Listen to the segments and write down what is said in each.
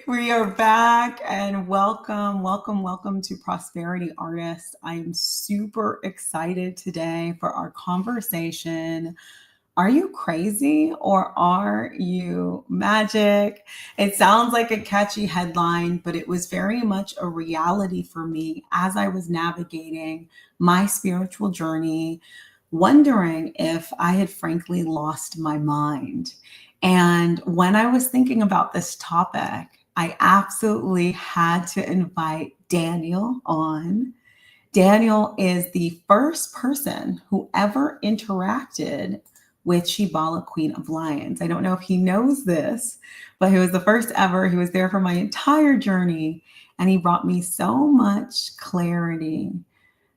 We are back and welcome to Prosperity Artists. I am super excited today for our conversation. Are you crazy or are you magic? It sounds like a catchy headline, but it was very much a reality for me as I was navigating my spiritual journey, wondering if I had frankly lost my mind. And when I was thinking about this topic, I absolutely had to invite Daniel on. Daniel is the first person who ever interacted with Shibala, Queen of Lions. I don't know if he knows this, but he was the first ever. He was there for my entire journey, and he brought me so much clarity.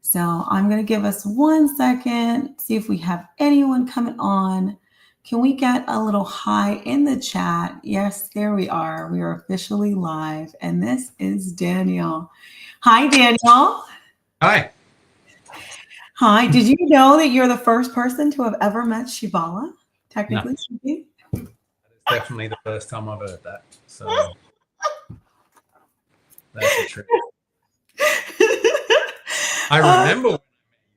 So I'm going to give us 1 second, see if we have anyone coming on. Can we get a little hi in the chat? Yes, there we are. We are officially live, and this is Daniel. Hi, Daniel. Hi. Hi. Did you know that you're the first person to have ever met Shibala? Technically No. speaking. That is definitely the first time I've heard that. So that's a trick. I remember when I met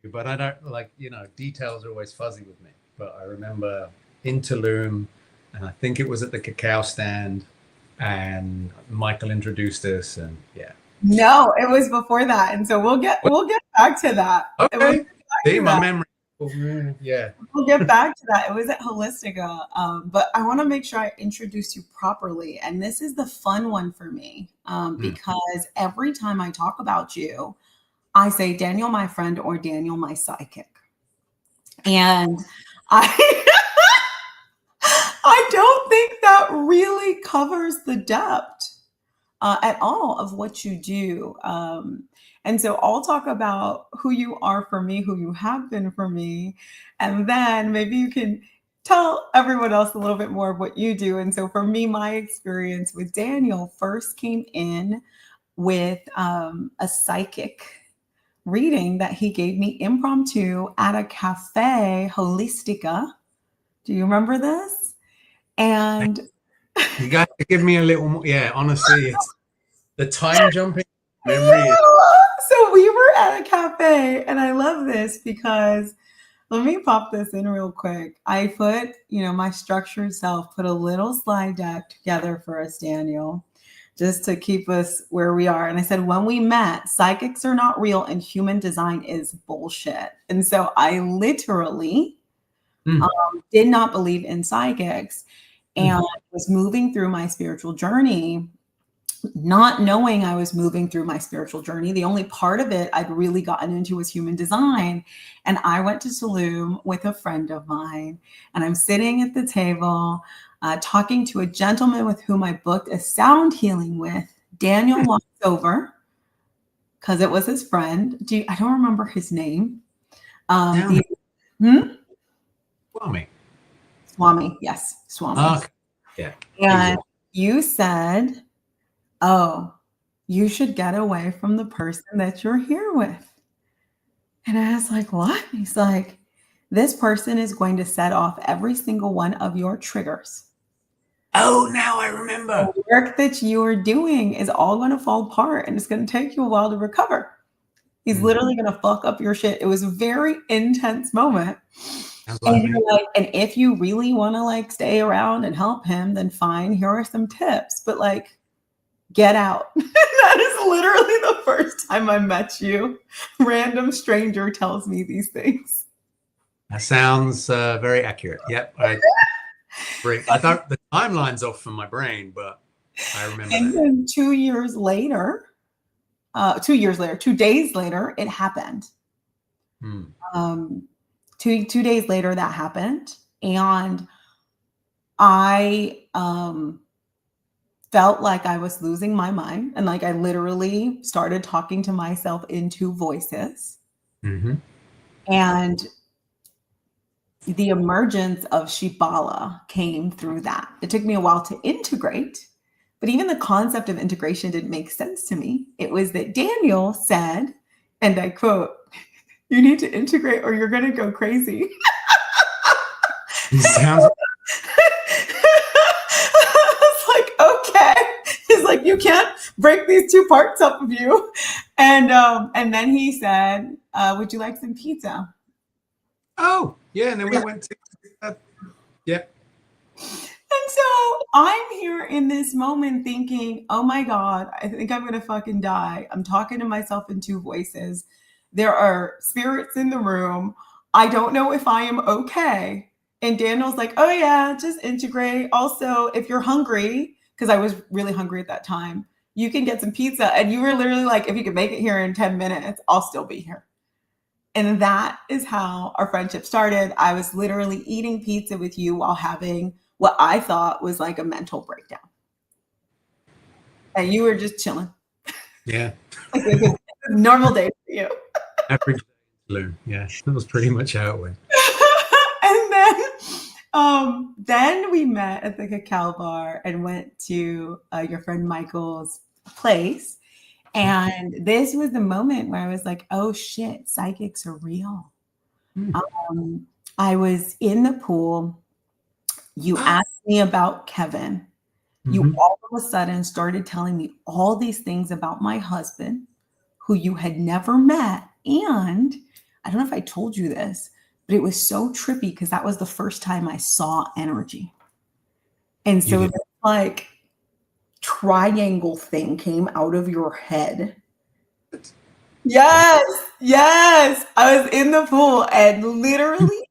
you, but I don't details are always fuzzy with me. But I remember in Tulum, and I think it was at the cacao stand, and Michael introduced us, and yeah. No, it was before that, and so we'll get back to that. Okay. See, my memory. Yeah. We'll get back to that. It was at Holistica, but I want to make sure I introduce you properly. And this is the fun one for me because every time I talk about you, I say Daniel, my friend, or Daniel, my psychic. And I I don't think that really covers the depth at all of what you do. And so I'll talk about who you are for me, who you have been for me, and then maybe you can tell everyone else a little bit more of what you do. And so for me, my experience with Daniel first came in with a psychic reading that he gave me impromptu at a cafe, Holistica. Do you remember this? And you got to give me a little more. Yeah, honestly, it's the time jumping memory. Yeah. So we were at a cafe, and I love this because let me pop this in real quick. I put, my structured self put a little slide deck together for us, Daniel, just to keep us where we are. And I said, when we met, psychics are not real and human design is bullshit. And so I literally did not believe in psychics and was moving through my spiritual journey, not knowing I was moving through my spiritual journey. The only part of it I'd really gotten into was human design. And I went to Tulum with a friend of mine, and I'm sitting at the table talking to a gentleman with whom I booked a sound healing with. Daniel walks over because it was his friend. I don't remember his name. Swami. Yes, Swami. Okay. Yeah. And you said, oh, you should get away from the person that you're here with. And I was like, what? He's like, this person is going to set off every single one of your triggers. Oh, now I remember. The work that you are doing is all going to fall apart, and it's going to take you a while to recover. He's literally going to fuck up your shit. It was a very intense moment. And you're like, and if you really want to stay around and help him, then fine. Here are some tips, but get out. That is literally the first time I met you. Random stranger tells me these things. That sounds very accurate. Yep. I thought the timeline's off from my brain, but I remember. And then 2 days later, it happened. 2 days later, that happened. And I felt like I was losing my mind. And I literally started talking to myself into voices. And the emergence of Shibala came through that. It took me a while to integrate, but even the concept of integration didn't make sense to me. It was that Daniel said, and I quote, "You need to integrate or you're going to go crazy." I was like, okay. He's like, like, you can't break these two parts up of you. And then he said, would you like some pizza? Oh, yeah. And then we went to, yeah. And so I'm here in this moment thinking, oh my God, I think I'm going to fucking die. I'm talking to myself in two voices. There are spirits in the room. I don't know if I am okay. And Daniel's like, oh yeah, just integrate. Also, if you're hungry, because I was really hungry at that time, you can get some pizza. And you were literally like, if you can make it here in 10 minutes, I'll still be here. And that is how our friendship started. I was literally eating pizza with you while having what I thought was like a mental breakdown. And you were just chilling. Yeah. Like it was a normal day for you. Average balloon. Yeah. That was pretty much how it went. And then we met at the Cacao Bar and went to your friend Michael's place. And this was the moment where I was like, oh shit, psychics are real. I was in the pool. You asked me about Kevin. You all of a sudden started telling me all these things about my husband, who you had never met. And I don't know if I told you this, but it was so trippy because that was the first time I saw energy. And so this like triangle thing came out of your head. Yes, yes. I was in the pool and literally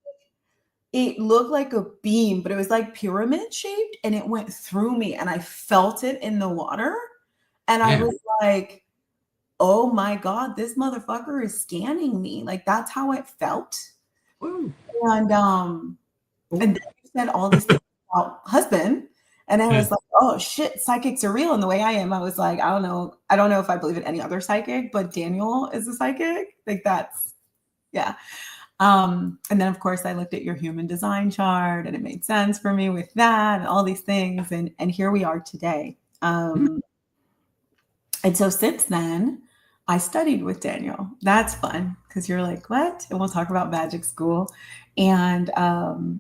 it looked like a beam, but it was like pyramid shaped and it went through me and I felt it in the water. And I was like, oh my God, this motherfucker is scanning me. Like that's how it felt. Woo. And then you said all these things about husband. And I was like, oh shit, psychics are real. And the way I am, I was like, I don't know if I believe in any other psychic, but Daniel is a psychic. Like that's, yeah. And then of course I looked at your human design chart and it made sense for me with that and all these things. And here we are today. And so since then, I studied with Daniel. That's fun because you're like, what? And we'll talk about magic school. And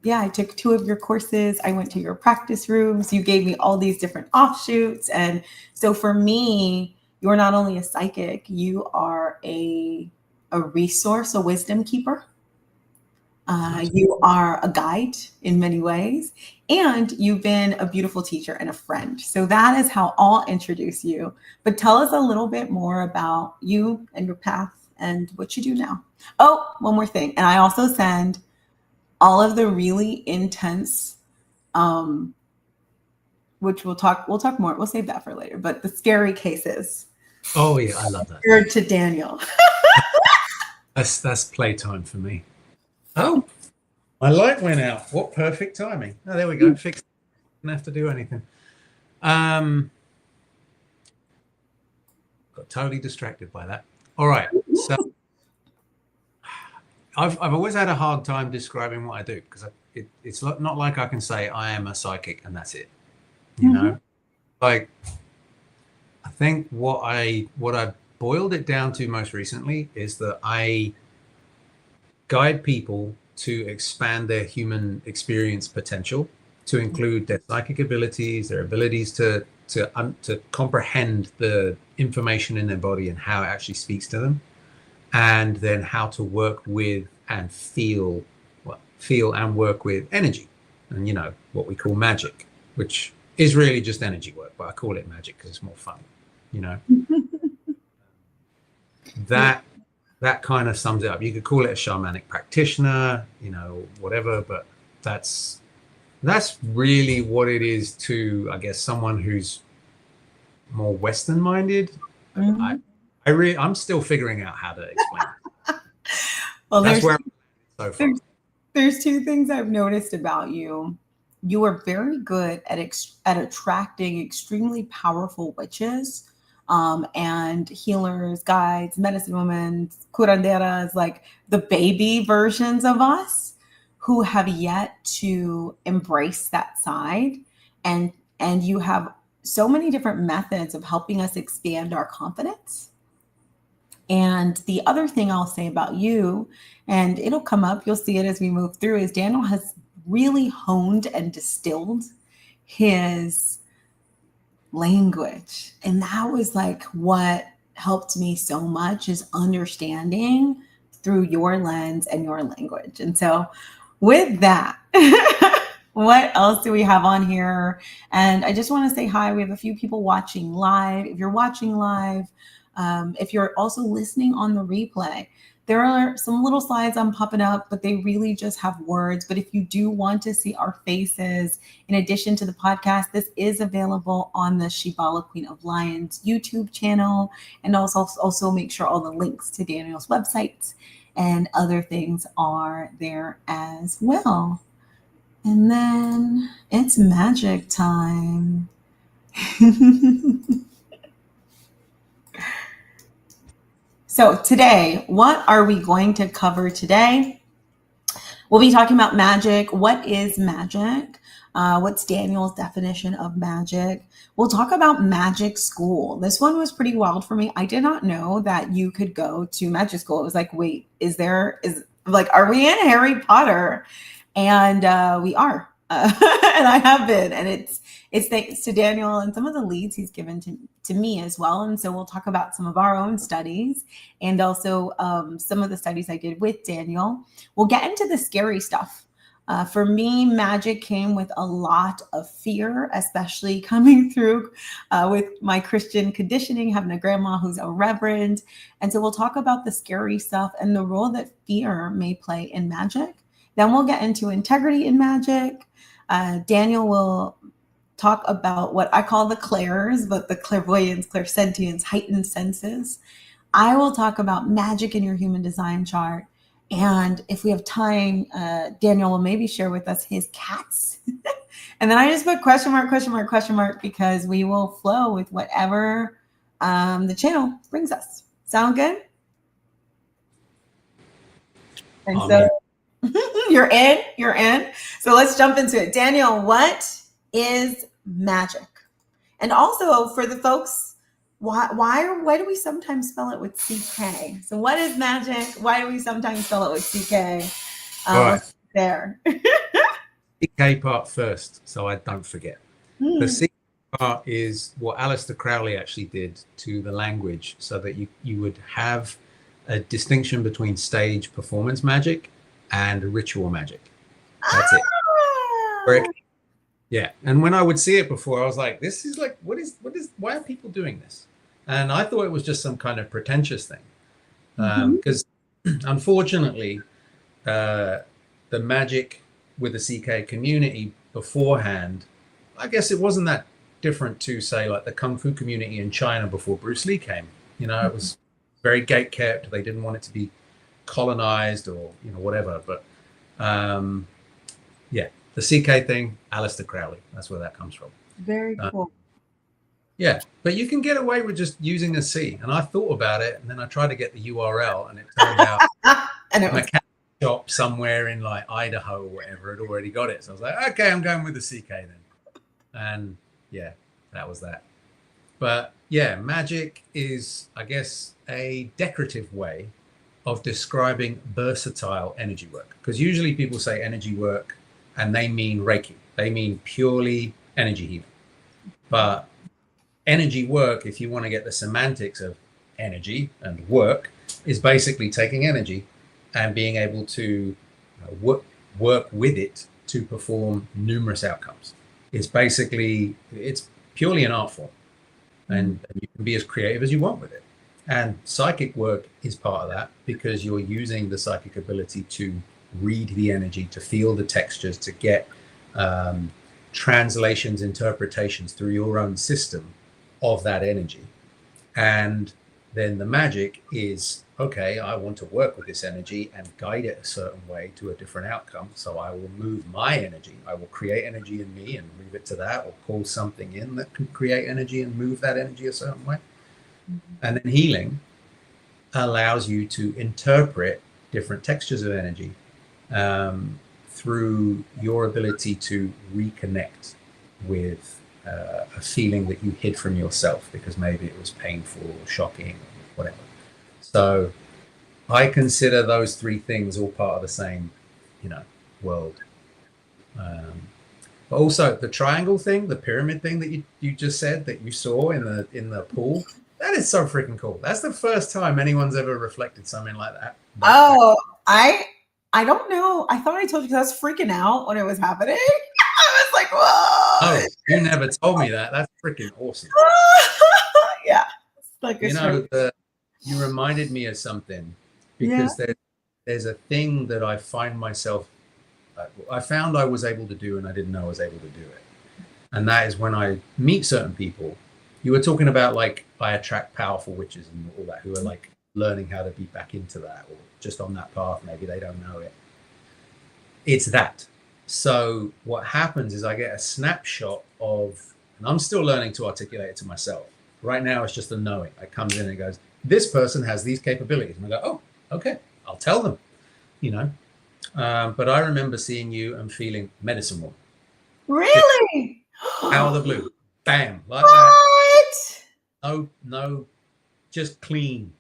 yeah, I took 2 of your courses. I went to your practice rooms. You gave me all these different offshoots. And so for me, you're not only a psychic, you are a resource, a wisdom keeper. You are a guide in many ways, and you've been a beautiful teacher and a friend. So that is how I'll introduce you. But tell us a little bit more about you and your path and what you do now. Oh, one more thing. And I also send all of the really intense, which we'll talk more. We'll save that for later. But the scary cases. Oh yeah, I love that. To Daniel. That's playtime for me. Oh, my light went out. What perfect timing. Oh, there we go. Fixed. Didn't have to do anything. Got totally distracted by that. All right. So I've always had a hard time describing what I do because it's not like I can say I am a psychic and that's it. You know, like I think what I boiled it down to most recently is that I guide people to expand their human experience potential, to include their psychic abilities, their abilities to comprehend the information in their body and how it actually speaks to them, and then how to work with and feel and work with energy, and what we call magic, which is really just energy work, but I call it magic because it's more fun. That kind of sums it up. You could call it a shamanic practitioner, whatever, but that's really what it is to, I guess, someone who's more Western minded. I'm still figuring out how to explain it. Well, that's where I'm so far. There's 2 things I've noticed about you. You are very good at attracting extremely powerful witches. And healers, guides, medicine women, curanderas, like the baby versions of us who have yet to embrace that side. And you have so many different methods of helping us expand our confidence. And the other thing I'll say about you, and it'll come up, you'll see it as we move through, is Daniel has really honed and distilled his language. And that was like what helped me so much, is understanding through your lens and your language. And so, with that, what else do we have on here? And I just want to say hi. We have a few people watching live. If you're watching live, if you're also listening on the replay, there are some little slides I'm popping up, but they really just have words. But if you do want to see our faces, in addition to the podcast, this is available on the Shibala Queen of Lions YouTube channel. And also make sure all the links to Daniel's websites and other things are there as well. And then it's magic time. So today, what are we going to cover today? We'll be talking about magic. What is magic? What's Daniel's definition of magic? We'll talk about magic school. This one was pretty wild for me. I did not know that you could go to magic school. It was like, wait, are we in Harry Potter? And we are. And I have been. And it's thanks to Daniel and some of the leads he's given to me as well. And so we'll talk about some of our own studies, and also some of the studies I did with Daniel. We'll get into the scary stuff. For me, magic came with a lot of fear, especially coming through with my Christian conditioning, having a grandma who's a reverend. And so we'll talk about the scary stuff and the role that fear may play in magic. Then we'll get into integrity in magic. Daniel will talk about what I call the clairs, but the clairvoyance, clairsentience, heightened senses. I will talk about magic in your human design chart. And if we have time, Daniel will maybe share with us his cats. And then I just put question mark, because we will flow with whatever the channel brings us. Sound good? And so you're in. So let's jump into it. Daniel, what is magic? And also for the folks, why do we sometimes spell it with CK? So what is magic? Why do we sometimes spell it with CK? Right. There. CK part first, so I don't forget. The CK part is what Aleister Crowley actually did to the language, so that you would have a distinction between stage performance magic and ritual magic. That's it. Yeah. And when I would see it before, I was like, this is like, why are people doing this? And I thought it was just some kind of pretentious thing. Because unfortunately, the magic with the CK community beforehand, I guess it wasn't that different to, say, like the Kung Fu community in China before Bruce Lee came. It was very gate kept. They didn't want it to be colonized or, whatever. But yeah, the CK thing, Aleister Crowley, that's where that comes from. Very cool. Yeah, but you can get away with just using a C. And I thought about it, and then I tried to get the URL, and it turned out and it was a shop somewhere in like Idaho or whatever had already got it. So I was like, okay, I'm going with the CK then. And yeah, that was that. But yeah, magic is, I guess, a decorative way of describing versatile energy work. Because usually people say energy work and they mean Reiki. They mean purely energy healing. But energy work, if you want to get the semantics of energy and work, is basically taking energy and being able to work with it to perform numerous outcomes. It's purely an art form, and you can be as creative as you want with it. And psychic work is part of that, because you're using the psychic ability to read the energy, to feel the textures, to get translations, interpretations through your own system of that energy. And then the magic is, okay, I want to work with this energy and guide it a certain way to a different outcome. So I will move my energy. I will create energy in me and move it to that, or pull something in that can create energy and move that energy a certain way. And then healing allows you to interpret different textures of energy through your ability to reconnect with a feeling that you hid from yourself because maybe it was painful or shocking or whatever. So I consider those three things all part of the same, world. But also the triangle thing, the pyramid thing that you just said that you saw in the pool, that is so freaking cool. That's the first time anyone's ever reflected something like that. Oh, I don't know. I thought I told you because I was freaking out when it was happening. I was like, whoa. Oh, you never told me that. That's freaking awesome. Yeah. It's like You know, you reminded me of something because there's a thing that I find myself, I found I was able to do and I didn't know I was able to do it. And that is when I meet certain people. You were talking about like I attract powerful witches and all that who are like learning how to be back into that or just on that path. Maybe they don't know it. It's that. So what happens is I get a snapshot of, and I'm still learning to articulate it to myself. Right now, it's just a knowing. It comes in and it goes, this person has these capabilities. And I go, oh, okay, I'll tell them, you know. But I remember seeing you and feeling medicine woman. Really? Out of the blue. Bam. Like what? That. No, just clean.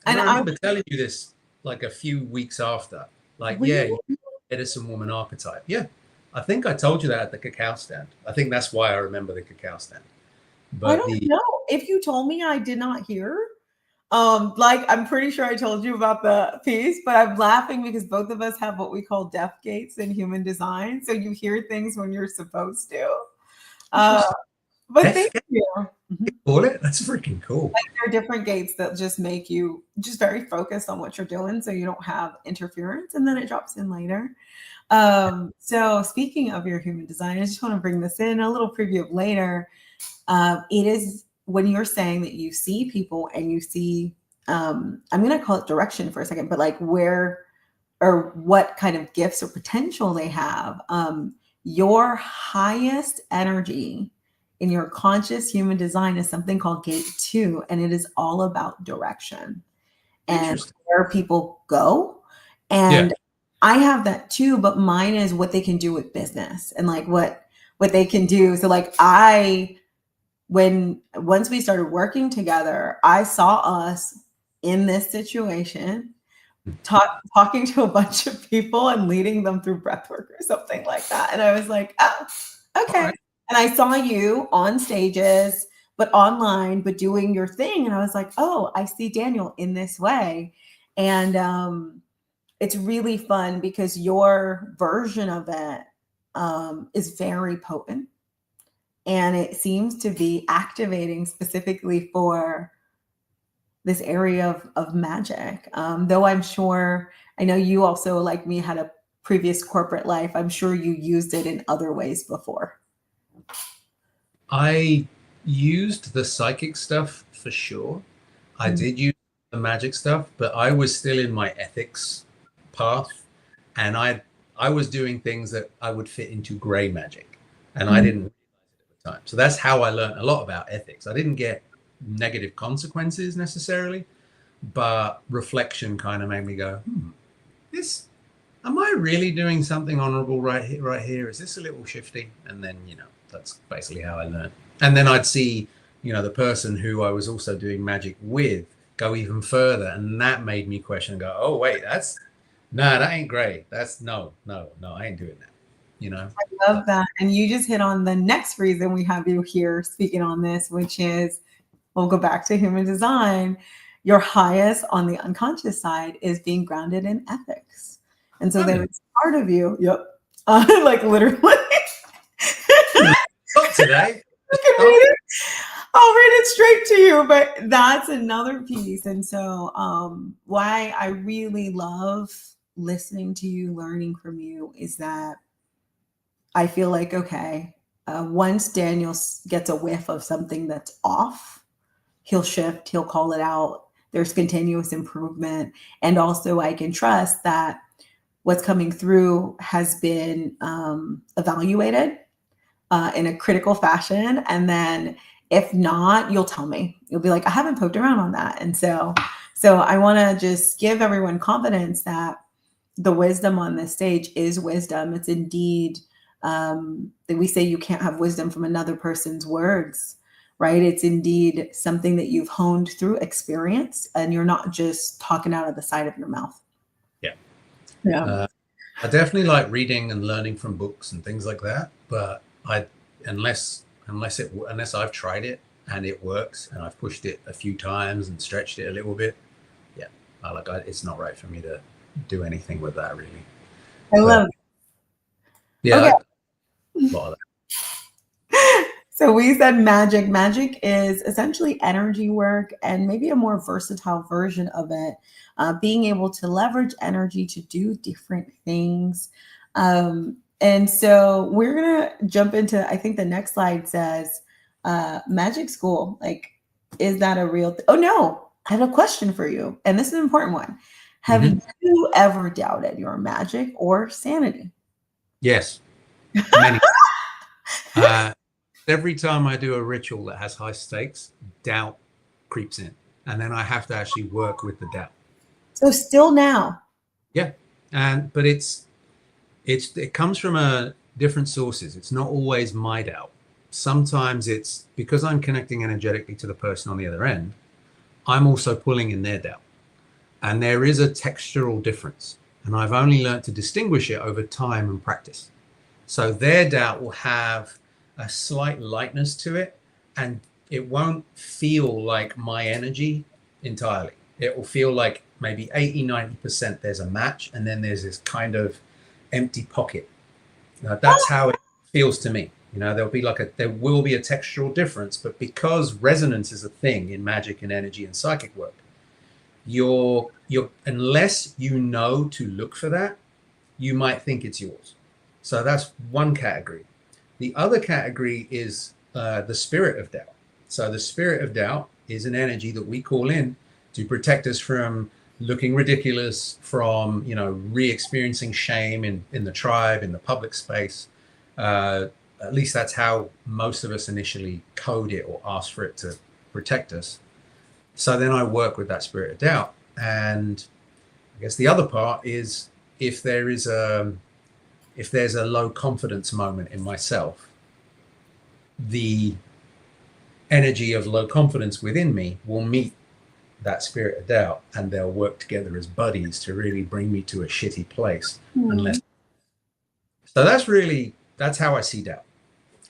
And I remember telling you this like a few weeks after. Like, really? Yeah, medicine woman archetype. Yeah. I think I told you that at the cacao stand. I think that's why I remember the cacao stand. But I don't know. If you told me, I did not hear. Like I'm pretty sure I told you about the piece, but I'm laughing because both of us have what we call deaf gates in human design. So you hear things when you're supposed to. But thank you. Call it? That's freaking cool. Like there are different gates that just make you just very focused on what you're doing so you don't have interference and then it drops in later. So speaking of your human design, I just want to bring this in a little preview of later. It is when you're saying that you see people and you see, I'm going to call it direction for a second, but like where or what kind of gifts or potential they have, your highest energy in your conscious human design is something called gate 2, and it is all about direction and where people go. And I have that too, but mine is what they can do with business and like what they can do. So like once we started working together, I saw us in this situation, talking to a bunch of people and leading them through breathwork or something like that. And I was like, oh, okay. Right. And I saw you on stages, but online, but doing your thing. And I was like, oh, I see Daniel in this way. And it's really fun because your version of it is very potent. And it seems to be activating specifically for this area of magic. Though I'm sure, I know you also, like me, had a previous corporate life. I'm sure you used it in other ways before. I used the psychic stuff for sure. I did use the magic stuff, but I was still in my ethics path. And I was doing things that I would fit into gray magic. And I didn't realize it at the time. So that's how I learned a lot about ethics. I didn't get negative consequences necessarily, but reflection kind of made me go, am I really doing something honorable right here? Is this a little shifty? And then, that's basically how I learned. And then I'd see, the person who I was also doing magic with go even further. And that made me question and go, oh, wait, that ain't great. That's no, I ain't doing that. I love that. And you just hit on the next reason we have you here speaking on this, which is, we'll go back to human design. Your highest on the unconscious side is being grounded in ethics. And so there's part of you, like literally. Not today. I'll read it straight to you, but that's another piece. And so why I really love listening to you, learning from you, is that I feel like, okay, once Daniel gets a whiff of something that's off, he'll shift, he'll call it out. There's continuous improvement. And also I can trust that what's coming through has been evaluated in a critical fashion. And then if not, you'll tell me. You'll be like, I haven't poked around on that. And so I want to just give everyone confidence that the wisdom on this stage is wisdom. It's indeed, we say you can't have wisdom from another person's words, right? It's indeed something that you've honed through experience, and you're not just talking out of the side of your mouth. Yeah. I definitely like reading and learning from books and things like that, but I unless I've tried it and it works and I've pushed it a few times and stretched it a little bit, yeah, it's not right for me to do anything with that really. I love it. Yeah, Okay. A lot of that. So we said magic. Magic is essentially energy work and maybe a more versatile version of it, being able to leverage energy to do different things. And so we're going to jump into, I think the next slide says, magic school. Like, is that a real thing? Oh, no, I have a question for you. And this is an important one. Have you ever doubted your magic or sanity? Yes, many. Every time I do a ritual that has high stakes, doubt creeps in, and then I have to actually work with the doubt. So still now. Yeah, but it comes from different sources. It's not always my doubt. Sometimes it's because I'm connecting energetically to the person on the other end, I'm also pulling in their doubt. And there is a textural difference. And I've only learned to distinguish it over time and practice. So their doubt will have a slight lightness to it, and it won't feel like my energy entirely. It will feel like maybe 80-90% there's a match, and then there's this kind of empty pocket. That's how it feels to me. There will be a textural difference, but because resonance is a thing in magic and energy and psychic work, you're unless you know to look for that, you might think it's yours. So that's one category. The other category is the spirit of doubt. So the spirit of doubt is an energy that we call in to protect us from looking ridiculous, from re-experiencing shame in the tribe, in the public space. At least that's how most of us initially code it or ask for it to protect us. So then I work with that spirit of doubt. And I guess the other part is if there's a low confidence moment in myself, the energy of low confidence within me will meet that spirit of doubt, and they'll work together as buddies to really bring me to a shitty place. So that's how I see doubt.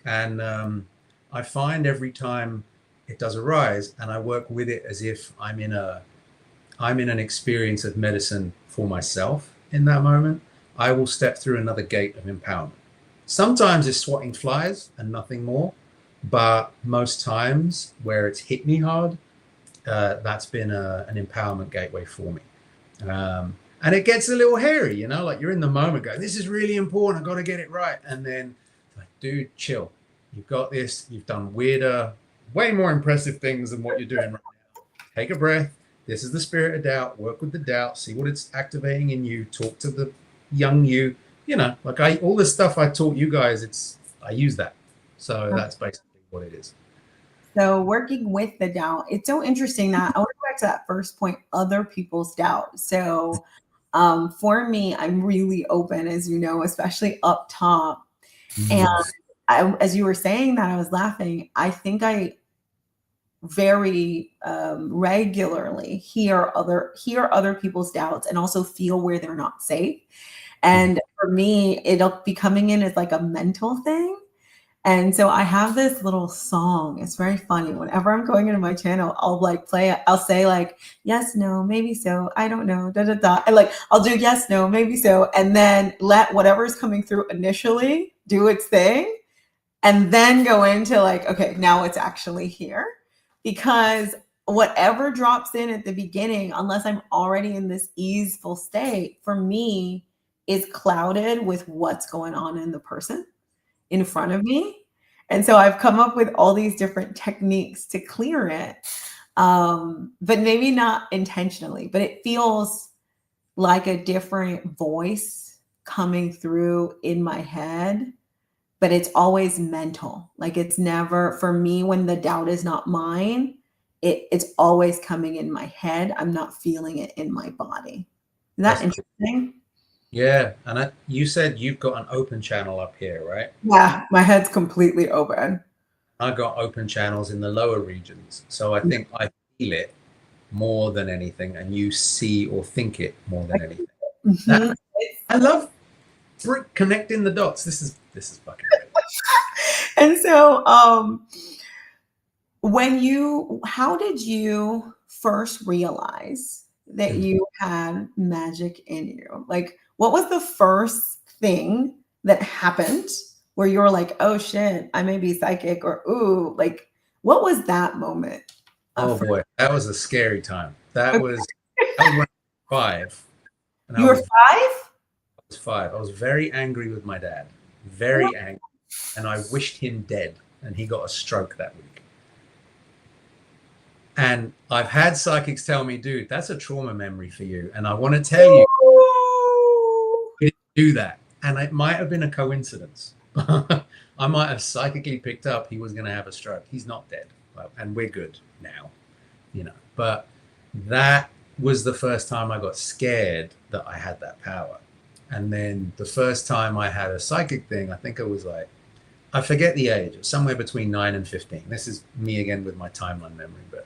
And I find every time it does arise, and I work with it as if I'm in an experience of medicine for myself in that moment, I will step through another gate of empowerment. Sometimes it's swatting flies and nothing more, but most times where it's hit me hard, that's been an empowerment gateway for me. And it gets a little hairy, like you're in the moment going, this is really important, I've got to get it right. And then, like, dude, chill. You've got this. You've done weirder, way more impressive things than what you're doing right now. Take a breath. This is the spirit of doubt. Work with the doubt. See what it's activating in you. Talk to the young you. All the stuff I taught you guys, I use that. So that's basically what it is. So working with the doubt, it's so interesting that I want to go back to that first point, other people's doubt. So for me, I'm really open, as you know, especially up top. And as you were saying that, I was laughing. I think I very regularly hear other people's doubts and also feel where they're not safe. And for me, it'll be coming in as like a mental thing. And so I have this little song. It's very funny. Whenever I'm going into my channel, I'll play it. I'll say yes, no, maybe so. I don't know. Da, da, da. And I'll do yes, no, maybe so. And then let whatever's coming through initially do its thing. And then go into okay, now it's actually here. Because whatever drops in at the beginning, unless I'm already in this easeful state, for me, is clouded with what's going on in the person in front of me. And so I've come up with all these different techniques to clear it, but maybe not intentionally, but it feels like a different voice coming through in my head, but it's always mental. It's never, for me, when the doubt is not mine, it's always coming in my head. I'm not feeling it in my body. Is that interesting? Yeah. And you said you've got an open channel up here, right? Yeah, my head's completely open. I got open channels in the lower regions. So I think I feel it more than anything, and you see or think it more than anything. I love connecting the dots. This is fucking great. And so, how did you first realize that you had magic in you? Like, what was the first thing that happened where you were like, oh shit, I may be psychic, or ooh, like, what was that moment? Oh For boy, that was a scary time. That was when I was 5, and I you were was 5? 5. I was very angry with my dad, very angry, and I wished him dead, and he got a stroke that week. And I've had psychics tell me, dude, that's a trauma memory for you, and I want to tell you, we didn't do that, and it might have been a coincidence. I might have psychically picked up he was going to have a stroke. He's not dead, and we're good now, But that was the first time I got scared that I had that power. And then the first time I had a psychic thing, I think it was like, I forget the age, it was somewhere between 9 and 15. This is me again with my timeline memory, but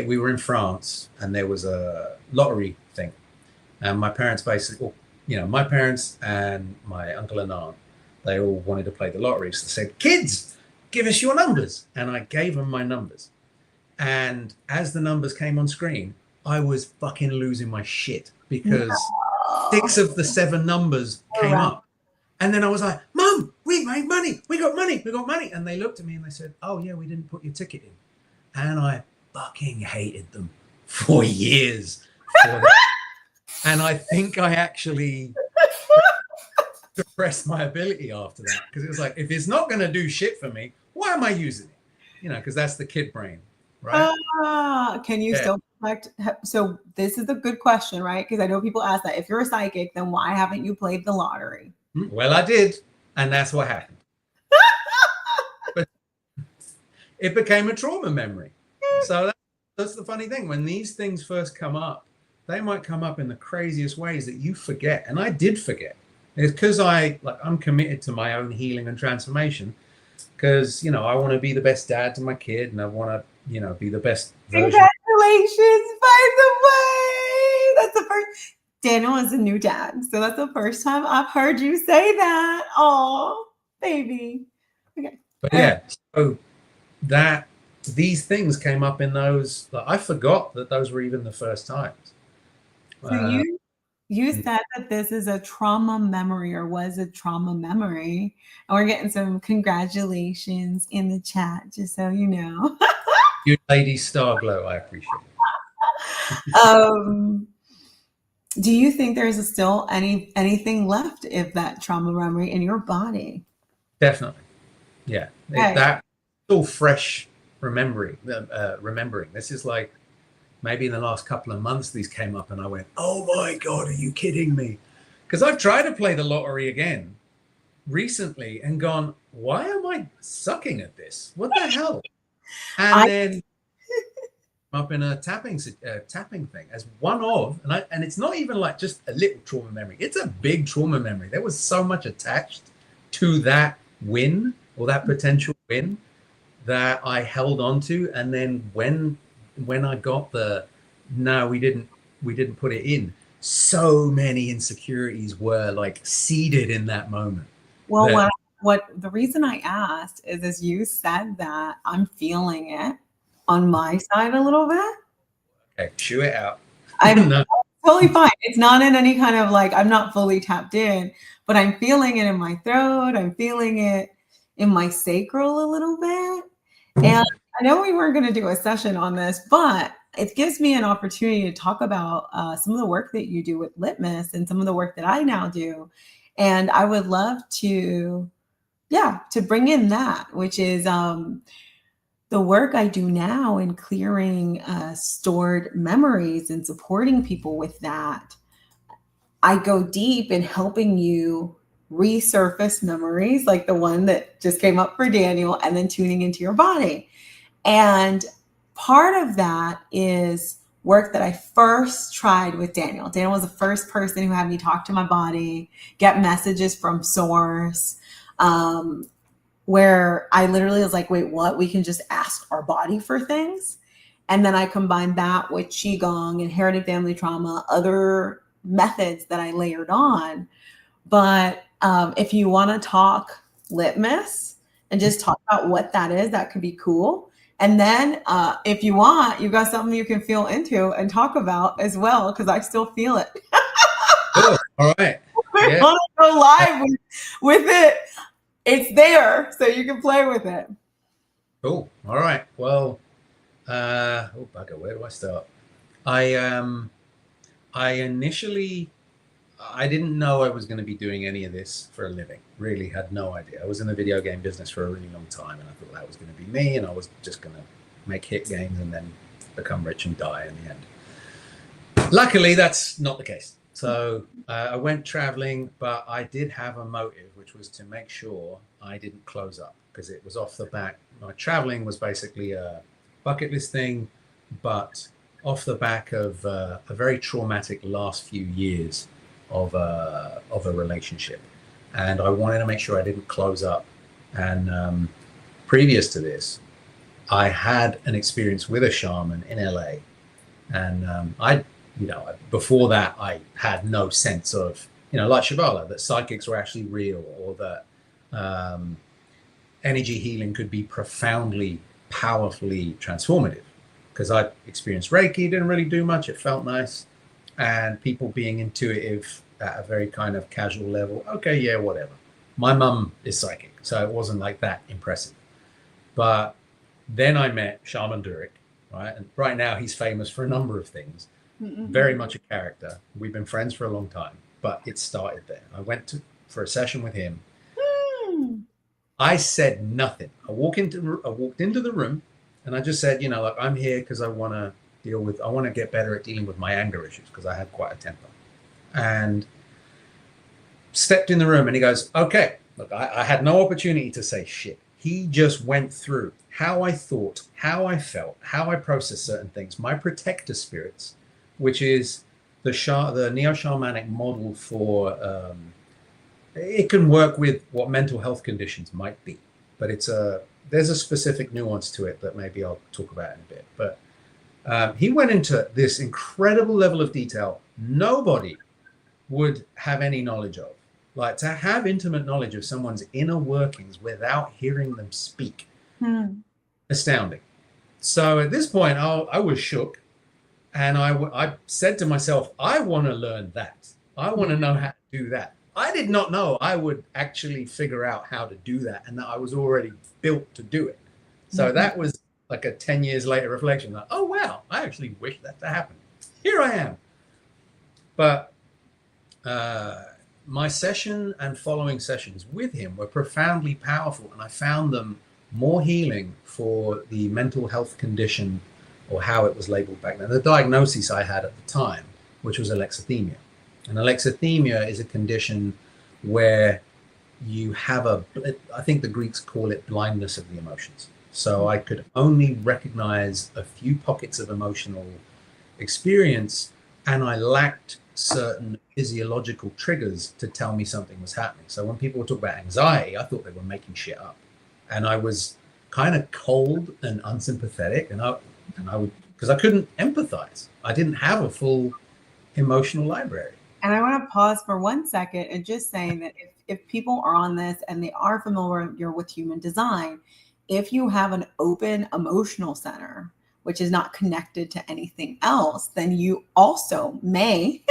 we were in France and there was a lottery thing, and my parents basically, my parents and my uncle and aunt, they all wanted to play the lottery. So they said, kids, give us your numbers. And I gave them my numbers. And as the numbers came on screen, I was fucking losing my shit because 6 of the 7 numbers came up. And then I was like, Mum, we made money. We got money. We got money. And they looked at me and they said, oh, yeah, we didn't put your ticket in. And I fucking hated them for years. And I think I actually suppressed my ability after that, because it was like, if it's not going to do shit for me, why am I using it? Because that's the kid brain, right? Can you still reflect? So this is a good question, right? Because I know people ask that. If you're a psychic, then why haven't you played the lottery? Well, I did, and that's what happened. But it became a trauma memory. So that's the funny thing. When these things first come up, they might come up in the craziest ways that you forget. And I did forget. It's because I'm committed to my own healing and transformation, because, I want to be the best dad to my kid, and I want to, be the best version. Congratulations, by the way. That's the first. Daniel is a new dad. So that's the first time I've heard you say that. Oh, baby. Okay. But yeah, so these things came up in those. I forgot that those were even the first times. So you said that this is a trauma memory, or was a trauma memory. And we're getting some congratulations in the chat, just so you know. You lady Starglow, I appreciate it. Do you think there's still anything left of that trauma memory in your body? Definitely. Yeah. Okay. That's all fresh remembering. This is like, maybe in the last couple of months, these came up and I went, oh my God, are you kidding me? Because I've tried to play the lottery again recently and gone, why am I sucking at this? What the hell? And then up in a tapping thing as one of, and it's not even like just a little trauma memory. It's a big trauma memory. There was so much attached to that win, or that potential win, that I held on to. And then when I got we didn't put it in, so many insecurities were like seeded in that moment. Well, what the reason I asked is, as you said that, I'm feeling it on my side a little bit. Okay, chew it out. I'm totally fine. It's not in any kind of like, I'm not fully tapped in, but I'm feeling it in my throat. I'm feeling it in my sacral a little bit. And I know we weren't going to do a session on this, but it gives me an opportunity to talk about some of the work that you do with Litmus and some of the work that I now do. And I would love to bring in that, which is the work I do now in clearing stored memories and supporting people with that. I go deep in helping you resurface memories like the one that just came up for Daniel, and then tuning into your body. And part of that is work that I first tried with Daniel. Daniel was the first person who had me talk to my body, get messages from source, where I literally was like, wait, what? We can just ask our body for things. And then I combined that with Qigong, inherited family trauma, other methods that I layered on. But If you want to talk litmus and just talk about what that is, that could be cool. And then if you want, you've got something you can feel into and talk about as well, because I still feel it. Cool. All right. We Yeah. want to go live with it. It's there, so you can play with it. Cool. All right. Well, oh bugger, where do I start? I initially, I didn't know I was going to be doing any of this for a living. Really had no idea. I was in the video game business for a really long time, and I thought that was going to be me, and I was just going to make hit games and then become rich and die in the end. Luckily, that's not the case. So I went traveling, but I did have a motive, which was to make sure I didn't close up, because it was off the back. My traveling was basically a bucket list thing, but off the back of a very traumatic last few years of a relationship. And I wanted to make sure I didn't close up. And previous to this, I had an experience with a shaman in LA. And before that, I had no sense of, like Shibala, that psychics were actually real, or that energy healing could be profoundly, powerfully transformative. Because I experienced Reiki, didn't really do much. It felt nice. And people being intuitive at a very kind of casual level. Okay, yeah, whatever. My mum is psychic, so it wasn't like that impressive. But then I met Shaman Durek, right? And right now he's famous for a number of things. Mm-hmm. Very much a character. We've been friends for a long time, but it started there. I went for a session with him. I said nothing. I walked into the room, and I just said, I'm here because I want to get better at dealing with my anger issues, because I had quite a temper. And stepped in the room, and he goes, okay, look, I had no opportunity to say shit. He just went through how I thought, how I felt, how I processed certain things, my protector spirits, which is the neo-shamanic model for, it can work with what mental health conditions might be, but there's a specific nuance to it that maybe I'll talk about in a bit. But he went into this incredible level of detail nobody would have any knowledge of. Like, to have intimate knowledge of someone's inner workings without hearing them speak. Astounding. So at this point, I was shook. And I said to myself, I want to learn that. I want to know how to do that. I did not know I would actually figure out how to do that, and that I was already built to do it. So that was like a 10 years later reflection. Like, oh, wow, I actually wish that to happen. Here I am. But my session and following sessions with him were profoundly powerful, and I found them more healing for the mental health condition, or how it was labeled back then, the diagnosis I had at the time, which was alexithymia. And alexithymia is a condition where you have I think the Greeks call it blindness of the emotions. So I could only recognize a few pockets of emotional experience, and I lacked certain physiological triggers to tell me something was happening. So when people would talk about anxiety, I thought they were making shit up. And I was kind of cold and unsympathetic, and I would, because I couldn't empathize. I didn't have a full emotional library. And I want to pause for 1 second and just say that if people are on this and they are familiar with human design, if you have an open emotional center, which is not connected to anything else, then you also may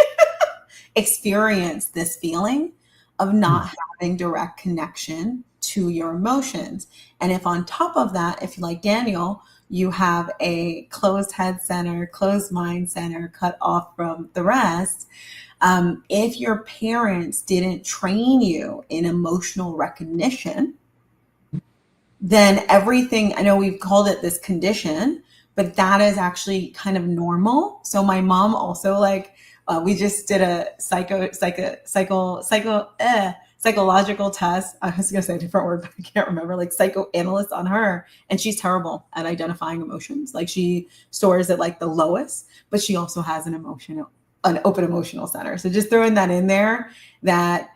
experience this feeling of not having direct connection to your emotions. And if on top of that, if like Daniel, you have a closed head center, closed mind center, cut off from the rest, if your parents didn't train you in emotional recognition, then everything, I know we've called it this condition, but that is actually kind of normal. So my mom also, we just did a psychological test. I was going to say a different word, but I can't remember, like psychoanalyst on her. And she's terrible at identifying emotions. Like, she stores at like the lowest, but she also has an open emotional center. So just throwing that in there, that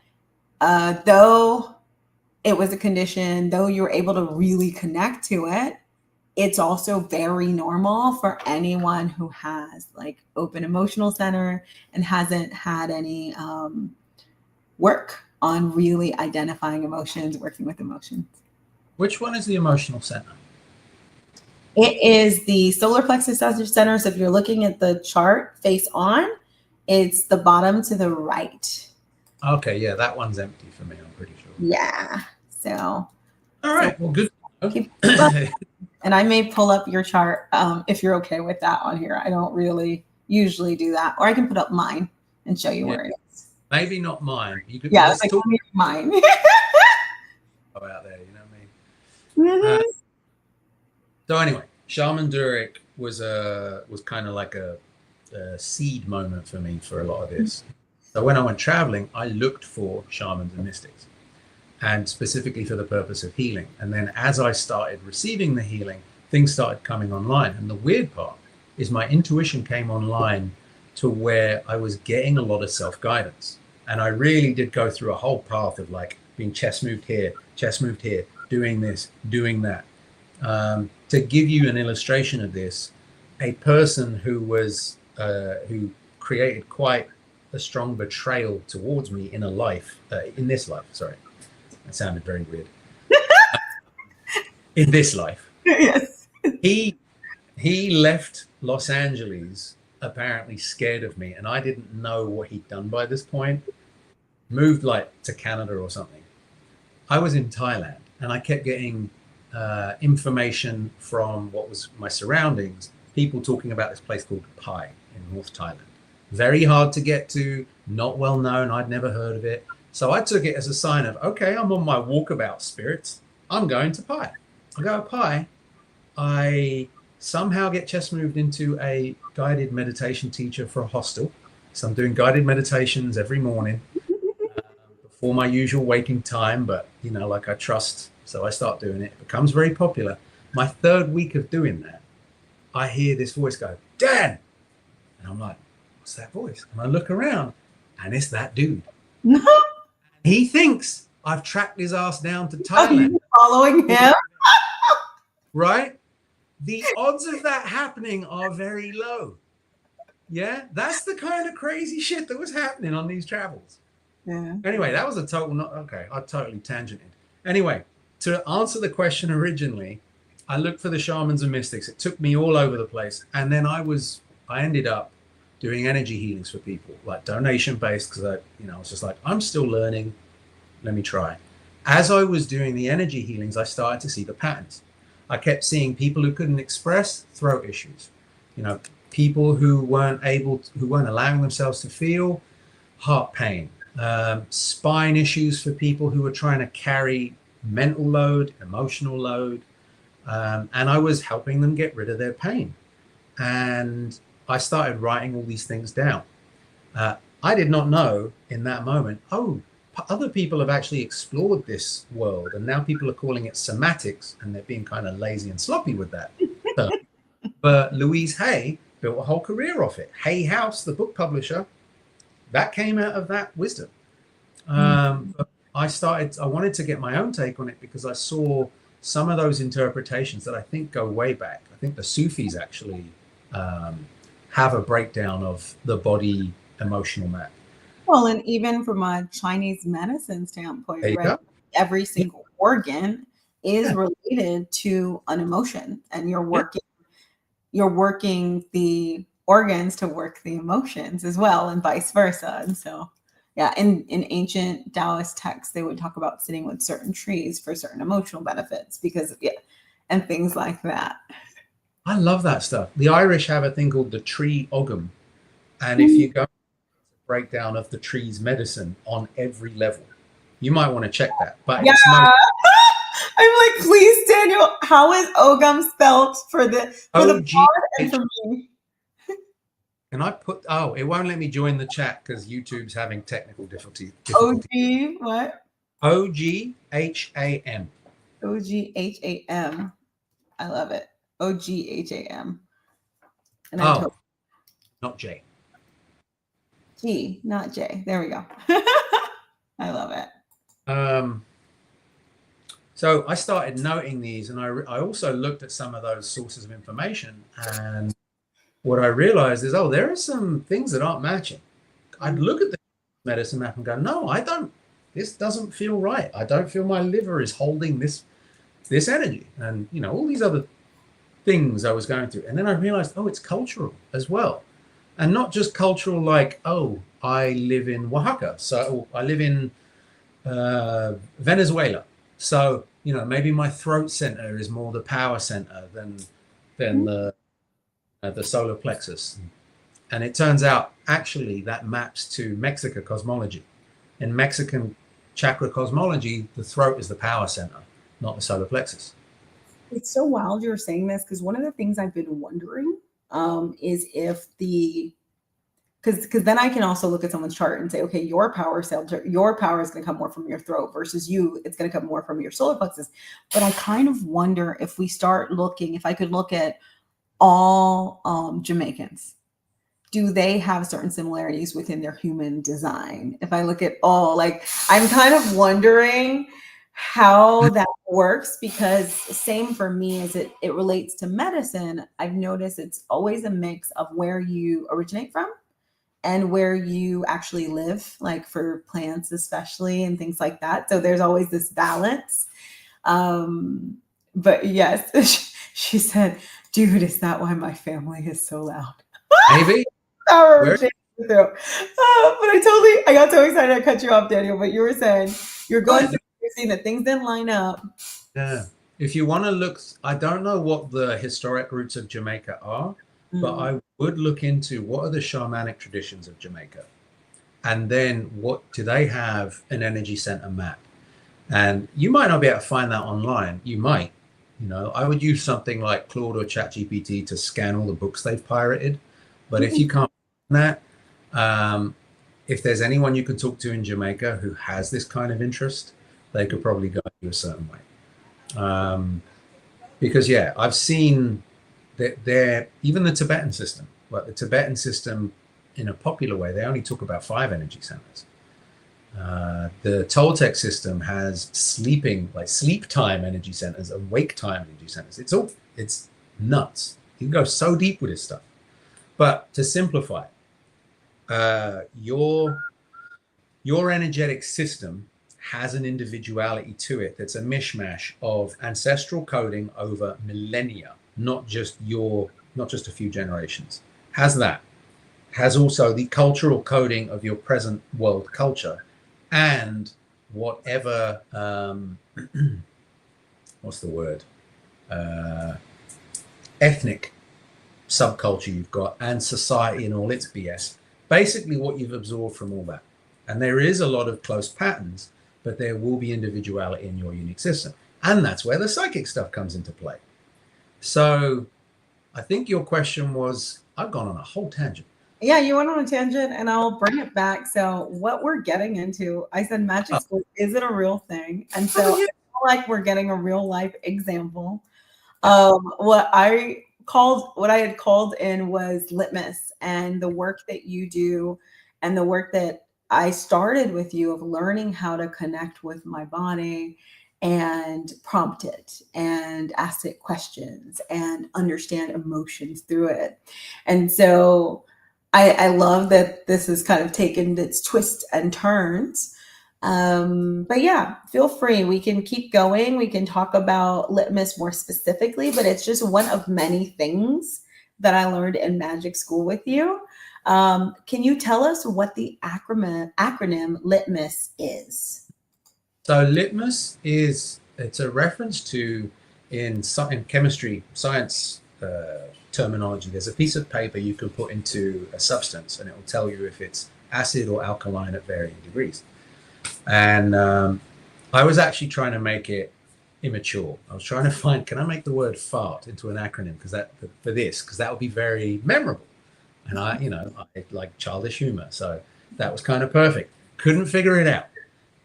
though it was a condition, though you were able to really connect to it, it's also very normal for anyone who has like open emotional center and hasn't had any work on really identifying emotions, working with emotions. Which one is the emotional center? It is the solar plexus center. So if you're looking at the chart face on, it's the bottom to the right. Okay, yeah, that one's empty for me, I'm pretty sure. Yeah. So. All right. Well, good. And I may pull up your chart if you're okay with that on here. I don't really usually do that. Or I can put up mine and show you where it is. Maybe not mine. You could, yeah, like mine. out there, you know what I mean? Mm-hmm. So anyway, Shaman Durek was kind of like a seed moment for me for a lot of this. So when I went traveling, I looked for shamans and mystics, and specifically for the purpose of healing. And then as I started receiving the healing, things started coming online. And the weird part is my intuition came online to where I was getting a lot of self-guidance. And I really did go through a whole path of like being chest moved here, doing this, doing that. To give you an illustration of this, a person who was who created quite a strong betrayal towards me in this life, sorry, that sounded very weird. In this life, yes. He left Los Angeles apparently scared of me, and I didn't know what he'd done by this point. Moved like to Canada or something. I was in Thailand, and I kept getting information from what was my surroundings, people talking about this place called Pai in North Thailand. Very hard to get to, not well known, I'd never heard of it. So I took it as a sign of, okay, I'm on my walkabout spirits, I'm going to Pai. I go to Pai, I somehow get chest moved into a guided meditation teacher for a hostel. So I'm doing guided meditations every morning before my usual waking time, but you know, like I trust, so I start doing it. It becomes very popular. My third week of doing that, I hear this voice go, "Dan!" And I'm like, what's that voice? And I look around, and it's that dude. He thinks I've tracked his ass down to Thailand. Following him? Right? The odds of that happening are very low. Yeah, that's the kind of crazy shit that was happening on these travels. Yeah. Anyway, that was a total, I totally tangented. Anyway, to answer the question originally, I looked for the shamans and mystics. It took me all over the place. And then I ended up doing energy healings for people, like donation-based, because I was just like, I'm still learning. Let me try. As I was doing the energy healings, I started to see the patterns. I kept seeing people who couldn't express throat issues, people who weren't allowing themselves to feel heart pain, spine issues for people who were trying to carry mental load, emotional load. And I was helping them get rid of their pain. And I started writing all these things down. I did not know in that moment, other people have actually explored this world, and now people are calling it somatics, and they're being kind of lazy and sloppy with that. But Louise Hay built a whole career off it. Hay House, the book publisher, that came out of that wisdom. But I wanted to get my own take on it because I saw some of those interpretations that I think go way back. I think the Sufis actually have a breakdown of the body emotional map. Well, and even from a Chinese medicine standpoint, right? Every single organ is related to an emotion, and you're working the organs to work the emotions as well, and vice versa. And so, yeah, in ancient Taoist texts, they would talk about sitting with certain trees for certain emotional benefits and things like that. I love that stuff. The Irish have a thing called the tree ogam, and if you go breakdown of the tree's medicine on every level, you might want to check that. But yeah. I'm like, please, Daniel, how is ogam spelled for the pod and for me? Can I put? Oh, it won't let me join the chat because YouTube's having technical difficulty. OG what? OGHAM. OGHAM. I love it. OGHAM. And not J. G, not J. There we go. I love it. So I started noting these, and I also looked at some of those sources of information, and what I realized is, there are some things that aren't matching. I'd look at the medicine map and go, no, I don't this doesn't feel right. I don't feel my liver is holding this energy, and all these other things I was going through. And then I realized, oh, it's cultural as well. And not just cultural, like, oh, I live in Oaxaca, so I live in Venezuela. So, maybe my throat center is more the power center than the solar plexus. And it turns out, actually, that maps to Mexican cosmology. In Mexican chakra cosmology, the throat is the power center, not the solar plexus. It's so wild you're saying this, because one of the things I've been wondering is if because then I can also look at someone's chart and say, okay, your power is going to come more from your throat versus you, it's going to come more from your solar plexus. But I kind of wonder if I could look at all Jamaicans, do they have certain similarities within their human design? If I look at all, I'm kind of wondering how that works, because same for me as it relates to medicine. I've noticed it's always a mix of where you originate from and where you actually live, like for plants especially and things like that. So there's always this balance. But yes, she said, dude, is that why my family is so loud? Maybe. But I got so excited I cut you off, Daniel. But you were saying you're seeing that things didn't line up. Yeah. If you want to look, I don't know what the historic roots of Jamaica are, but I would look into what are the shamanic traditions of Jamaica, and then what do they have an energy center map? And you might not be able to find that online. You might, I would use something like Claude or ChatGPT to scan all the books they've pirated. But if you can't find that, if there's anyone you can talk to in Jamaica who has this kind of interest, they could probably guide you a certain way. Because I've seen that even the Tibetan system, like the Tibetan system in a popular way, they only talk about 5 energy centers. The Toltec system has sleep time energy centers and wake time energy centers. It's nuts. You can go so deep with this stuff. But to simplify, your energetic system has an individuality to it that's a mishmash of ancestral coding over millennia, not just a few generations. Has also the cultural coding of your present world culture, and whatever what's the word, ethnic subculture you've got, and society and all its BS, basically what you've absorbed from all that. And there is a lot of close patterns, but there will be individuality in your unique system. And that's where the psychic stuff comes into play. So I think your question was, I've gone on a whole tangent. Yeah, you went on a tangent, and I'll bring it back. So what we're getting into, I said magic school, is it a real thing? And so I feel like we're getting a real life example. What I had called in was litmus, and the work that you do and the work that I started with you of learning how to connect with my body and prompt it and ask it questions and understand emotions through it. And so I love that this has kind of taken its twists and turns. But yeah, feel free. We can keep going. We can talk about litmus more specifically, but it's just one of many things that I learned in magic school with you. Can you tell us what the acronym litmus is? So litmus it's a reference to, in chemistry, science terminology, there's a piece of paper you can put into a substance and it will tell you if it's acid or alkaline at varying degrees. And I was actually trying to make it immature. I was trying to find, can I make the word fart into an acronym because that would be very memorable. And I like childish humor, so that was kind of perfect. Couldn't figure it out,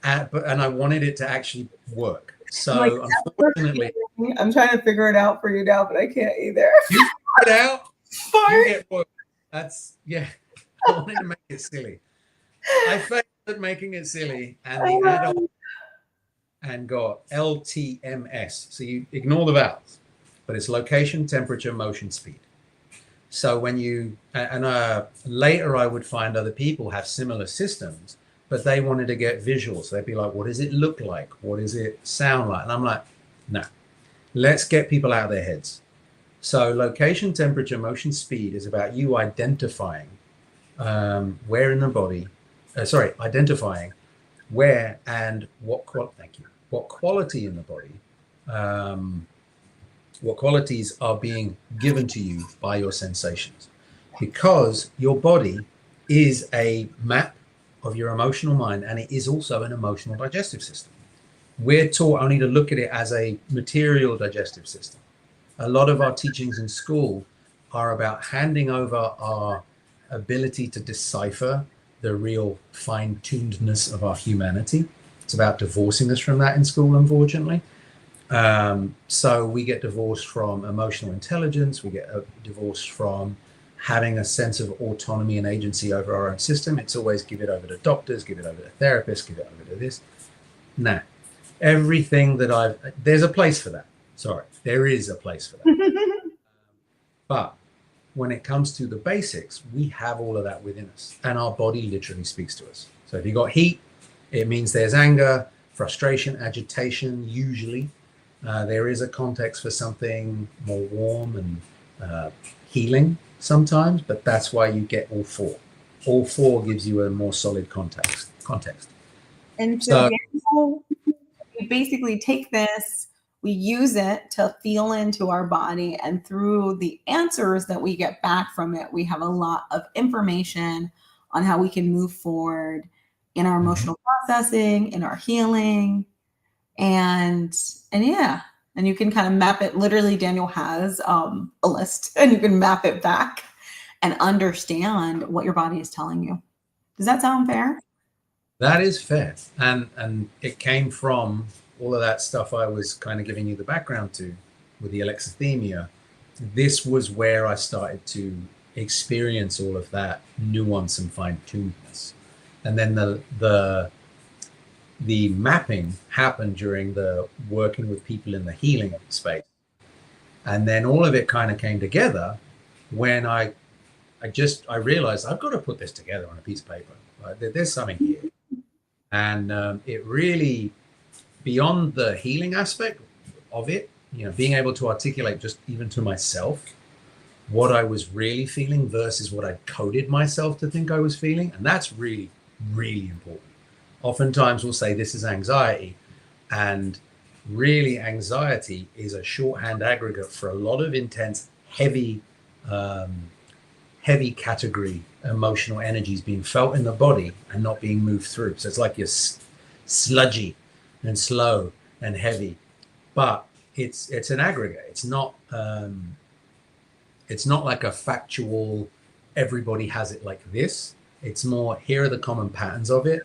and I wanted it to actually work. So unfortunately, I'm trying to figure it out for you now, but I can't either. You figure it out. You get work. That's I wanted to make it silly. I failed at making it silly, and the adult and got LTMS. So you ignore the vowels, but it's location, temperature, motion, speed. So when later I would find other people have similar systems, but they wanted to get visuals. They'd be like, what does it look like? What does it sound like? And I'm like, no, let's get people out of their heads. So location, temperature, motion, speed is about you identifying where in the body, identifying where and what quality in the body, what qualities are being given to you by your sensations, because your body is a map of your emotional mind, and it is also an emotional digestive system. We're taught only to look at it as a material digestive system. A lot of our teachings in school are about handing over our ability to decipher the real fine-tunedness of our humanity. It's about divorcing us from that in school, unfortunately. So we get divorced from emotional intelligence. We get divorced from having a sense of autonomy and agency over our own system. It's always give it over to doctors, give it over to therapists, give it over to this. Nah, everything that there's a place for that. Sorry, there is a place for that. But when it comes to the basics, we have all of that within us, and our body literally speaks to us. So if you got heat, it means there's anger, frustration, agitation. Usually there is a context for something more warm and healing sometimes, but that's why you get all four. All four gives you a more solid context. And so we basically take this, we use it to feel into our body, and through the answers that we get back from it, we have a lot of information on how we can move forward in our emotional processing, in our healing, and yeah. And you can kind of map it. Literally, Daniel has a list, and you can map it back and understand what your body is telling you. Does that sound fair? That is fair. And it came from all of that stuff I was kind of giving you the background to with the alexithymia. This was where I started to experience all of that nuance and fine-tunedness. And then the mapping happened during the working with people in the healing space. And then all of it kind of came together when I realized I've got to put this together on a piece of paper. Right? There's something here. And it really, beyond the healing aspect of it, being able to articulate just even to myself what I was really feeling versus what I coded myself to think I was feeling. And that's really, really important. Oftentimes we'll say this is anxiety, and really anxiety is a shorthand aggregate for a lot of intense, heavy category emotional energies being felt in the body and not being moved through. So it's like you're sludgy and slow and heavy, but it's an aggregate. It's not like a factual, everybody has it like this. It's more, here are the common patterns of it.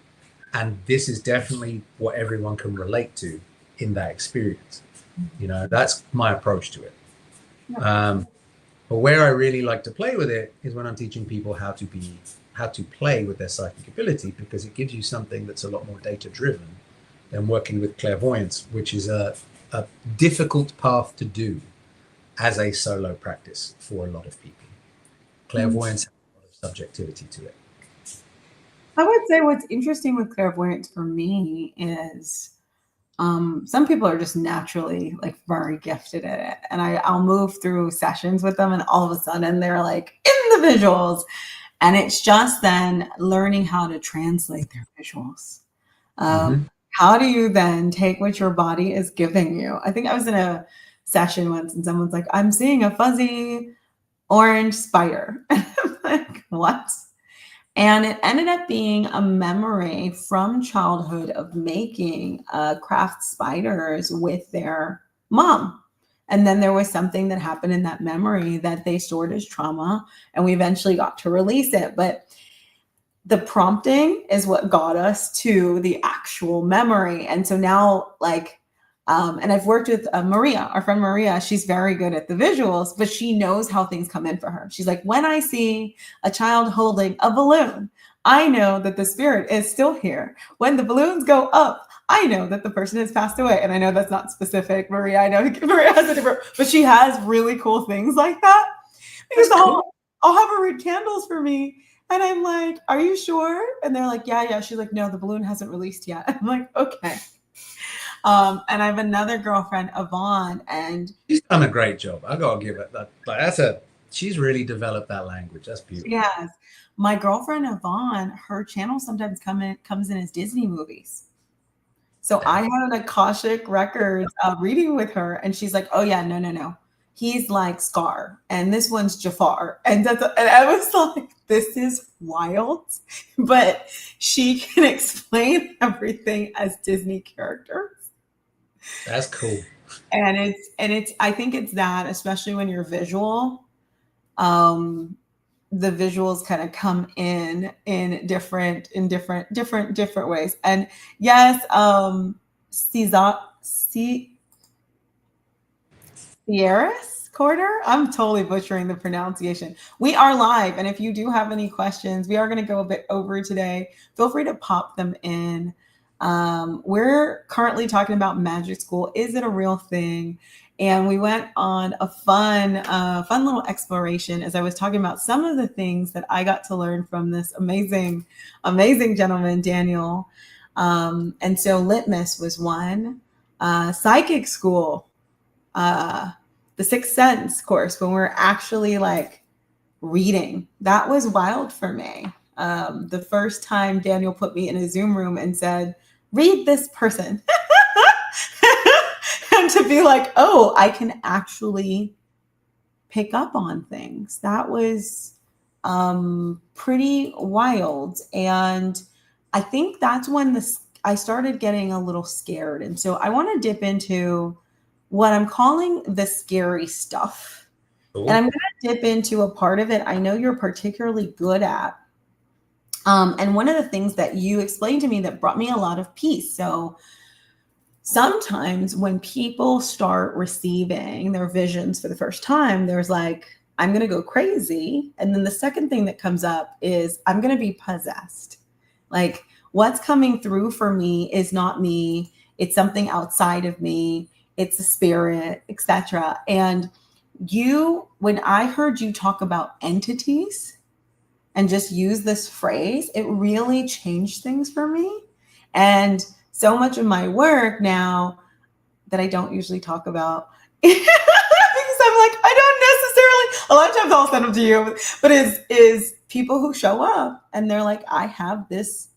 And this is definitely what everyone can relate to in that experience. That's my approach to it. But where I really like to play with it is when I'm teaching people how to play with their psychic ability, because it gives you something that's a lot more data driven than working with clairvoyance, which is a difficult path to do as a solo practice for a lot of people. Clairvoyance has a lot of subjectivity to it. I would say what's interesting with clairvoyance for me is some people are just naturally like very gifted at it. And I'll move through sessions with them, and all of a sudden they're like in the visuals. And it's just then learning how to translate their visuals. How do you then take what your body is giving you? I think I was in a session once and someone's like, I'm seeing a fuzzy orange spider. And I'm like, what? And it ended up being a memory from childhood of making craft spiders with their mom. And then there was something that happened in that memory that they stored as trauma, and we eventually got to release it. But the prompting is what got us to the actual memory. And so now, and I've worked with Maria, our friend Maria. She's very good at the visuals, but she knows how things come in for her. She's like, when I see a child holding a balloon, I know that the spirit is still here. When the balloons go up, I know that the person has passed away. And I know that's not specific, Maria. I know Maria has a different, but she has really cool things like that. Because I'll have her read candles for me. And I'm like, are you sure? And they're like, yeah, yeah. She's like, no, the balloon hasn't released yet. I'm like, okay. And I have another girlfriend, Yvonne, and She's done a great job. I gotta give it that. Like that's a she's really developed that language. That's she beautiful. has my girlfriend Yvonne, her channel sometimes comes in as Disney movies. So I had an Akashic Records reading with her, and she's like, "Oh yeah, no, no, no, he's like Scar, and this one's Jafar," and I was like, "This is wild," but she can explain everything as Disney characters, That's cool. and it's I think it's that, especially when you're visual, um, the visuals kind of come in different ways, and yes, Caesar. Sierras Quarter. I'm totally butchering the pronunciation. We are live, and if you do have any questions, we are going to go a bit over today. Feel free to pop them in. We're currently talking about magic school. Is it a real thing? And we went on a fun little exploration as I was talking about some of the things that I got to learn from this amazing, amazing gentleman, Daniel. And so Litmus was one. Psychic school, the Sixth Sense course, when we're actually like reading, that was wild for me. The first time Daniel put me in a Zoom room and said, read this person. And to be like, oh, I can actually pick up on things. That was pretty wild. And I think that's when I started getting a little scared. And so I want to dip into what I'm calling the scary stuff. Cool. And I'm going to dip into a part of it I know you're particularly good at. And one of the things that you explained to me that brought me a lot of peace. So sometimes when people start receiving their visions for the first time, there's like, I'm going to go crazy. And then the second thing that comes up is I'm going to be possessed. Like what's coming through for me is not me. It's something outside of me. It's a spirit, etc. And when I heard you talk about entities and just use this phrase, it really changed things for me. And so much of my work now that I don't usually talk about because I'm like, I don't necessarily, a lot of times I'll send them to you, but is people who show up and they're like, I have this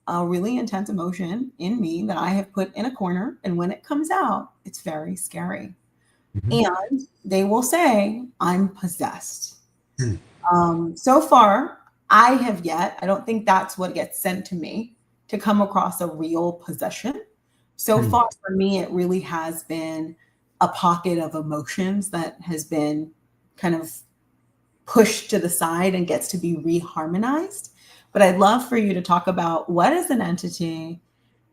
really intense emotion in me that I have put in a corner. And when it comes out, it's very scary. Mm-hmm. And they will say, I'm possessed. So far, I don't think that's what gets sent to me to come across a real possession. So far for me, it really has been a pocket of emotions that has been kind of pushed to the side and gets to be reharmonized. But I'd love for you to talk about what is an entity,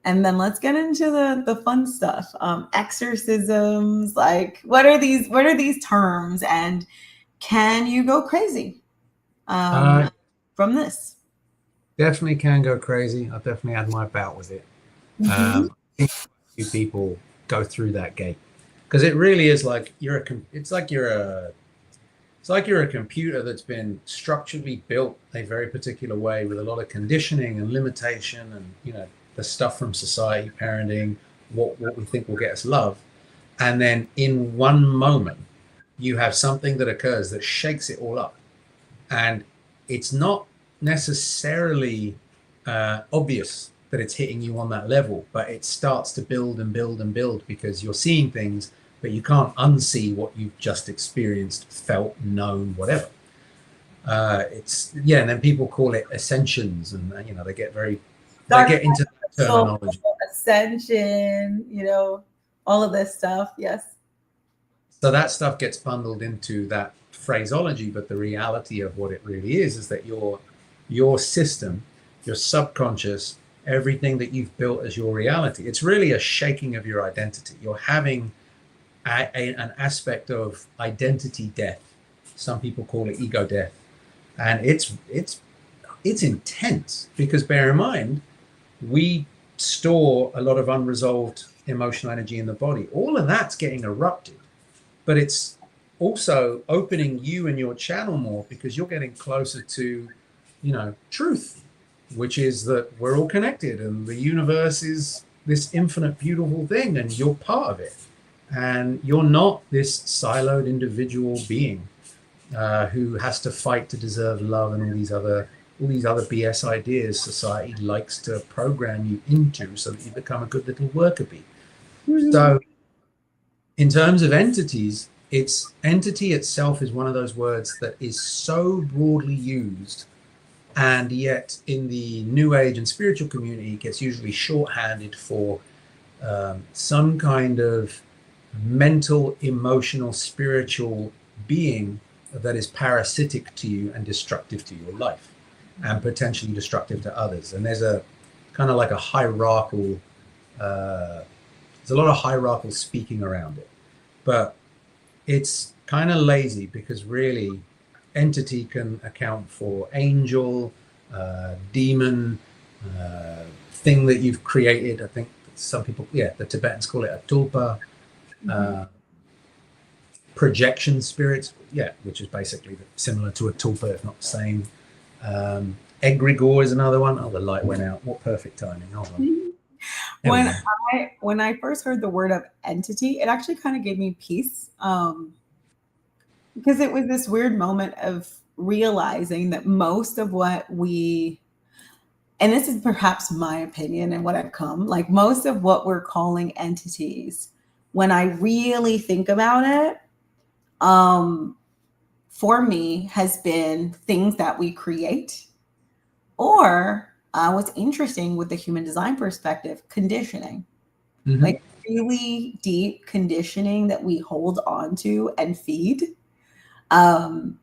and then let's get into the fun stuff. Exorcisms, like what are these terms, and can you go crazy from this? Definitely can go crazy. I've definitely had my bout with it. Mm-hmm. I think a few people go through that gate because it really is like it's like you're a computer that's been structurally built a very particular way with a lot of conditioning and limitation and the stuff from society, parenting, what we think will get us love. And then in one moment, you have something that occurs that shakes it all up. And it's not necessarily obvious that it's hitting you on that level, but it starts to build and build and build because you're seeing things, but you can't unsee what you've just experienced, felt, known, whatever. And then people call it ascensions, and they get into that terminology. Ascension, all of this stuff. Yes. So that stuff gets bundled into that phraseology, but the reality of what it really is that your system, your subconscious, everything that you've built as your reality, it's really a shaking of your identity. You're having an aspect of identity death. Some people call it ego death, and it's intense because bear in mind we store a lot of unresolved emotional energy in the body. All of that's getting erupted, but it's also opening you and your channel more because you're getting closer to truth, which is that we're all connected and the universe is this infinite, beautiful thing, and you're part of it. And you're not this siloed individual being who has to fight to deserve love and all these other BS ideas society likes to program you into so that you become a good little worker bee. Mm-hmm. So in terms of entities, entity itself is one of those words that is so broadly used, and yet in the New Age and spiritual community, it gets usually shorthanded for some kind of mental, emotional, spiritual being that is parasitic to you and destructive to your life and potentially destructive to others. And there's a kind of like a hierarchical, there's a lot of hierarchical speaking around it, but it's kind of lazy because really entity can account for angel, demon, thing that you've created. I think some people, the Tibetans call it a tulpa. Projection spirits, which is basically similar to a tulpa, if not the same. Egregore is another one. Oh, the light went out. What perfect timing. Hold on. When I first heard the word of entity, it actually kind of gave me peace, because it was this weird moment of realizing that most of what we, and this is perhaps my opinion and what I've come, like most of what we're calling entities, when I really think about it, for me has been things that we create, or what's interesting with the human design perspective, conditioning, like really deep conditioning that we hold on to and feed, and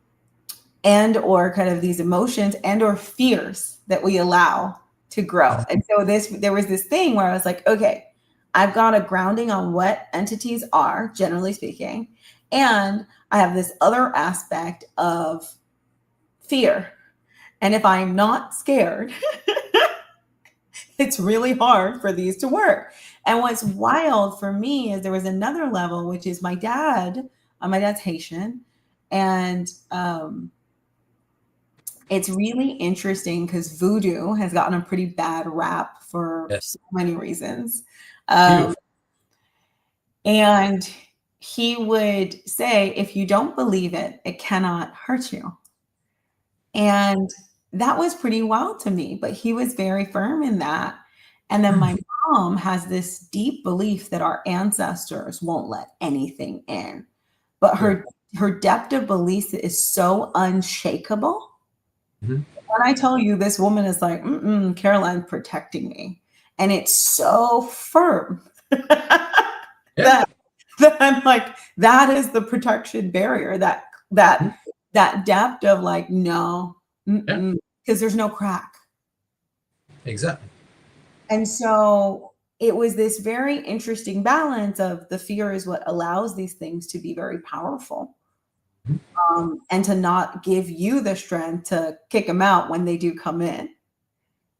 or kind of these emotions and or fears that we allow to grow. And so there was this thing where I was like, okay, I've got a grounding on what entities are, generally speaking, and I have this other aspect of fear. And if I'm not scared, it's really hard for these to work. And what's wild for me is there was another level, which is my dad's Haitian. And it's really interesting because voodoo has gotten a pretty bad rap for so many reasons. And he would say, if you don't believe it, it cannot hurt you. And that was pretty wild to me, but he was very firm in that. And then my mom has this deep belief that our ancestors won't let anything in, but her depth of belief is so unshakable. When I tell you this woman is like, Caroline's protecting me. And it's so firm that I'm like, that is the protection barrier, that depth of like, no, because there's no crack. Exactly. And so it was this very interesting balance of the fear is what allows these things to be very powerful, and to not give you the strength to kick them out when they do come in.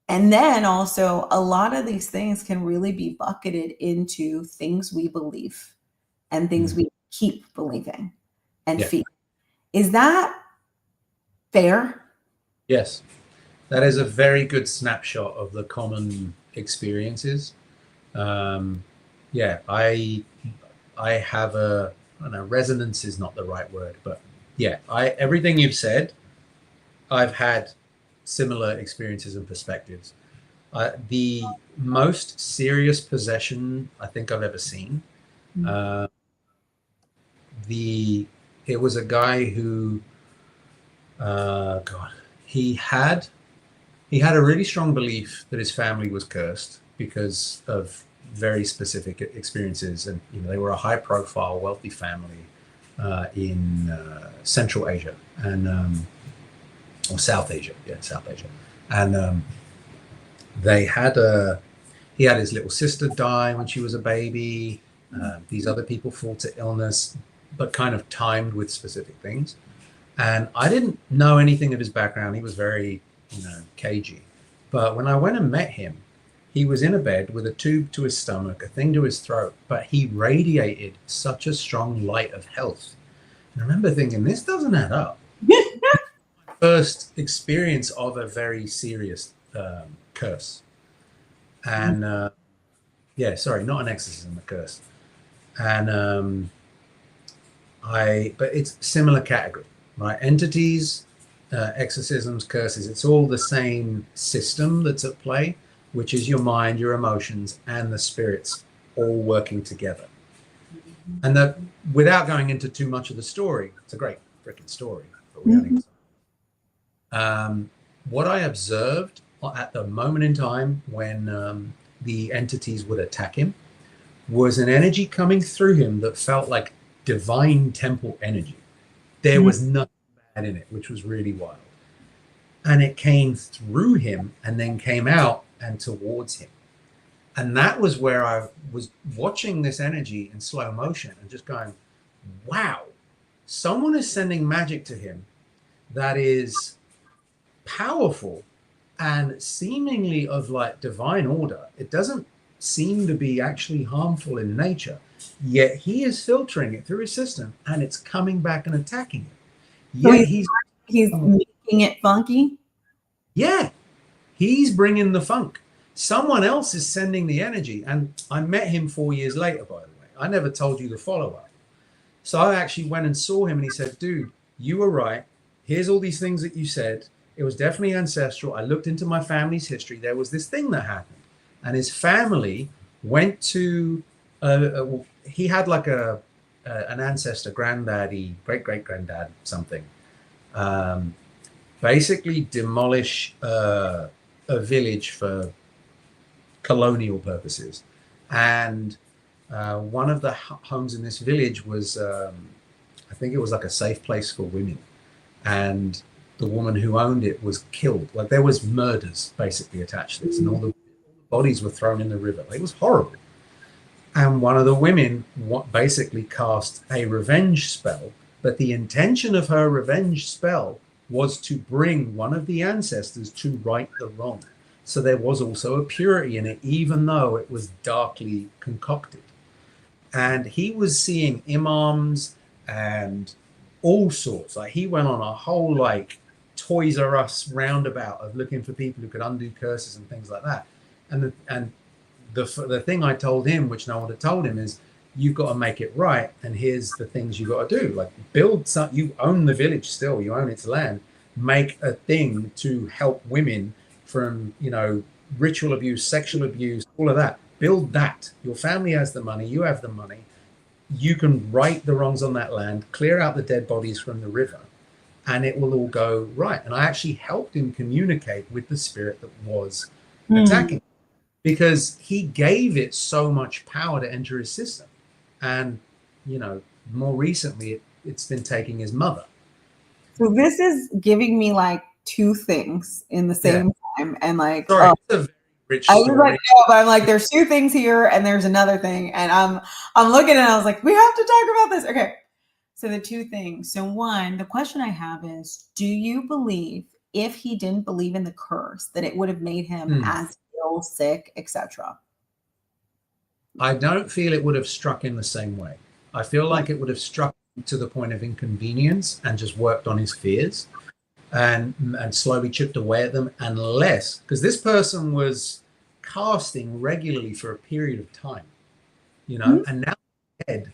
And then also a lot of these things can really be bucketed into things we believe and things we keep believing and feel. Is that fair? Yes. That is a very good snapshot of the common experiences. I have I don't know, resonance is not the right word, but everything you've said, I've had similar experiences and perspectives. The most serious possession I think I've ever seen, it was a guy who, he had a really strong belief that his family was cursed because of very specific experiences, and they were a high-profile, wealthy family in Central Asia and or South Asia, South Asia, and he had his little sister die when she was a baby. These other people fall to illness, but kind of timed with specific things. And I didn't know anything of his background. He was very, cagey. But when I went and met him, he was in a bed with a tube to his stomach, a thing to his throat, but he radiated such a strong light of health. And I remember thinking, this doesn't add up. My first experience of a very serious curse. And yeah, sorry, not an exorcism, a curse. And but it's similar category, right? Entities, exorcisms, curses, it's all the same system that's at play, which is your mind, your emotions, and the spirits all working together. And that, without going into too much of the story, it's a great freaking story, but we only what I observed at the moment in time when the entities would attack him was an energy coming through him that felt like divine temple energy. There was nothing bad in it, which was really wild. And it came through him and then came out and towards him. And that was where I was watching this energy in slow motion and just going, wow, someone is sending magic to him that is powerful and seemingly of like divine order. It doesn't seem to be actually harmful in nature, yet he is filtering it through his system and it's coming back and attacking him. Yet he's making it funky. Yeah, he's bringing the funk. Someone else is sending the energy. And I met him 4 years later, by the way. I never told you the follow-up. So I actually went and saw him and he said, dude, you were right. Here's all these things that you said. It was definitely ancestral. I looked into my family's history. There was this thing that happened. And his family went to, he had like an ancestor, granddaddy, great-great-granddad, something. Basically demolish a village for colonial purposes. And one of the homes in this village was, I think it was like a safe place for women. And the woman who owned it was killed. Like there was murders basically attached to this, and all the bodies were thrown in the river. Like, it was horrible. And one of the women basically cast a revenge spell, but the intention of her revenge spell was to bring one of the ancestors to right the wrong. So there was also a purity in it, even though it was darkly concocted. And he was seeing imams and all sorts. Like he went on a whole like Toys R Us roundabout of looking for people who could undo curses and things like that. And the thing I told him, which no one had told him, is you've got to make it right. And here's the things you got to do. Like build some, you own the village still, you own its land. Make a thing to help women from, you know, ritual abuse, sexual abuse, all of that. Build that. Your family has the money, you have the money. You can right the wrongs on that land, clear out the dead bodies from the river, and it will all go right. And I actually helped him communicate with the spirit that was attacking, because he gave it so much power to enter his system. And, you know, more recently, it's been taking his mother. So this is giving me like two things in the same time. And like, sorry, it's a very rich I was story. like, no, but I'm like, there's two things here and there's another thing. And I'm looking and I was like, we have to talk about this. Okay. So the two things. So one, the question I have is, do you believe if he didn't believe in the curse, that it would have made him as ill, sick, etc.? I don't feel it would have struck him the same way. I feel like it would have struck him to the point of inconvenience and just worked on his fears and slowly chipped away at them, unless, because this person was casting regularly for a period of time, you know, and now dead,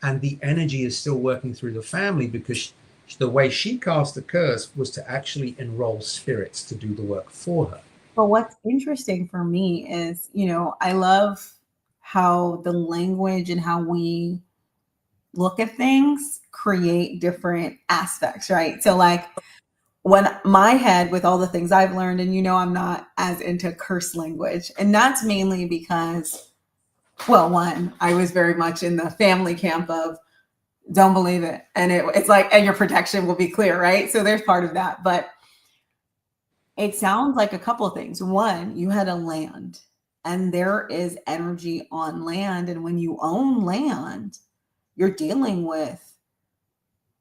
and the energy is still working through the family, because the way she cast the curse was to actually enroll spirits to do the work for her. But what's interesting for me is, you know, I love how the language and how we look at things create different aspects, right? So like when my head, with all the things I've learned, and you know, I'm not as into curse language, and that's mainly because, well, one, I was very much in the family camp of don't believe it. And it's like, and your protection will be clear, right? So there's part of that. But it sounds like a couple of things. One, you had a land, and there is energy on land. And when you own land, you're dealing with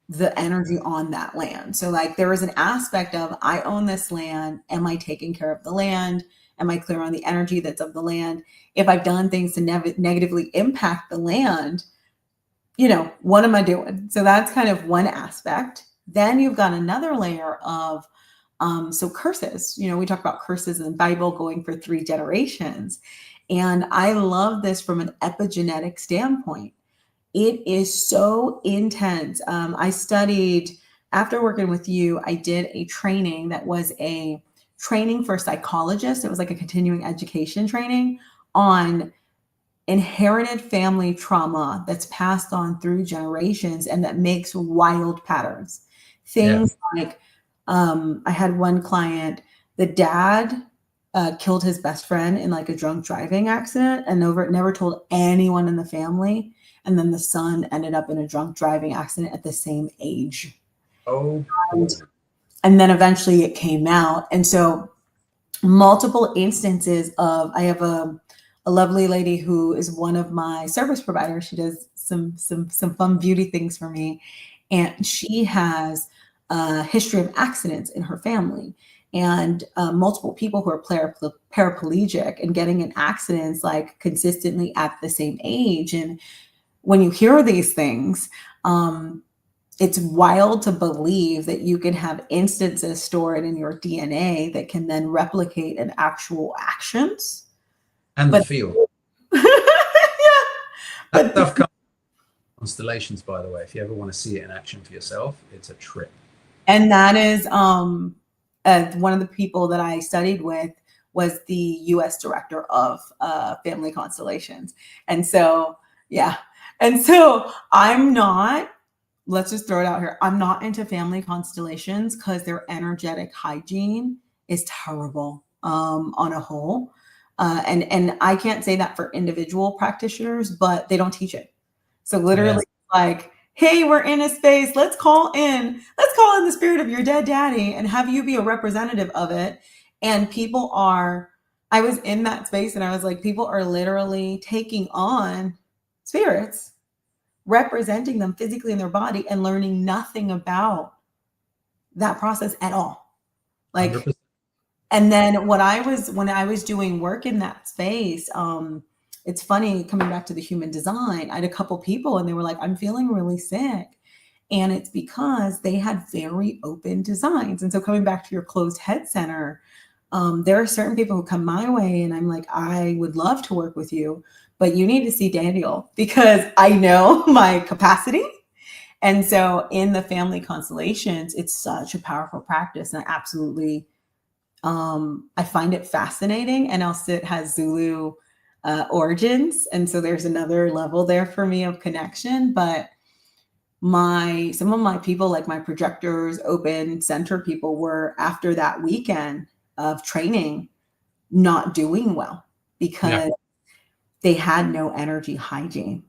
the energy on that land. So like there is an aspect of, I own this land. Am I taking care of the land? Am I clear on the energy that's of the land? If I've done things to negatively impact the land, you know, what am I doing? So that's kind of one aspect. Then you've got another layer of so curses. We talk about curses in the Bible going for 3 generations. And I love this from an epigenetic standpoint. It is so intense. I studied, after working with you, I did a training that was a training for psychologists. It was like a continuing education training on inherited family trauma that's passed on through generations and that makes wild patterns. Things like, I had one client, the dad killed his best friend in like a drunk driving accident and never told anyone in the family. And then the son ended up in a drunk driving accident at the same age. Oh. And then eventually it came out. And so multiple instances of, I have a lovely lady who is one of my service providers. She does some fun beauty things for me. And she has a history of accidents in her family, and multiple people who are paraplegic and getting in accidents like consistently at the same age. And when you hear these things, it's wild to believe that you can have instances stored in your DNA that can then replicate in actual actions. And the feel. Yeah. That stuff comes from constellations, by the way. If you ever want to see it in action for yourself, it's a trip. And that is one of the people that I studied with was the US director of family constellations. And so, yeah. And so I'm not, let's just throw it out here. I'm not into family constellations because their energetic hygiene is terrible on a whole. And I can't say that for individual practitioners, but they don't teach it. So literally like, hey, we're in a space. Let's call in the spirit of your dead daddy and have you be a representative of it. And I was in that space and I was like, people are literally taking on spirits, representing them physically in their body and learning nothing about that process at all. Like, 100%. And then when I was doing work in that space, it's funny, coming back to the human design, I had a couple people and they were like, I'm feeling really sick. And it's because they had very open designs. And so coming back to your closed head center, there are certain people who come my way and I'm like, I would love to work with you, but you need to see Daniel because I know my capacity. And so in the family constellations, it's such a powerful practice. And I absolutely, I find it fascinating. And also it has Zulu origins. And so there's another level there for me of connection. But some of my people, like my projectors, open center people, were after that weekend of training not doing well because they had no energy hygiene.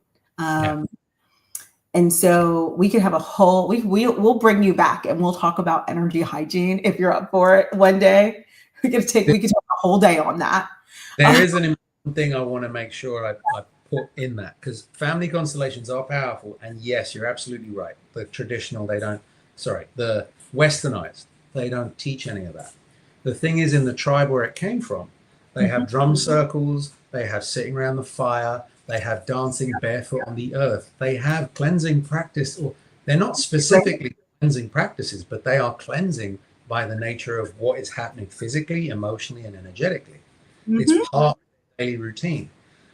And so we could have a whole, we'll bring you back and we'll talk about energy hygiene if you're up for it one day. We could take a whole day on that. There is an important thing I want to make sure I put in that, because family constellations are powerful. And yes, you're absolutely right. The traditional, the westernized, they don't teach any of that. The thing is, in the tribe where it came from, they have drum circles, they have sitting around the fire, they have dancing barefoot on the earth. They have cleansing practice, or they're not specifically cleansing practices, but they are cleansing by the nature of what is happening physically, emotionally, and energetically. It's part of their daily routine.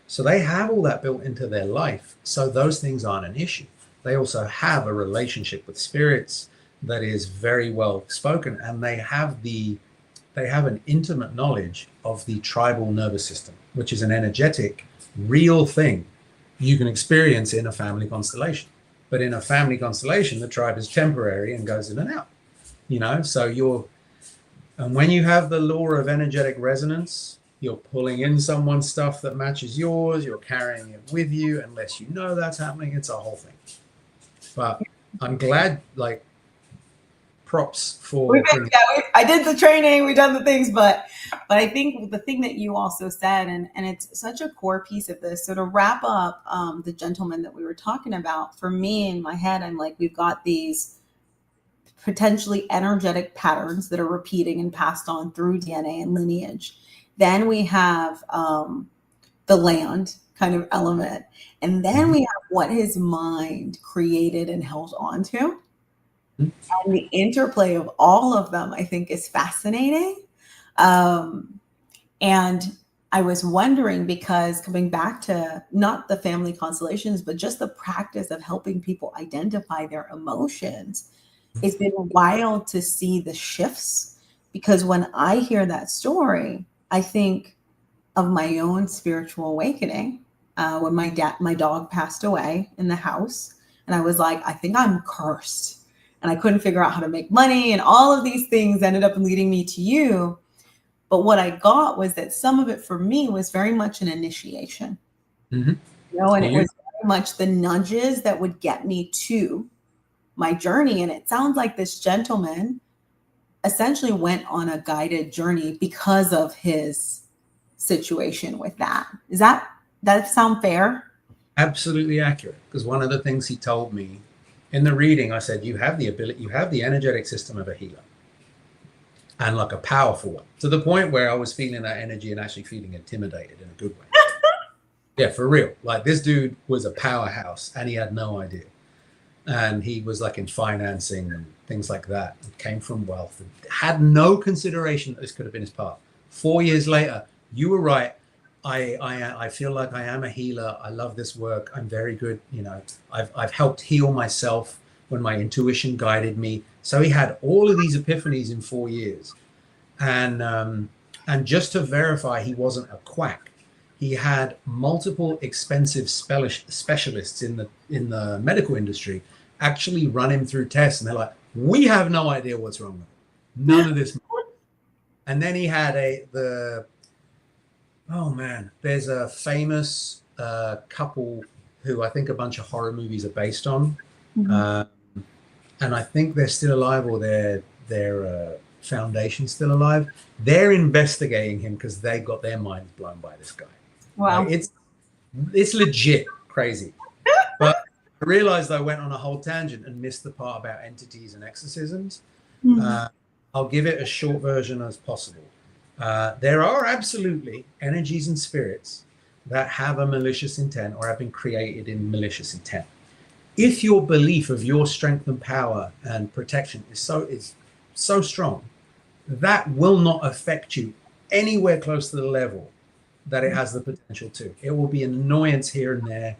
So they have all that built into their life. So those things aren't an issue. They also have a relationship with spirits that is very well spoken, and they have an intimate knowledge of the tribal nervous system, which is an energetic, real thing you can experience in a family constellation. But in a family constellation, the tribe is temporary and goes in and out. And when you have the law of energetic resonance, you're pulling in someone's stuff that matches yours, you're carrying it with you, unless you know that's happening. It's a whole thing. But I'm glad, props for I did the training, we've done the things, but I think the thing that you also said, and it's such a core piece of this. So to wrap up the gentleman that we were talking about, for me in my head, I'm like, we've got these potentially energetic patterns that are repeating and passed on through DNA and lineage. Then we have the land kind of element. And then we have what his mind created and held on to. And the interplay of all of them, I think, is fascinating. And I was wondering, because coming back to not the family constellations, but just the practice of helping people identify their emotions, it's been wild to see the shifts. Because when I hear that story, I think of my own spiritual awakening when my dog passed away in the house, and I was like, I think I'm cursed, and I couldn't figure out how to make money, and all of these things ended up leading me to you. But what I got was that some of it for me was very much an initiation, Mm-hmm. and it was very much the nudges that would get me to my journey. And it sounds like this gentleman essentially went on a guided journey because of his situation with that. Is that sound fair? Absolutely accurate. Because one of the things he told me in the reading, I said, you have the energetic system of a healer, and like a powerful one, to the point where I was feeling that energy and actually feeling intimidated in a good way. Yeah, for real. Like, this dude was a powerhouse and he had no idea. And he was like in financing and things like that, and came from wealth and had no consideration that this could have been his path. 4 years later, you were right. I feel like I am a healer. I love this work. I'm very good. I've helped heal myself when my intuition guided me. So he had all of these epiphanies in 4 years. And just to verify he wasn't a quack, he had multiple expensive specialists in the medical industry actually run him through tests, and they're like, we have no idea what's wrong with him. None of this. And then he had there's a famous couple who I think a bunch of horror movies are based on. Mm-hmm. And I think they're still alive, or their foundation's still alive. They're investigating him because they got their minds blown by this guy. Wow. It's legit crazy. But I realized I went on a whole tangent and missed the part about entities and exorcisms. Mm-hmm. I'll give it a short version as possible. There are absolutely energies and spirits that have a malicious intent or have been created in malicious intent. If your belief of your strength and power and protection is so strong, that will not affect you anywhere close to the level that it has the potential to. It will be an annoyance here and there.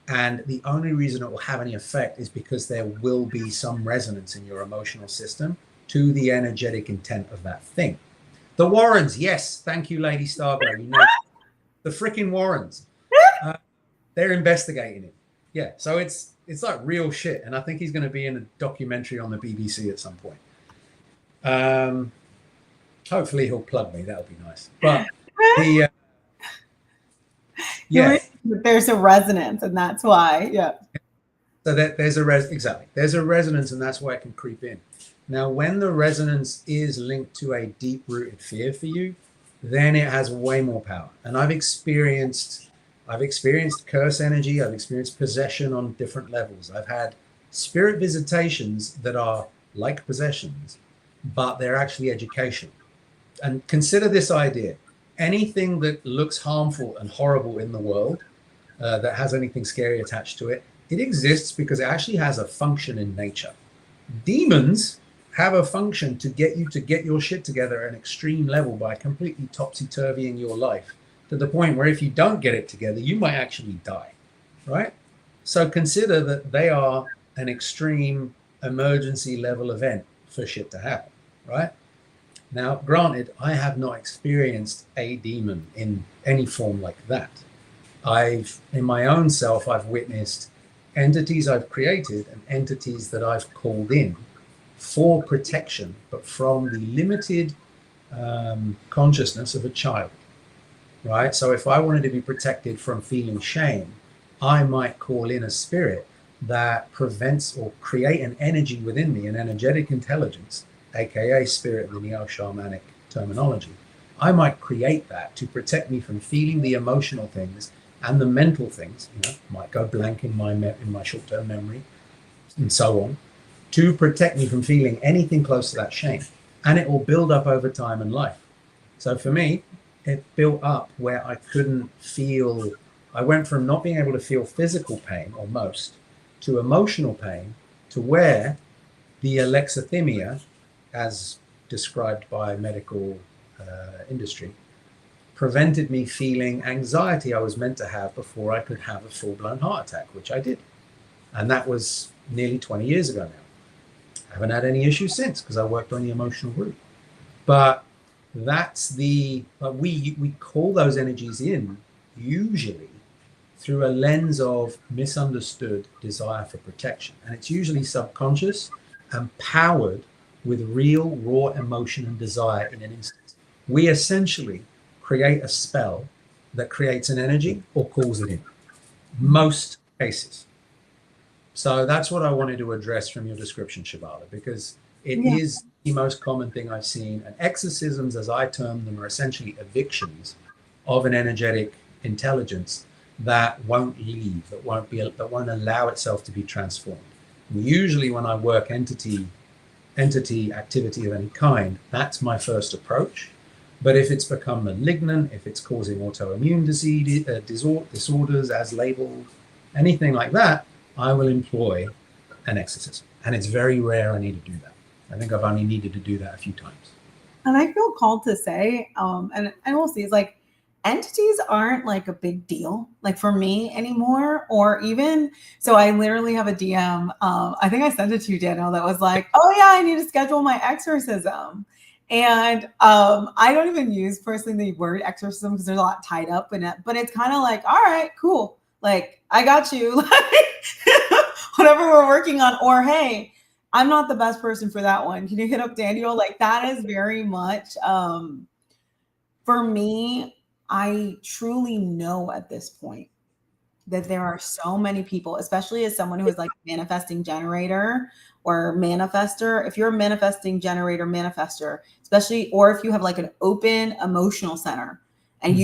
And the only reason it will have any effect is because there will be some resonance in your emotional system to the energetic intent of that thing. The Warrens, yes, thank you, Lady Starglow. You know, the freaking Warrens, they're investigating it. Yeah, so it's like real shit, and I think he's going to be in a documentary on the BBC at some point. Hopefully he'll plug me. That'll be nice. But there's a resonance, and that's why. Yeah. So there's a resonance, and that's why it can creep in. Now, when the resonance is linked to a deep-rooted fear for you, then it has way more power. And I've experienced curse energy. I've experienced possession on different levels. I've had spirit visitations that are like possessions, but they're actually educational. And consider this idea. Anything that looks harmful and horrible in the world, that has anything scary attached to it, it exists because it actually has a function in nature. Demons have a function to get you to get your shit together at an extreme level by completely topsy-turvying your life to the point where if you don't get it together, you might actually die, right? So consider that they are an extreme emergency level event for shit to happen, right? Now, granted, I have not experienced a demon in any form like that. In my own self, I've witnessed entities I've created and entities that I've called in for protection, but from the limited consciousness of a child, right? So if I wanted to be protected from feeling shame, I might call in a spirit that prevents or create an energy within me, an energetic intelligence, aka spirit in the neo-shamanic terminology. I might create that to protect me from feeling the emotional things and the mental things, might go blank in my short-term memory and so on, to protect me from feeling anything close to that shame. And it will build up over time and life. So for me, it built up where I went from not being able to feel physical pain almost to emotional pain, to where the alexithymia, as described by medical industry, prevented me feeling anxiety I was meant to have before I could have a full-blown heart attack, which I did. And that was nearly 20 years ago now. I haven't had any issues since because I worked on the emotional root. But that's we call those energies in usually through a lens of misunderstood desire for protection. And it's usually subconscious and powered with real raw emotion and desire in an instant. We essentially create a spell that creates an energy or calls it in. Most cases. So that's what I wanted to address from your description, Shabala, because it is the most common thing I've seen. And exorcisms, as I term them, are essentially evictions of an energetic intelligence that won't leave, that won't allow itself to be transformed. And usually when I work entity activity of any kind, that's my first approach. But if it's become malignant, if it's causing autoimmune disease, disorders as labeled, anything like that, I will employ an exorcism. And it's very rare I need to do that. I think I've only needed to do that a few times. And I feel called to say, and we'll see, it's like entities aren't like a big deal, like for me anymore, or even, so I literally have a DM, I think I sent it to you, Daniel, that was like, oh yeah, I need to schedule my exorcism. And I don't even use personally the word exorcism because there's a lot tied up in it, but it's kind of like, all right, cool. Like, I got you, like whatever we're working on, or hey, I'm not the best person for that one. Can you hit up Daniel? Like that is very much, for me, I truly know at this point that there are so many people, especially as someone who is like a manifesting generator or manifester. If you're a manifesting generator, manifester, especially, or if you have like an open emotional center and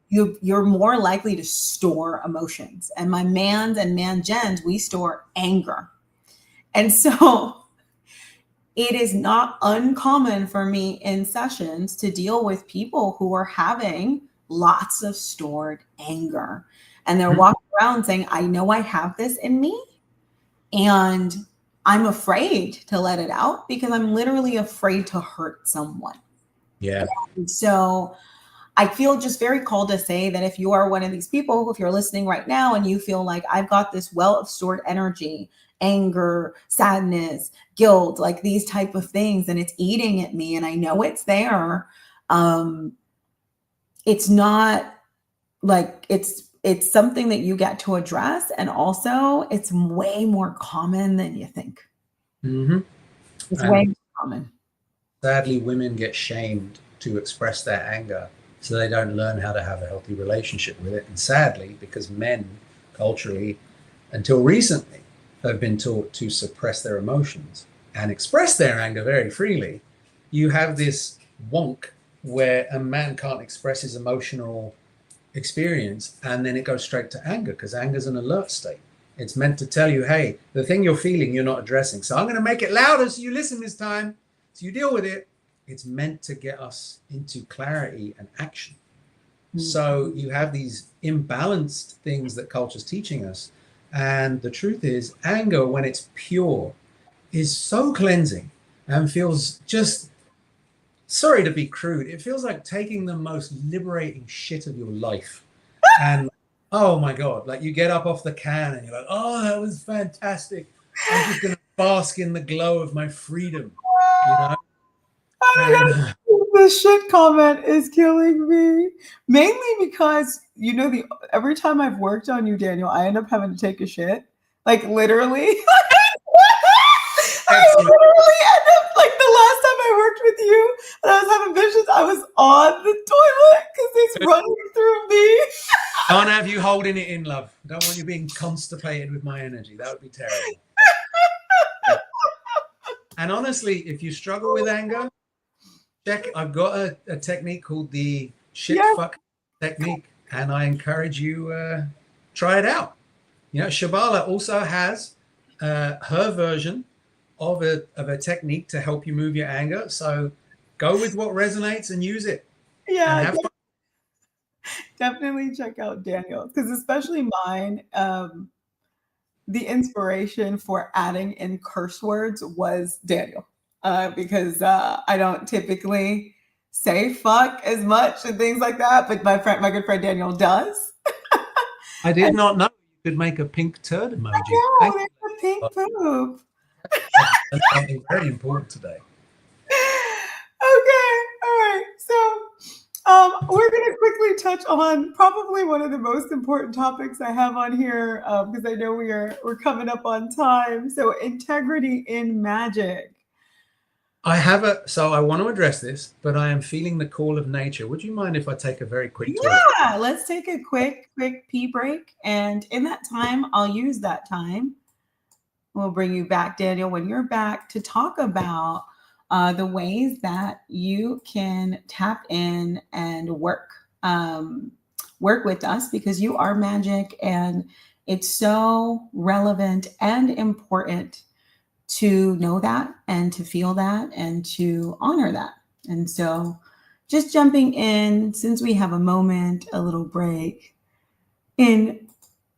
you're more likely to store emotions. And my mans and man-gens, we store anger. And so it is not uncommon for me in sessions to deal with people who are having lots of stored anger. And they're walking around saying, I know I have this in me and I'm afraid to let it out because I'm literally afraid to hurt someone. Yeah. And so I feel just very called to say that if you are one of these people, if you're listening right now and you feel like I've got this well of stored energy, anger, sadness, guilt, like these type of things, and it's eating at me and I know it's there, it's not like it's something that you get to address. And also it's way more common than you think. It's way more common. Sadly, women get shamed to express their anger, so they don't learn how to have a healthy relationship with it. And sadly, because men culturally, until recently, have been taught to suppress their emotions and express their anger very freely, you have this wonk where a man can't express his emotional experience and then it goes straight to anger, because anger is an alert state. It's meant to tell you, hey, the thing you're feeling, you're not addressing. So I'm going to make it louder so you listen this time, so you deal with it. It's meant to get us into clarity and action. So you have these imbalanced things that culture's teaching us. And the truth is, anger, when it's pure, is so cleansing and feels just, sorry to be crude, it feels like taking the most liberating shit of your life. And oh my God, like you get up off the can and you're like, oh, that was fantastic. I'm just going to bask in the glow of my freedom, you know? And, the shit comment is killing me, mainly because every time I've worked on you, Daniel, I end up having to take a shit, like literally. I literally end up, like the last time I worked with you and I was having visions, I was on the toilet because it's running through me. Can't have you holding it in, love. Don't want you being constipated with my energy. That would be terrible. And honestly, if you struggle with anger, I've got a technique called the fuck technique, and I encourage you try it out. Shabala also has her version of a technique to help you move your anger. So go with what resonates and use it. Yeah, definitely check out Daniel, because especially mine. the inspiration for adding in curse words was Daniel, because I don't typically say fuck as much and things like that, but my good friend Daniel does. I did not know you could make a pink turd emoji. No, Thank there's a you. pink poop. I've learned something very important today. Okay, all right. So we're going to quickly touch on probably one of the most important topics I have on here, because I know we're coming up on time. So integrity in magic. So I want to address this, but I am feeling the call of nature. Would you mind if I take a very quick toilet? Yeah, let's take a quick pee break, and in that time, I'll use that time. We'll bring you back, Daniel, when you're back to talk about the ways that you can tap in and work with us, because you are magic, and it's so relevant and important to know that and to feel that and to honor that. And so, just jumping in, since we have a moment, a little break in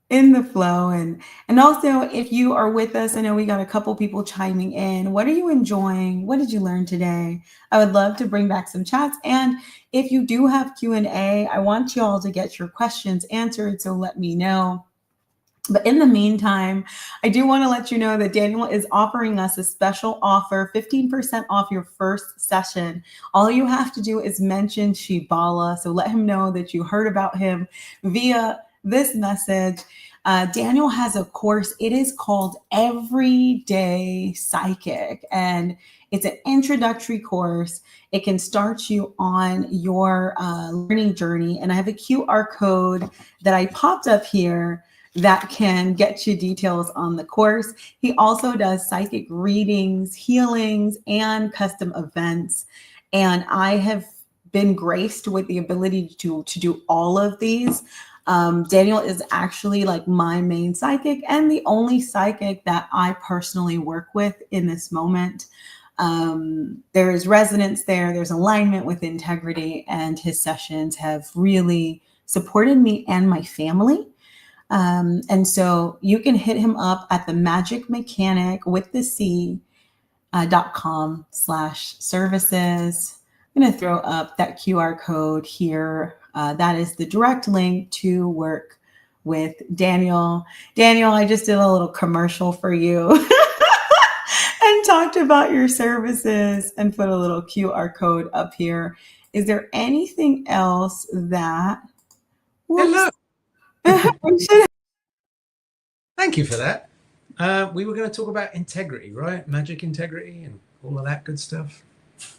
the flow, and also, if you are with us, I know we got a couple people chiming in. What are you enjoying? What did you learn today? I would love to bring back some chats, and if you do have Q&A, I want you all to get your questions answered, so let me know. But in the meantime, I do want to let you know that Daniel is offering us a special offer, 15% off your first session. All you have to do is mention Shibala. So let him know that you heard about him via this message. Daniel has a course. It is called Everyday Psychic, and it's an introductory course. It can start you on your learning journey. And I have a QR code that I popped up here that can get you details on the course. He also does psychic readings, healings, and custom events. And I have been graced with the ability to do all of these. Daniel is actually like my main psychic and the only psychic that I personally work with in this moment. There is resonance there, there's alignment with integrity, and his sessions have really supported me and my family. And so you can hit him up at the Magic Mechanic with the C.com/services. I'm going to throw up that QR code here. That is the direct link to work with Daniel. Daniel, I just did a little commercial for you and talked about your services and put a little QR code up here. Is there anything else that... Hello. Thank you for that. We were going to talk about integrity, right? Magic integrity and all of that good stuff.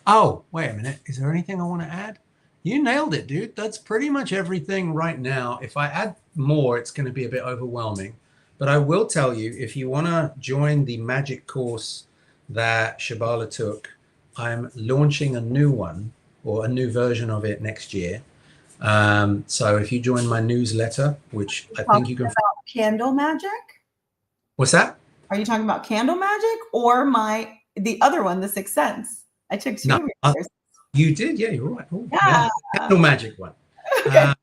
Oh, wait a minute. Is there anything I want to add? You nailed it, dude. That's pretty much everything right now. If I add more, it's going to be a bit overwhelming. But I will tell you, if you want to join the magic course that Shibala took, I'm launching a new one, or a new version of it, next year. So if you join my newsletter, which I think you can... Candle magic? What's that? Are you talking about candle magic or the other one, the Sixth Sense? I took two. No, you did, yeah, you're right. Oh, yeah. Candle magic one. Okay.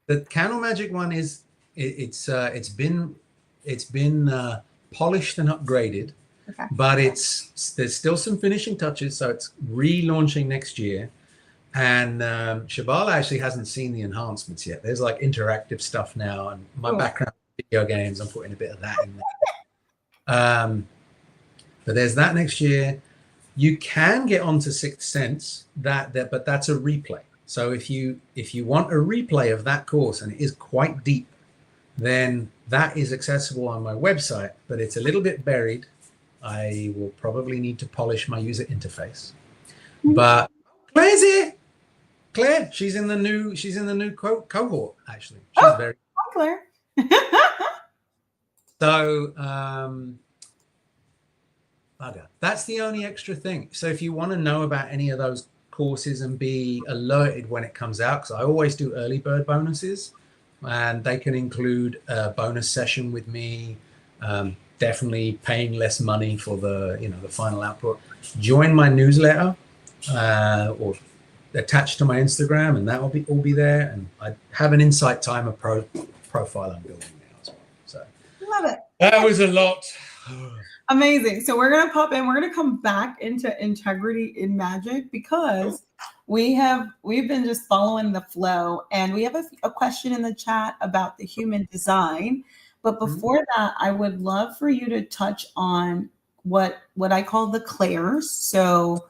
The candle magic one is it's been polished and upgraded, okay. But there's still some finishing touches, so it's relaunching next year. And Shibala actually hasn't seen the enhancements yet. There's like interactive stuff now, and my background video games, I'm putting a bit of that in there. But there's that next year. You can get onto Sixth Sense, but that's a replay. So if you want a replay of that course, and it is quite deep, then that is accessible on my website, but it's a little bit buried. I will probably need to polish my user interface. But Claire, she's in the new cohort, actually. She's very... Hi, Claire. So that's the only extra thing. So if you want to know about any of those courses and be alerted when it comes out, because I always do early bird bonuses, and they can include a bonus session with me, definitely paying less money for the final output. Join my newsletter, or attached to my Instagram, and that will all be there. And I have an Insight Timer profile I'm building now as well. So Love it. That was a lot. Amazing. So we're gonna pop in. We're gonna come back into integrity in magic because we've been just following the flow, and we have a question in the chat about the human design. But before that, I would love for you to touch on what I call the clairs. So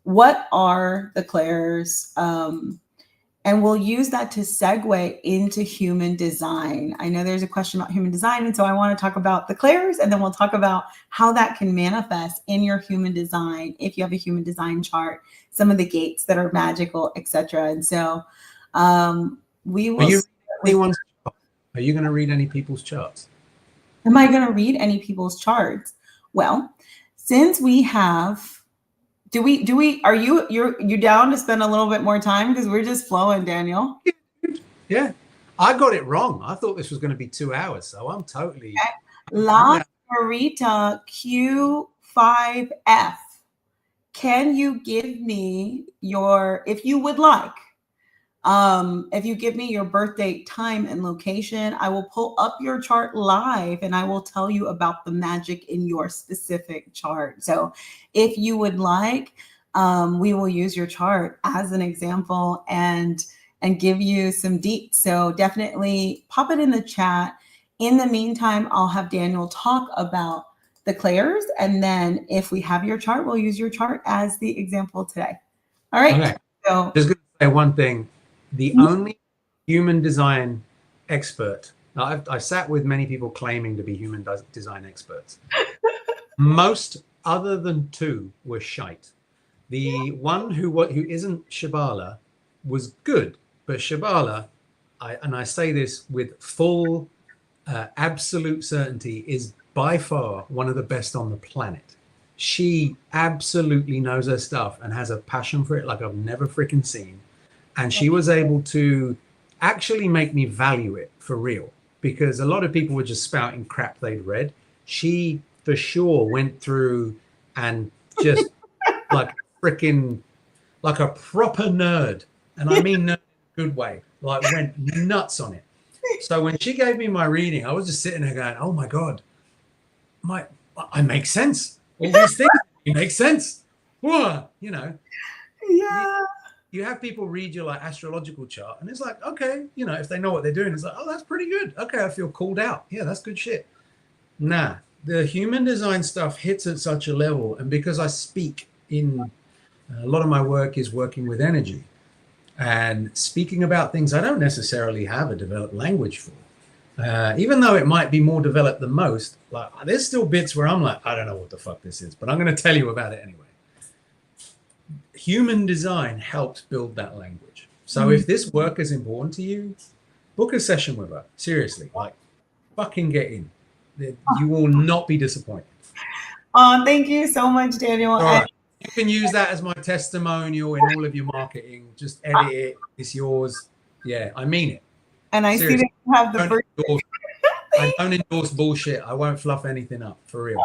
what are the clairs? And we'll use that to segue into human design. I know there's a question about human design, and so I want to talk about the clairs, and then we'll talk about how that can manifest in your human design if you have a human design chart, some of the gates that are magical, etc. And so we will. Are you going to read any people's charts? Am I going to read any people's charts? Well, since we have. Do we, are you down to spend a little bit more time? Because we're just flowing, Daniel. Yeah. I got it wrong. I thought this was going to be 2 hours. So I'm totally. Okay. La Marita Q5F. Can you give me your, if you would like, if you give me your birth date, time, and location, I will pull up your chart live and I will tell you about the magic in your specific chart. So if you would like, we will use your chart as an example and give you some deets. So definitely pop it in the chat. In the meantime, I'll have Daniel talk about the clairs. And then if we have your chart, we'll use your chart as the example today. All right. Okay. So just going to say one thing. The only human design expert, now I sat with many people claiming to be human design experts. Most other than 2 were shite. The one who isn't Shibala was good, but Shibala, and I say this with full absolute certainty, is by far one of the best on the planet. She absolutely knows her stuff and has a passion for it like I've never freaking seen. And she was able to actually make me value it for real, because a lot of people were just spouting crap they'd read. She for sure went through and just like freaking like a proper nerd. And I mean nerd in a good way, like went nuts on it. So when she gave me my reading, I was just sitting there going, oh my God, I make sense. All these things make sense. Whoa, you know. yeah. You have people read your like astrological chart and it's like, okay, you know, if they know what they're doing, it's like, oh, that's pretty good. Okay, I feel called out. Yeah, that's good shit. Nah, the human design stuff hits at such a level. And because I speak in a lot of my work is working with energy and speaking about things I don't necessarily have a developed language for. Even though it might be more developed than most, like there's still bits where I'm like, I don't know what the fuck this is, but I'm going to tell you about it anyway. Human design helps build that language. So if this work is important to you, book a session with her. Seriously, like fucking get in. You will not be disappointed. Thank you so much, Daniel. Right. You can use that as my testimonial in all of your marketing. Just edit it. It's yours. Yeah, I mean it. And I Seriously. See that you have the first. I don't endorse bullshit. I won't fluff anything up, for real.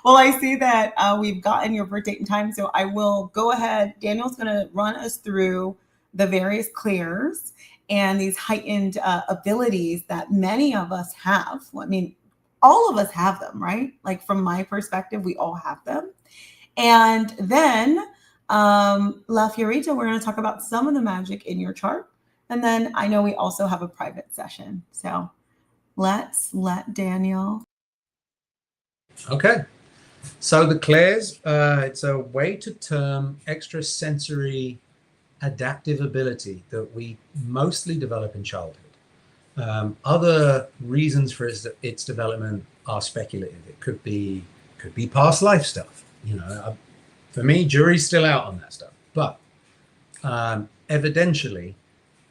Well, I see that we've gotten your birth date and time, so I will go ahead. Daniel's going to run us through the various clairs and these heightened abilities that many of us have. I mean, all of us have them, right? Like from my perspective, we all have them. And then La Fiorita, we're going to talk about some of the magic in your chart. And then I know we also have a private session. So let's let Daniel. Okay. So the clairs, it's a way to term extrasensory adaptive ability that we mostly develop in childhood. Other reasons for its development are speculative. It could be past life stuff. You know, for me, jury's still out on that stuff. But evidentially,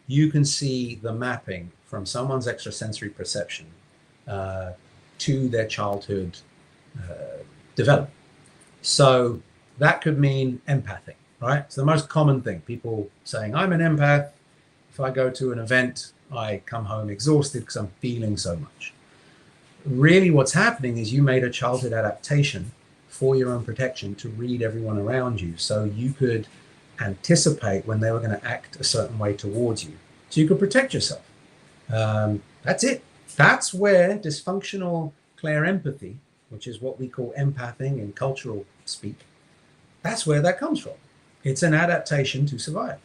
you can see the mapping from someone's extrasensory perception to their childhood development. So that could mean empathy, right? It's the most common thing. People saying, I'm an empath. If I go to an event, I come home exhausted because I'm feeling so much. Really what's happening is you made a childhood adaptation for your own protection to read everyone around you so you could anticipate when they were going to act a certain way towards you. So you could protect yourself. That's it. That's where dysfunctional clairempathy, which is what we call empathing in cultural speak, that's where that comes from. It's an adaptation to survive.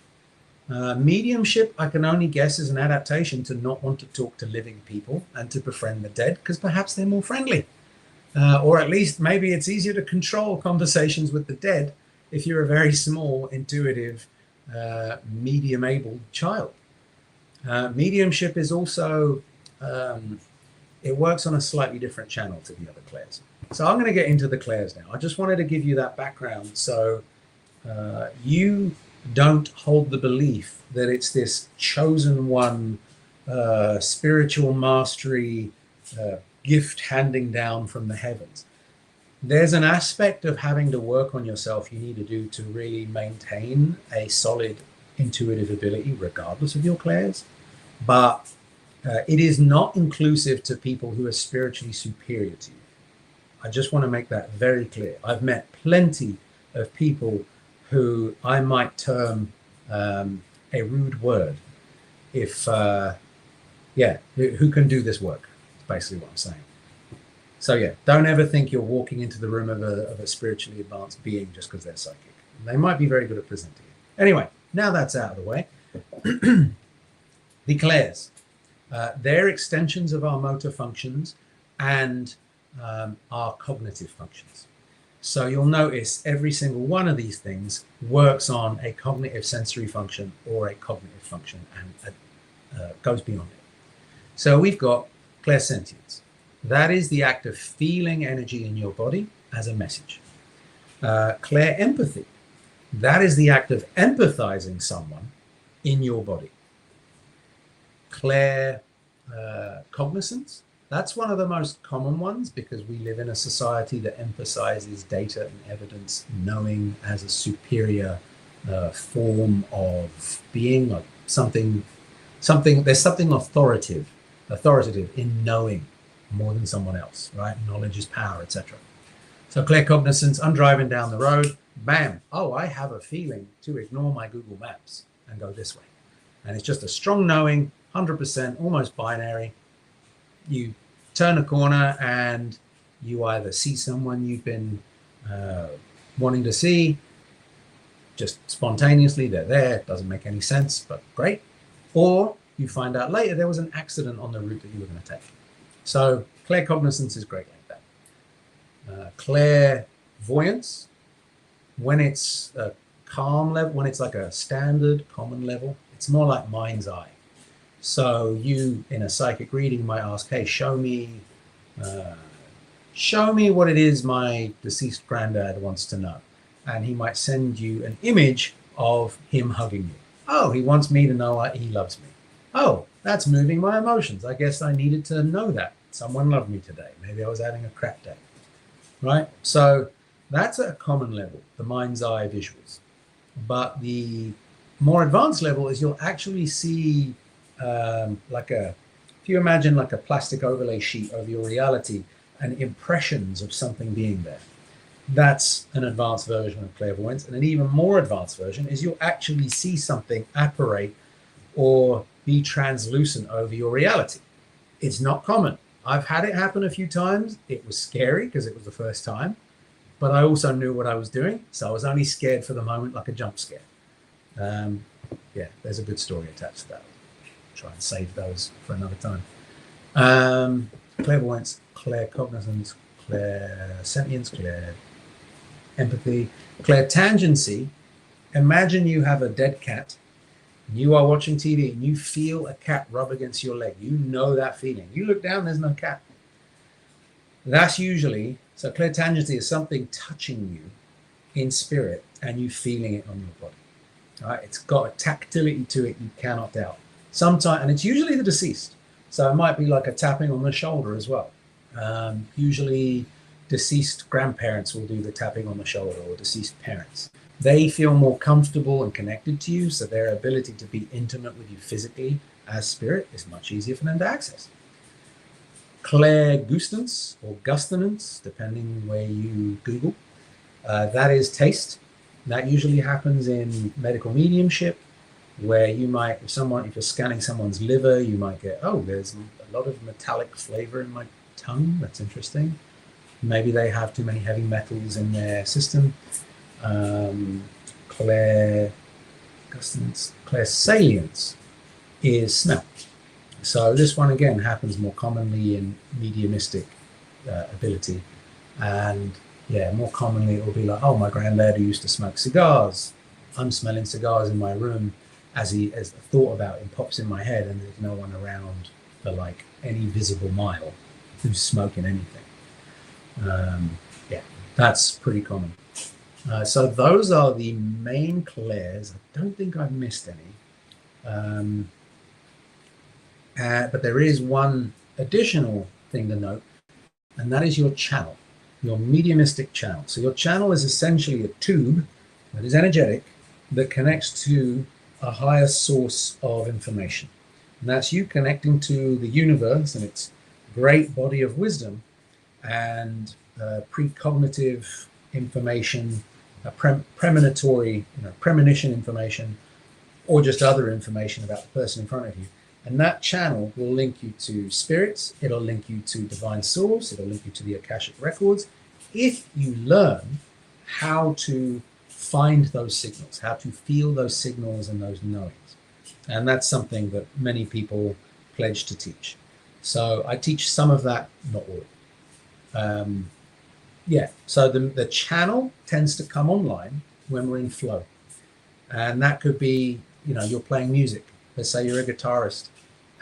Mediumship, I can only guess, is an adaptation to not want to talk to living people and to befriend the dead, because perhaps they're more friendly. Or at least maybe it's easier to control conversations with the dead if you're a very small, intuitive, medium-able child. Mediumship is also, it works on a slightly different channel to the other clairs. So I'm going to get into the clairs now. I just wanted to give you that background so you don't hold the belief that it's this chosen one, spiritual mastery, gift handing down from the heavens. There's an aspect of having to work on yourself you need to do to really maintain a solid intuitive ability, regardless of your clairs. But it is not inclusive to people who are spiritually superior to you. I just want to make that very clear. I've met plenty of people who I might term a rude word, if who can do this work, is basically what I'm saying. So yeah, don't ever think you're walking into the room of a spiritually advanced being just because they're psychic. They might be very good at presenting it. Anyway, now that's out of the way. The clairs, they're extensions of our motor functions and our cognitive functions. So you'll notice every single one of these things works on a cognitive sensory function or a cognitive function and goes beyond it. So we've got clairsentience. That is the act of feeling energy in your body as a message. Clairempathy. That is the act of empathizing someone in your body. Claircognizance. That's one of the most common ones because we live in a society that emphasizes data and evidence, knowing as a superior form of being, like something. There's something authoritative in knowing more than someone else, right? Knowledge is power, etc. So claircognizance, I'm driving down the road, bam, oh, I have a feeling to ignore my Google Maps and go this way. And it's just a strong knowing, 100%, almost binary. You turn a corner and you either see someone you've been wanting to see, just spontaneously, they're there, doesn't make any sense, but great. Or you find out later there was an accident on the route that you were going to take. So claircognizance is great like that. Clairvoyance, when it's a calm level, when it's like a standard common level, it's more like mind's eye. So you, in a psychic reading, might ask, hey, show me what it is my deceased granddad wants to know. And he might send you an image of him hugging you. Oh, he wants me to know he loves me. Oh, that's moving my emotions. I guess I needed to know that. Someone loved me today. Maybe I was having a crap day, right? So that's at a common level, the mind's eye visuals. But the more advanced level is you'll actually see if you imagine like a plastic overlay sheet over your reality and impressions of something being there. That's an advanced version of clairvoyance. And an even more advanced version is you'll actually see something apparate or be translucent over your reality. It's not common. I've had it happen a few times. It was scary because it was the first time, but I also knew what I was doing. So I was only scared for the moment, like a jump scare. Yeah, there's a good story attached to that. Try and save those for another time. Clairvoyance, claircognizance, clairsentience, clairempathy, clairtangency. Imagine you have a dead cat. You are watching TV and you feel a cat rub against your leg. You know that feeling. You look down, there's no cat. That's usually, so clairtangency is something touching you in spirit and you feeling it on your body. All right? It's got a tactility to it you cannot doubt. Sometimes, and it's usually the deceased. So it might be like a tapping on the shoulder as well. Usually deceased grandparents will do the tapping on the shoulder, or deceased parents. They feel more comfortable and connected to you, so their ability to be intimate with you physically as spirit is much easier for them to access. Clairgustance or gustinance, depending where you Google, that is taste. That usually happens in medical mediumship, where you might, if you're scanning someone's liver, you might get, oh, there's a lot of metallic flavor in my tongue. That's interesting. Maybe they have too many heavy metals in their system. Clairsalience is smell. So this one again happens more commonly in mediumistic ability, and yeah, more commonly it will be like, oh, my granddad who used to smoke cigars, I'm smelling cigars in my room as the thought about it pops in my head, and there's no one around for like any visible mile who's smoking anything. Yeah, that's pretty common. So those are the main clairs. I don't think I've missed any. But there is one additional thing to note, and that is your channel, your mediumistic channel. So your channel is essentially a tube that is energetic that connects to a higher source of information. And that's you connecting to the universe and its great body of wisdom and precognitive information, premonitory, premonition information, or just other information about the person in front of you. And that channel will link you to spirits, it'll link you to divine source, it'll link you to the Akashic records, if you learn how to find those signals, how to feel those signals and those knowings. And that's something that many people pledge to teach. So I teach some of that, not all. Yeah, so the channel tends to come online when we're in flow. And that could be, you're playing music. Let's say you're a guitarist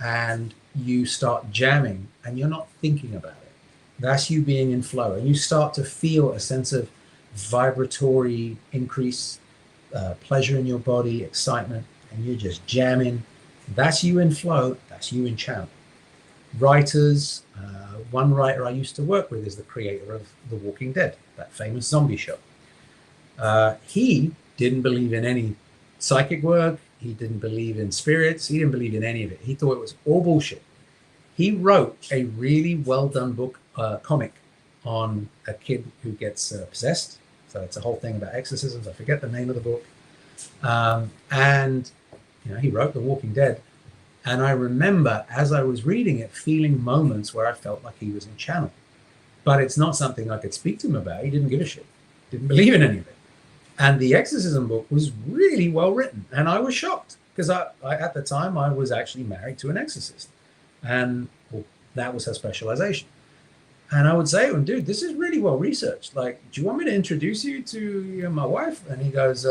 and you start jamming and you're not thinking about it. That's you being in flow. And you start to feel a sense of vibratory increase, pleasure in your body, excitement, and you're just jamming. That's you in flow. That's you in channel. Writers, one writer I used to work with is the creator of The Walking Dead, that famous zombie show. He didn't believe in any psychic work. He didn't believe in spirits. He didn't believe in any of it. He thought it was all bullshit. He wrote a really well done book, comic on a kid who gets possessed. So it's a whole thing about exorcisms. I forget the name of the book. And he wrote The Walking Dead. And I remember as I was reading it, feeling moments where I felt like he was in channel. But it's not something I could speak to him about. He didn't give a shit. Didn't believe in any of it. And the exorcism book was really well written. And I was shocked because I at the time I was actually married to an exorcist. And that was her specialization. And I would say to him, dude, this is really well researched. Like, do you want me to introduce you to my wife? And he goes,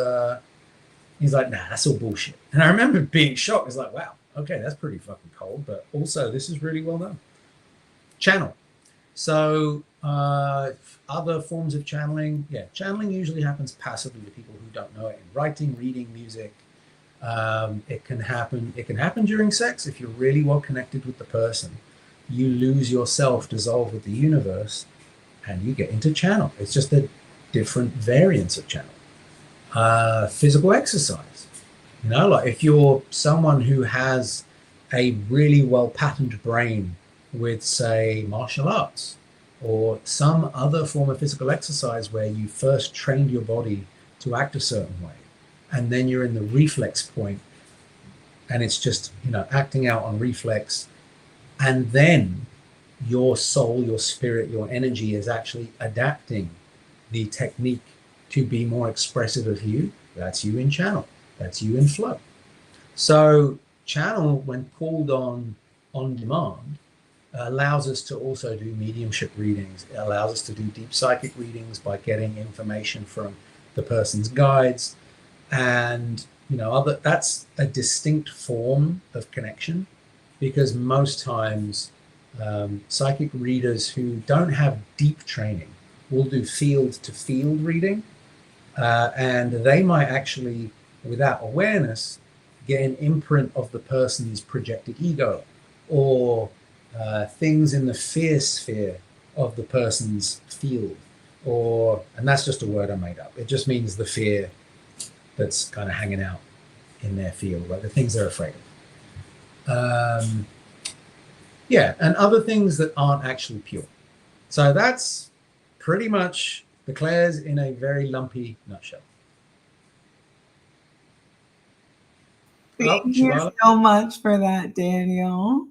he's like, nah, that's all bullshit. And I remember being shocked. It's like, wow, okay, that's pretty fucking cold. But also, this is really well done. Channel. So other forms of channeling, channeling usually happens passively to people who don't know it. In writing, reading, music. It can happen during sex if you're really well connected with the person. You lose yourself, dissolve with the universe, and you get into channel. It's just a different variance of channel. Physical exercise. Like if you're someone who has a really well patterned brain with, say, martial arts or some other form of physical exercise where you first trained your body to act a certain way, and then you're in the reflex point and it's just, acting out on reflex. And then your soul, your spirit, your energy is actually adapting the technique to be more expressive of you. That's you in channel. That's you in flow. So channel, when called on demand, allows us to also do mediumship readings. It allows us to do deep psychic readings by getting information from the person's guides. And, that's a distinct form of connection. Because most times psychic readers who don't have deep training will do field-to-field reading, and they might actually, without awareness, get an imprint of the person's projected ego or things in the fear sphere of the person's field. And that's just a word I made up. It just means the fear that's kind of hanging out in their field, like the things they're afraid of. And other things that aren't actually pure. So that's pretty much the clairs in a very lumpy nutshell. Thank you so much for that, Daniel.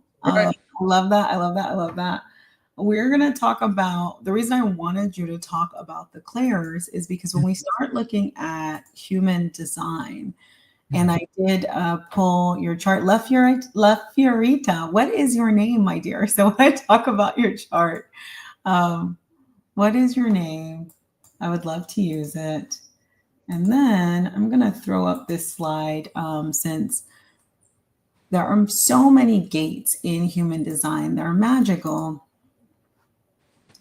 I love that. I love that. I love that. We're going to talk about the reason I wanted you to talk about the clairs is because when we start looking at human design, and I did pull your chart, Left Fiorita. What is your name, my dear? So when I talk about your chart, what is your name? I would love to use it. And then I'm going to throw up this slide since there are so many gates in human design. They're magical.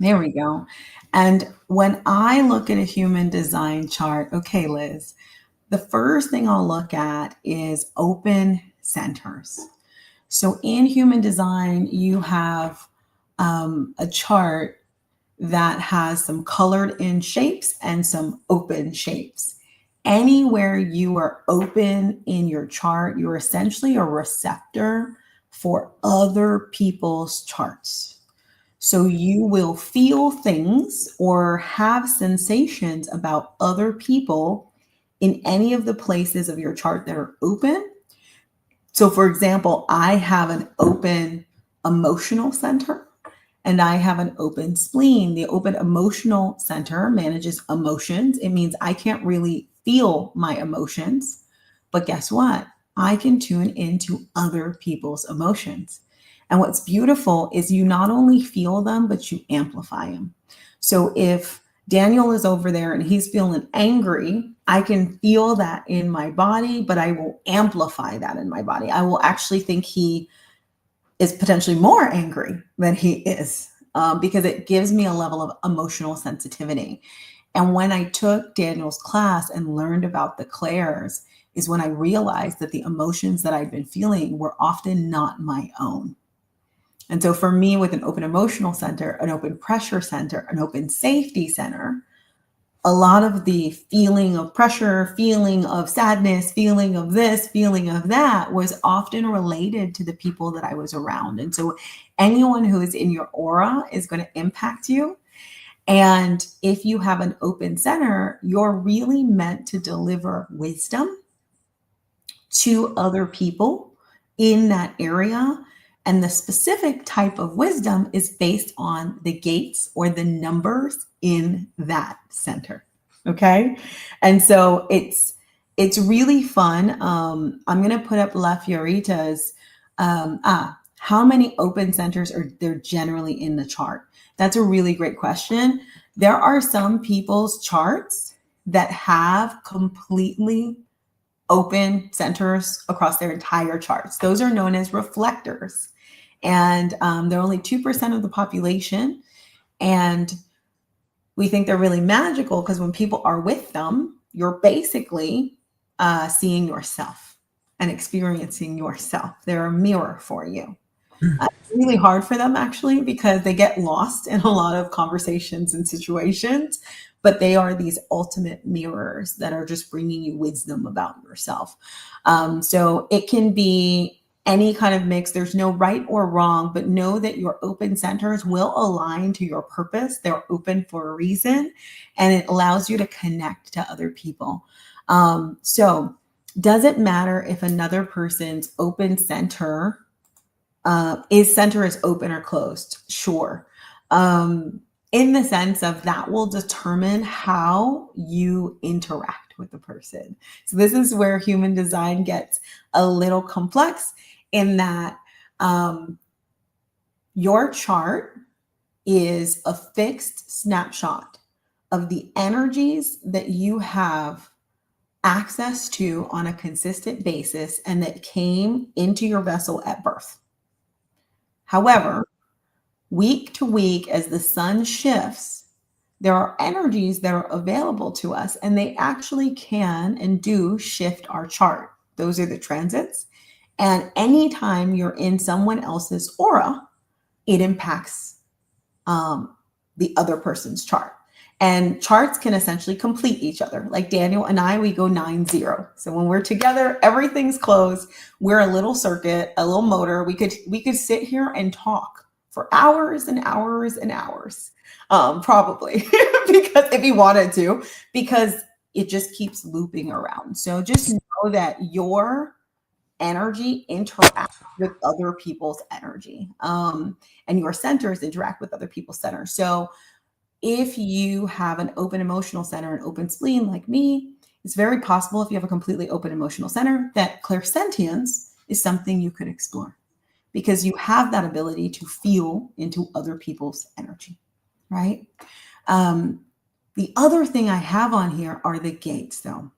There we go. And when I look at a human design chart, okay, Liz, the first thing I'll look at is open centers. So in human design, you have a chart that has some colored in shapes and some open shapes. Anywhere you are open in your chart, you're essentially a receptor for other people's charts. So you will feel things or have sensations about other people in any of the places of your chart that are open. So, for example, I have an open emotional center and I have an open spleen. The open emotional center manages emotions. It means I can't really feel my emotions, but guess what? I can tune into other people's emotions. And what's beautiful is you not only feel them, but you amplify them. So if Daniel is over there and he's feeling angry, I can feel that in my body, but I will amplify that in my body. I will actually think he is potentially more angry than he is because it gives me a level of emotional sensitivity. And when I took Daniel's class and learned about the clairs is when I realized that the emotions that I'd been feeling were often not my own. And so for me, with an open emotional center, an open pressure center, an open safety center, a lot of the feeling of pressure, feeling of sadness, feeling of this, feeling of that was often related to the people that I was around. And so anyone who is in your aura is going to impact you. And if you have an open center, you're really meant to deliver wisdom to other people in that area. And the specific type of wisdom is based on the gates or the numbers in that center. Okay. And so it's really fun. I'm going to put up La Fiorita's, how many open centers are there generally in the chart? That's a really great question. There are some people's charts that have completely open centers across their entire charts. Those are known as reflectors. And they're only 2% of the population. And we think they're really magical because when people are with them, you're basically seeing yourself and experiencing yourself. They're a mirror for you. It's really hard for them actually because they get lost in a lot of conversations and situations, but they are these ultimate mirrors that are just bringing you wisdom about yourself. So it can be any kind of mix. There's no right or wrong, but know that your open centers will align to your purpose. They're open for a reason, and it allows you to connect to other people. So does it matter if another person's open center is open or closed? Sure. In the sense of that will determine how you interact with the person. So this is where human design gets a little complex in that your chart is a fixed snapshot of the energies that you have access to on a consistent basis and that came into your vessel at birth. However, week to week, as the sun shifts, there are energies that are available to us, and they actually can and do shift our chart. Those are the transits. And anytime you're in someone else's aura, it impacts the other person's chart. And charts can essentially complete each other. Like Daniel and I, we go 9-0. So when we're together, everything's closed. We're a little circuit, a little motor. We could sit here and talk for hours and hours and hours, probably, because if you wanted to, because it just keeps looping around. So just know that your energy interact with other people's energy, and your centers interact with other people's centers. So if you have an open emotional center, an open spleen like me, it's very possible if you have a completely open emotional center that clairsentience is something you could explore, because you have that ability to feel into other people's energy, right? The other thing I have on here are the gates, though.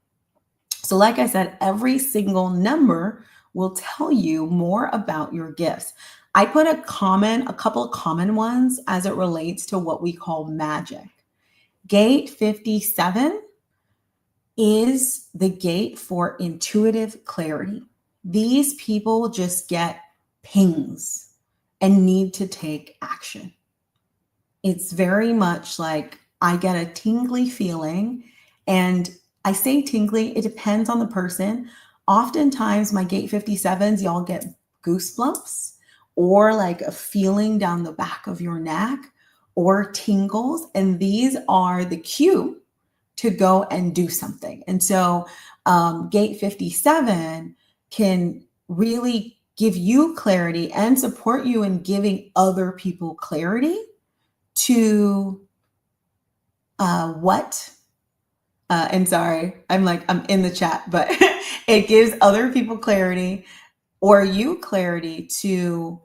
So like I said, every single number will tell you more about your gifts. I put a couple of common ones as it relates to what we call magic. Gate 57 is the gate for intuitive clarity. These people just get pings and need to take action. It's very much like I get a tingly feeling, and I say tingly, it depends on the person. Oftentimes my gate 57s, y'all get goosebumps or like a feeling down the back of your neck or tingles. And these are the cue to go and do something. And so gate 57 can really give you clarity and support you in giving other people clarity to and sorry, I'm in the chat, but it gives other people clarity or you clarity to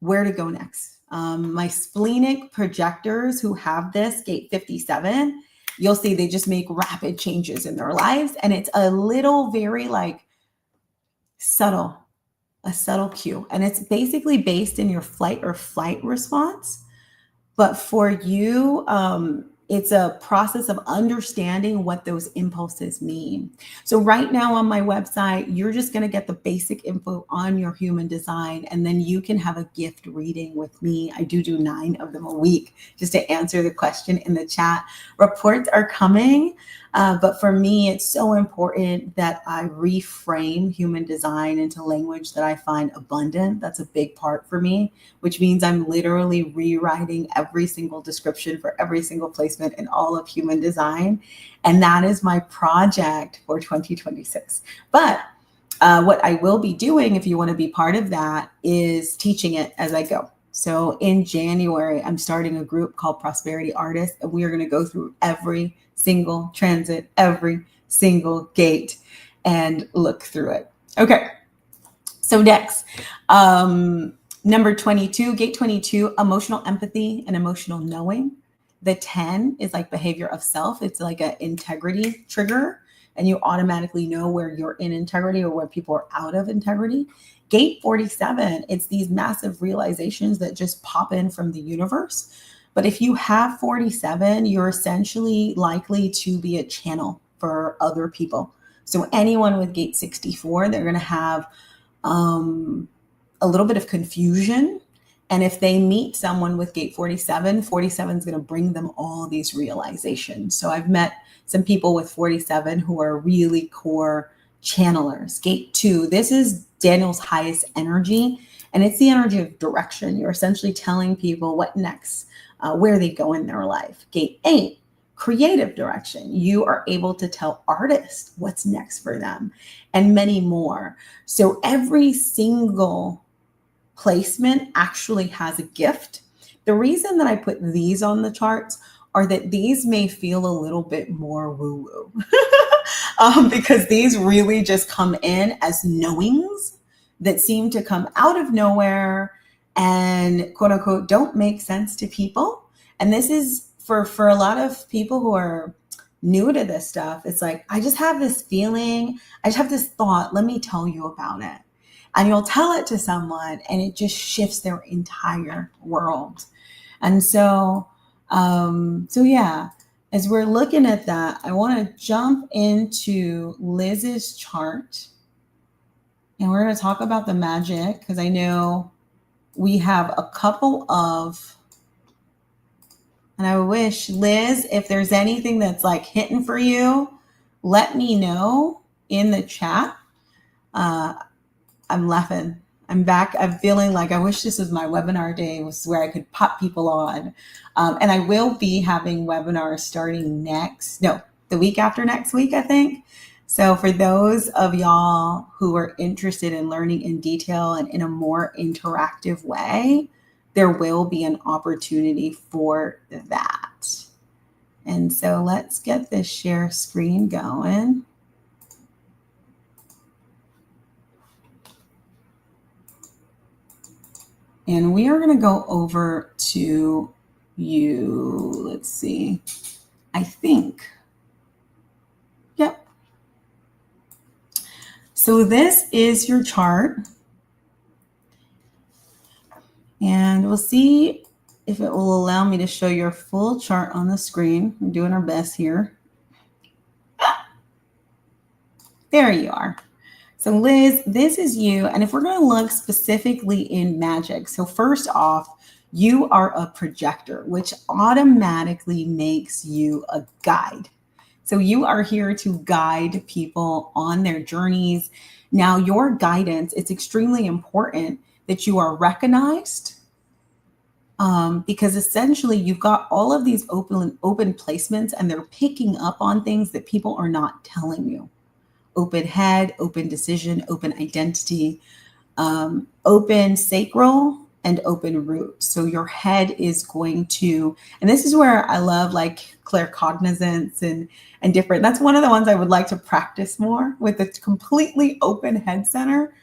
where to go next. My splenic projectors who have this gate 57, you'll see they just make rapid changes in their lives. And it's a little very like a subtle cue. And it's basically based in your flight or flight response. But for you, it's a process of understanding what those impulses mean. So right now on my website, you're just going to get the basic info on your human design, and then you can have a gift reading with me. I do 9 of them a week just to answer the question in the chat. Reports are coming, but for me, it's so important that I reframe human design into language that I find abundant. That's a big part for me, which means I'm literally rewriting every single description for every single placement in all of human design. And that is my project for 2026. But what I will be doing, if you want to be part of that, is teaching it as I go. So in January, I'm starting a group called Prosperity Artists, and we are going to go through every single transit, every single gate, and look through it. Okay. So next, number 22, gate 22, emotional empathy and emotional knowing. The 10 is like behavior of self. It's like an integrity trigger, and you automatically know where you're in integrity or where people are out of integrity. Gate 47, it's these massive realizations that just pop in from the universe. But if you have 47, you're essentially likely to be a channel for other people. So anyone with gate 64, they're going to have a little bit of confusion. And if they meet someone with gate 47, 47 is going to bring them all these realizations. So I've met some people with 47 who are really core channelers. Gate 2, this is Daniel's highest energy, and it's the energy of direction. You're essentially telling people what next, where they go in their life. Gate 8, creative direction. You are able to tell artists what's next for them, and many more. So every single placement actually has a gift. The reason that I put these on the charts are that these may feel a little bit more woo-woo because these really just come in as knowings that seem to come out of nowhere and quote unquote don't make sense to people. And this is for a lot of people who are new to this stuff. It's like, I just have this feeling, I just have this thought, let me tell you about it. And you'll tell it to someone and it just shifts their entire world. And so yeah, as we're looking at that, I want to jump into Liz's chart. And we're going to talk about the magic because I know we have a couple of, and I wish, Liz, if there's anything that's like hitting for you, let me know in the chat. I'm laughing. I'm back. I'm feeling like I wish this was my webinar day, was where I could pop people on. And I will be having webinars starting the week after next week, I think. So for those of y'all who are interested in learning in detail and in a more interactive way, there will be an opportunity for that. And so let's get this share screen going. And we are going to go over to you. Let's see. I think. Yep. So this is your chart. And we'll see if it will allow me to show your full chart on the screen. We're doing our best here. There you are. So Liz, this is you. And if we're going to look specifically in magic, so first off, you are a projector, which automatically makes you a guide. So you are here to guide people on their journeys. Now, your guidance, it's extremely important that you are recognized, because essentially you've got all of these open placements and they're picking up on things that people are not telling you. Open head, open decision, open identity, open sacral, and open root. So your head is going to, and this is where I love like claircognizance and different. That's one of the ones I would like to practice more with a completely open head center.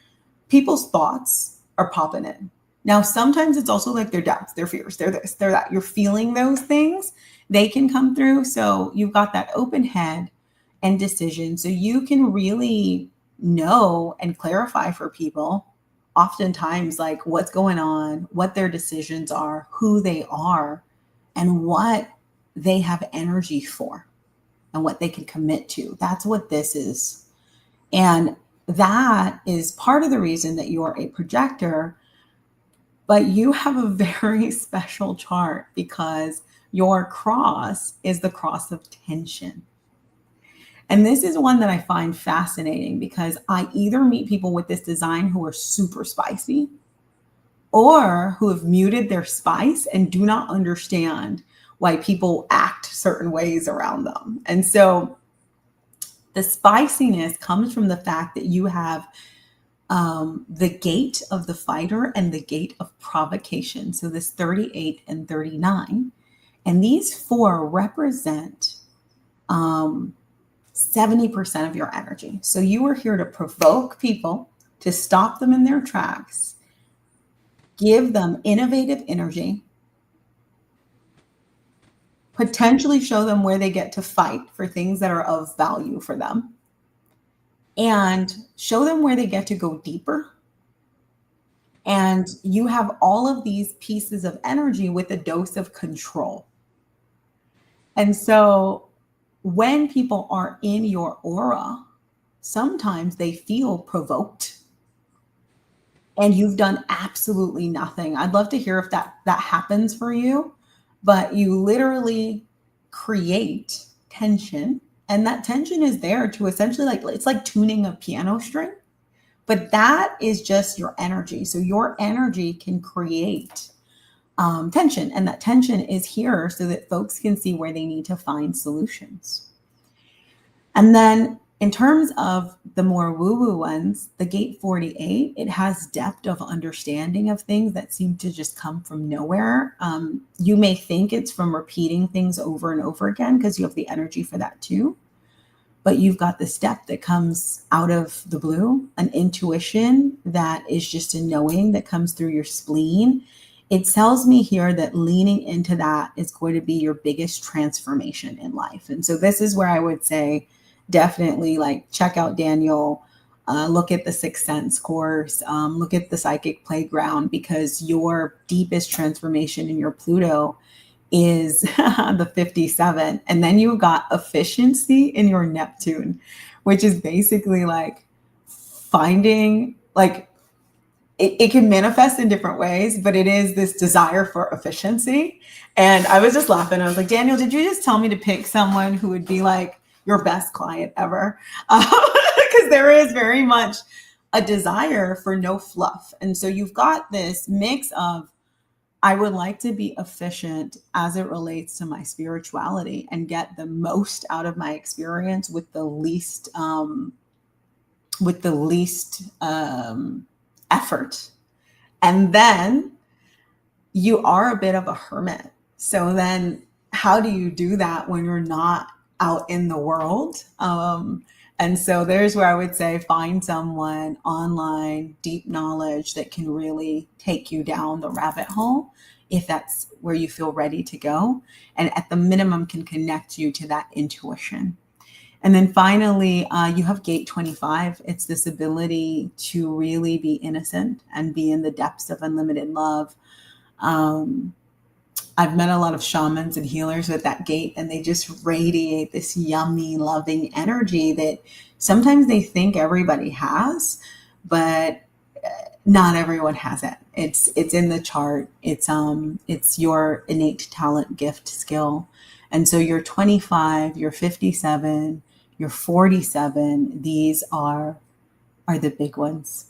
People's thoughts are popping in. Now, sometimes it's also like their doubts, their fears, they're this, they're that. You're feeling those things. They can come through. So you've got that open head and decision. So you can really know and clarify for people oftentimes like what's going on, what their decisions are, who they are, and what they have energy for and what they can commit to. That's what this is. And that is part of the reason that you're a projector, but you have a very special chart because your cross is the cross of tension. And this is one that I find fascinating because I either meet people with this design who are super spicy or who have muted their spice and do not understand why people act certain ways around them. And so the spiciness comes from the fact that you have the gate of the fighter and the gate of provocation. So this 38 and 39. And these four represent 70% of your energy. So you are here to provoke people, to stop them in their tracks, give them innovative energy, potentially show them where they get to fight for things that are of value for them, and show them where they get to go deeper. And you have all of these pieces of energy with a dose of control. And so when people are in your aura, sometimes they feel provoked and you've done absolutely nothing. I'd love to hear if that happens for you, but you literally create tension, and that tension is there to essentially like, it's like tuning a piano string, but that is just your energy. So your energy can create tension, and that tension is here so that folks can see where they need to find solutions. And then in terms of the more woo-woo ones, the gate 48, it has depth of understanding of things that seem to just come from nowhere. You may think it's from repeating things over and over again because you have the energy for that too. But you've got this depth that comes out of the blue, an intuition that is just a knowing that comes through your spleen. It tells me here that leaning into that is going to be your biggest transformation in life. And so this is where I would say, definitely like check out Daniel, look at the Sixth Sense course, look at the Psychic Playground, because your deepest transformation in your Pluto is the 57. And then you've got efficiency in your Neptune, which is basically like finding like, it can manifest in different ways, but it is this desire for efficiency. And I was just laughing. I was like, Daniel, did you just tell me to pick someone who would be like your best client ever? Because there is very much a desire for no fluff. And so you've got this mix of I would like to be efficient as it relates to my spirituality and get the most out of my experience with the least effort. And then you are a bit of a hermit. So then how do you do that when you're not out in the world? And so there's where I would say find someone online, deep knowledge that can really take you down the rabbit hole if that's where you feel ready to go. And at the minimum, can connect you to that intuition. And then finally, you have gate 25. It's this ability to really be innocent and be in the depths of unlimited love. Um, I've met a lot of shamans and healers with that gate, and they just radiate this yummy, loving energy that sometimes they think everybody has, but not everyone has it. It's in the chart. It's your innate talent, gift, skill. And so you're 25, you're 57, you're 47. These are the big ones.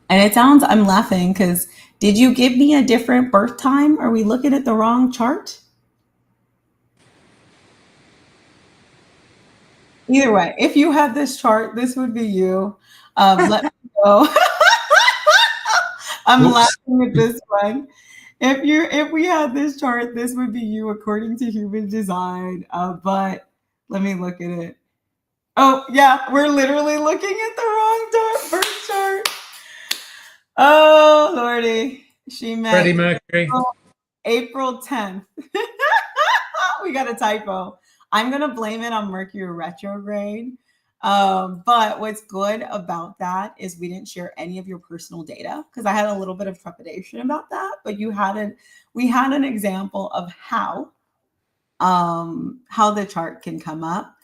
And it sounds, I'm laughing because did you give me a different birth time? Are we looking at the wrong chart? Either way, if you had this chart, this would be you. Let me know. I'm Whoops. laughing at this one. If we had this chart, this would be you according to human design. But let me look at it. Oh yeah, we're literally looking at the wrong birth chart. Oh lordy, she Freddie meant Mercury. April 10th. We got a typo. I'm going to blame it on Mercury retrograde. But what's good about that is we didn't share any of your personal data because I had a little bit of trepidation about that. But we had an example of how the chart can come up.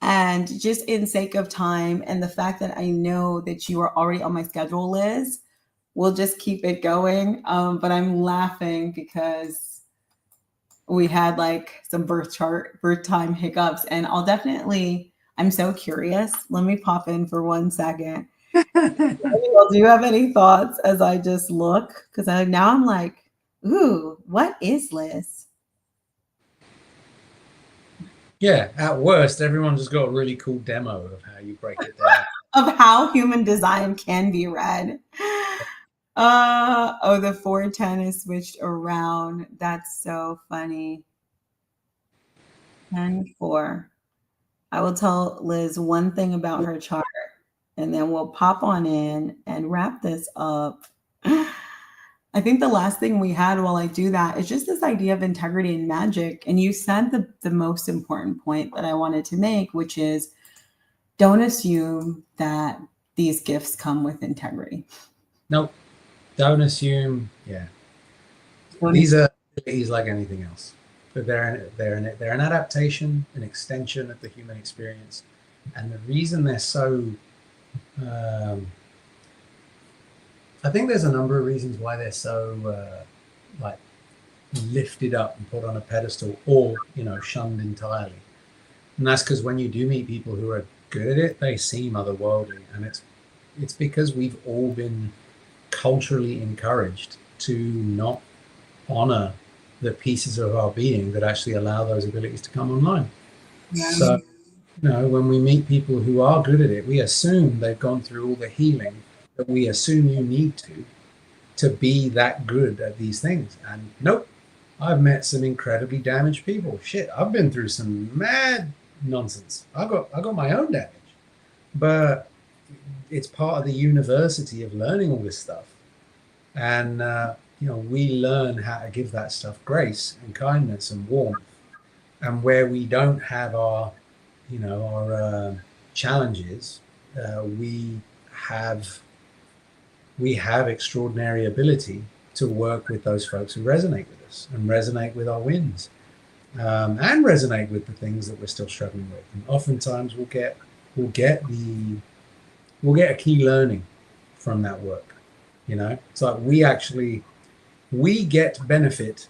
And just in sake of time and the fact that I know that you are already on my schedule, Liz, we'll just keep it going. But I'm laughing because we had like some birth time hiccups, and I'm so curious. Let me pop in for 1 second. Do you have any thoughts as I just look? Because now I'm like, ooh, what is Liz? Yeah, at worst, everyone just got a really cool demo of how you break it down. Of how human design can be read. Oh, the 410 is switched around. That's so funny. 10-4. I will tell Liz one thing about her chart, and then we'll pop on in and wrap this up. I think the last thing we had while I do that is just this idea of integrity and magic. And you said the most important point that I wanted to make, which is don't assume that these gifts come with integrity. Nope. Don't assume. Yeah. These are abilities like anything else. But they're an adaptation, an extension of the human experience. And the reason they're so I think there's a number of reasons why they're so like lifted up and put on a pedestal or, shunned entirely. And that's because when you do meet people who are good at it, they seem otherworldly. And it's because we've all been culturally encouraged to not honor the pieces of our being that actually allow those abilities to come online. Yeah. So, when we meet people who are good at it, we assume they've gone through all the healing that we assume you need to be that good at these things. And nope, I've met some incredibly damaged people. Shit, I've been through some mad nonsense. I got my own damage, but it's part of the university of learning all this stuff. And we learn how to give that stuff grace and kindness and warmth. And where we don't have our challenges, we have extraordinary ability to work with those folks who resonate with us and resonate with our wins, and resonate with the things that we're still struggling with. And oftentimes we'll get a key learning from that work. It's like we get benefit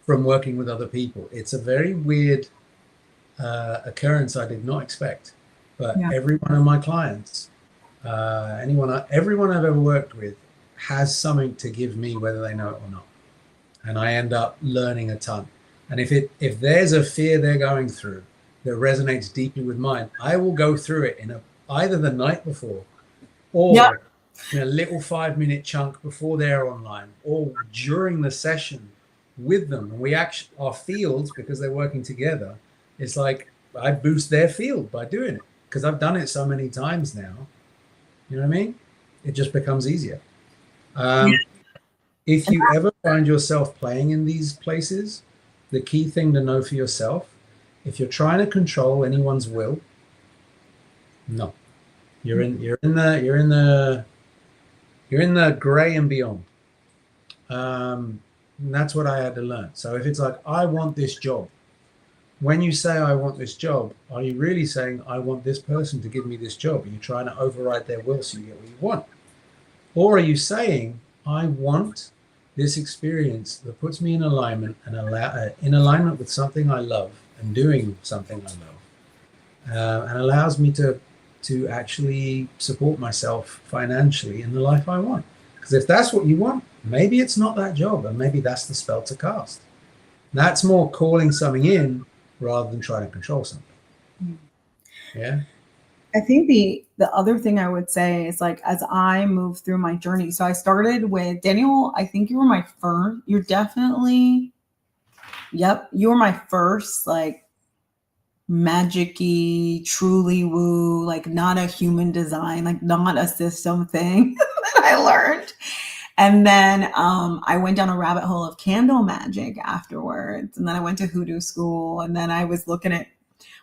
from working with other people. It's a very weird occurrence I did not expect, but every one of my clients Everyone I've ever worked with has something to give me, whether they know it or not. And I end up learning a ton. And if there's a fear they're going through that resonates deeply with mine, I will go through it either the night before or in a little 5-minute chunk before they're online or during the session with them. And we actually, our fields, because they're working together, it's like I boost their field by doing it because I've done it so many times now. You know what I mean? It just becomes easier. If you ever find yourself playing in these places, the key thing to know for yourself, if you're trying to control anyone's will, no, you're in the gray and beyond. And that's what I had to learn. So if it's like, I want this job, when you say I want this job, are you really saying I want this person to give me this job? Are you trying to override their will so you get what you want? Or are you saying I want this experience that puts me in alignment and in alignment with something I love and doing something I love, and allows me to actually support myself financially in the life I want? Because if that's what you want, maybe it's not that job, and maybe that's the spell to cast. That's more calling something in rather than trying to control something. Yeah. I think the other thing I would say is, like, as I move through my journey, so I started with Daniel. I think you were my first. You're definitely, yep, you were my first, like, magic-y, truly woo, like not a human design, like not a system thing that I learned. And then I went down a rabbit hole of candle magic afterwards. And then I went to hoodoo school. And then I was looking at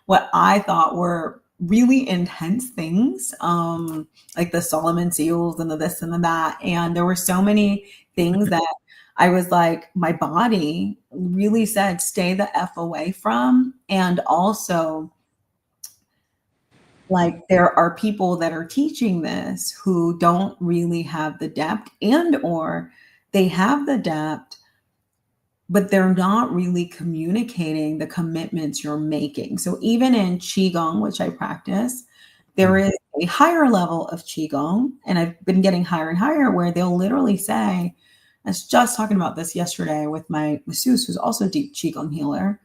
what I thought were really intense things, like the Solomon seals and the this and the that. And there were so many things that I was like, my body really said, stay the F away from. And also, like, there are people that are teaching this who don't really have the depth, and or they have the depth, but they're not really communicating the commitments you're making. So even in Qigong, which I practice, there is a higher level of Qigong, and I've been getting higher and higher, where they'll literally say, I was just talking about this yesterday with my masseuse, who's also a deep Qigong healer.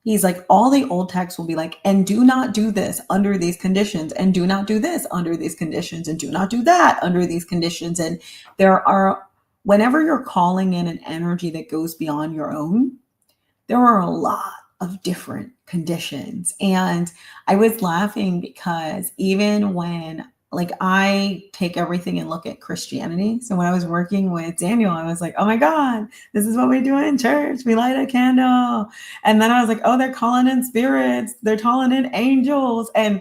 He's like, all the old texts will be like, and do not do this under these conditions, and do not do this under these conditions, and do not do that under these conditions. And there are, whenever you're calling in an energy that goes beyond your own, there are a lot of different conditions. And I was laughing because even when, like, I take everything and look at Christianity. So when I was working with Daniel, I was like, oh my God, this is what we do in church. We light a candle. And then I was like, oh, they're calling in spirits. They're calling in angels. And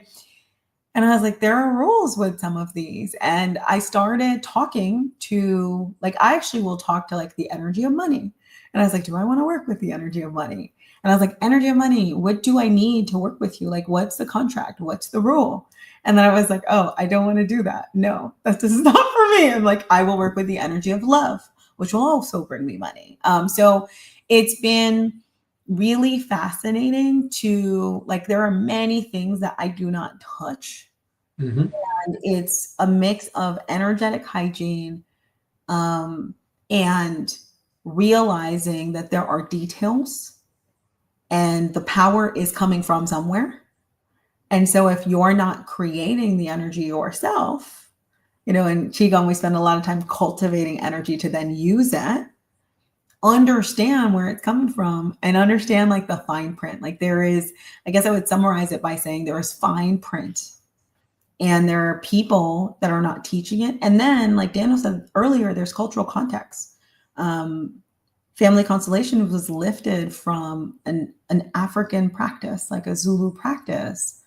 I was like, there are rules with some of these. And I started talking to, like, I actually will talk to, like, the energy of money. And I was like, do I want to work with the energy of money? And I was like, energy of money, what do I need to work with you? Like, what's the contract? What's the rule? And then I was like, oh, I don't want to do that. No, this is not for me. I'm like, I will work with the energy of love, which will also bring me money. So it's been really fascinating to, like, there are many things that I do not touch. Mm-hmm. And it's a mix of energetic hygiene, and realizing that there are details and the power is coming from somewhere. And so if you're not creating the energy yourself, in Qigong, we spend a lot of time cultivating energy to then use it. Understand where it's coming from and understand, like, the fine print. Like, there is, I guess I would summarize it by saying there is fine print, and there are people that are not teaching it. And then, like Daniel said earlier, there's cultural context. Family constellation was lifted from an African practice, like a Zulu practice.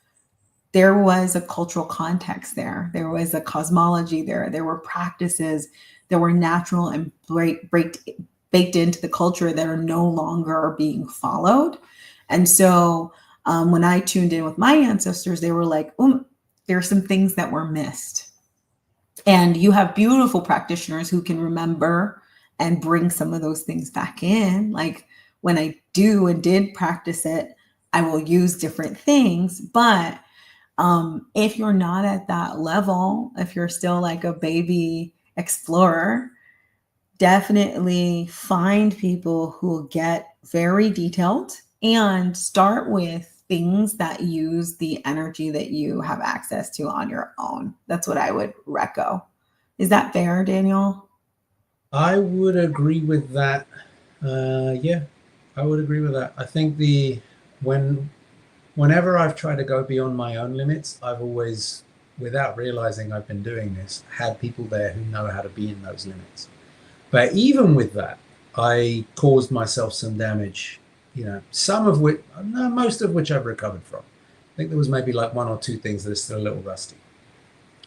There was a cultural context there. There was a cosmology there. There were practices that were natural and baked into the culture that are no longer being followed. And so when I tuned in with my ancestors, they were like, there are some things that were missed. And you have beautiful practitioners who can remember and bring some of those things back in. Like, when I do and did practice it, I will use different things, but If you're not at that level, if you're still like a baby explorer, definitely find people who get very detailed and start with things that use the energy that you have access to on your own. That's what I would reco. Is that fair, Daniel? I would agree with that. Yeah, I would agree with that. I think when whenever I've tried to go beyond my own limits, I've always, without realizing I've been doing this, had people there who know how to be in those limits. But even with that, I caused myself some damage, some of which, no, most of which I've recovered from. I think there was maybe like one or two things that are still a little rusty.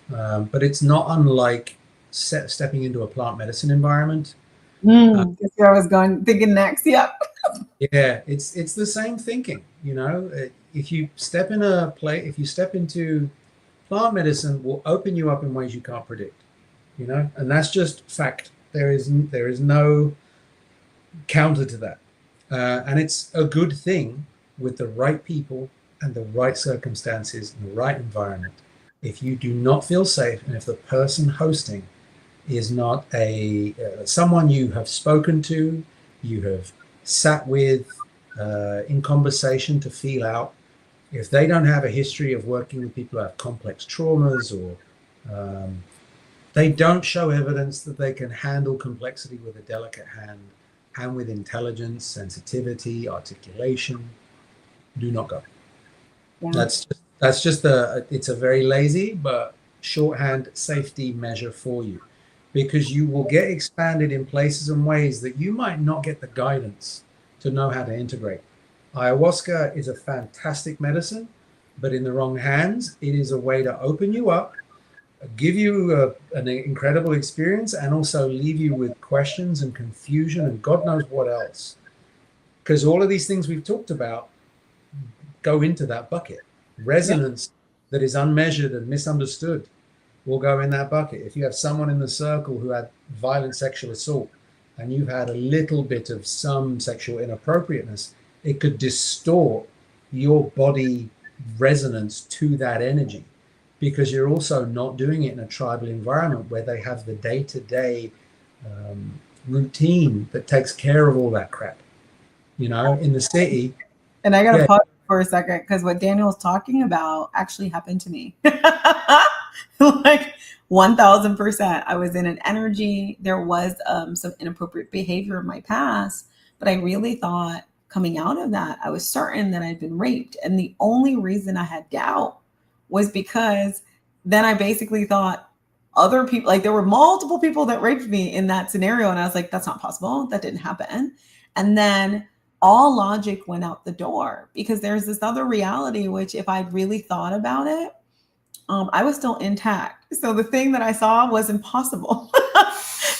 But it's not unlike stepping into a plant medicine environment. That's where I was going, thinking next. Yep. Yeah, it's the same thinking, If you step if you step into plant medicine, will open you up in ways you can't predict, and that's just fact. There is no counter to that, and it's a good thing with the right people and the right circumstances and the right environment. If you do not feel safe, and if the person hosting is not someone you have spoken to, you have sat with in conversation to feel out, if they don't have a history of working with people who have complex traumas, or they don't show evidence that they can handle complexity with a delicate hand and with intelligence, sensitivity, articulation, do not go. Yeah. That's just it's a very lazy but shorthand safety measure for you, because you will get expanded in places and ways that you might not get the guidance to know how to integrate. Ayahuasca is a fantastic medicine, but in the wrong hands, it is a way to open you up, give you an incredible experience, and also leave you with questions and confusion and God knows what else. Because all of these things we've talked about go into that bucket. Resonance that is unmeasured and misunderstood will go in that bucket. If you have someone in the circle who had violent sexual assault and you've had a little bit of some sexual inappropriateness, it could distort your body resonance to that energy, because you're also not doing it in a tribal environment where they have the day-to-day routine that takes care of all that crap. In the city. And I got to pause for a second, because what Daniel's talking about actually happened to me. Like 1000%. I was in an energy. There was some inappropriate behavior in my past, but I really thought coming out of that, I was certain that I'd been raped. And the only reason I had doubt was because then I basically thought other people, like there were multiple people that raped me in that scenario. And I was like, that's not possible. That didn't happen. And then all logic went out the door, because there's this other reality, which if I'd really thought about it, I was still intact. So the thing that I saw was impossible.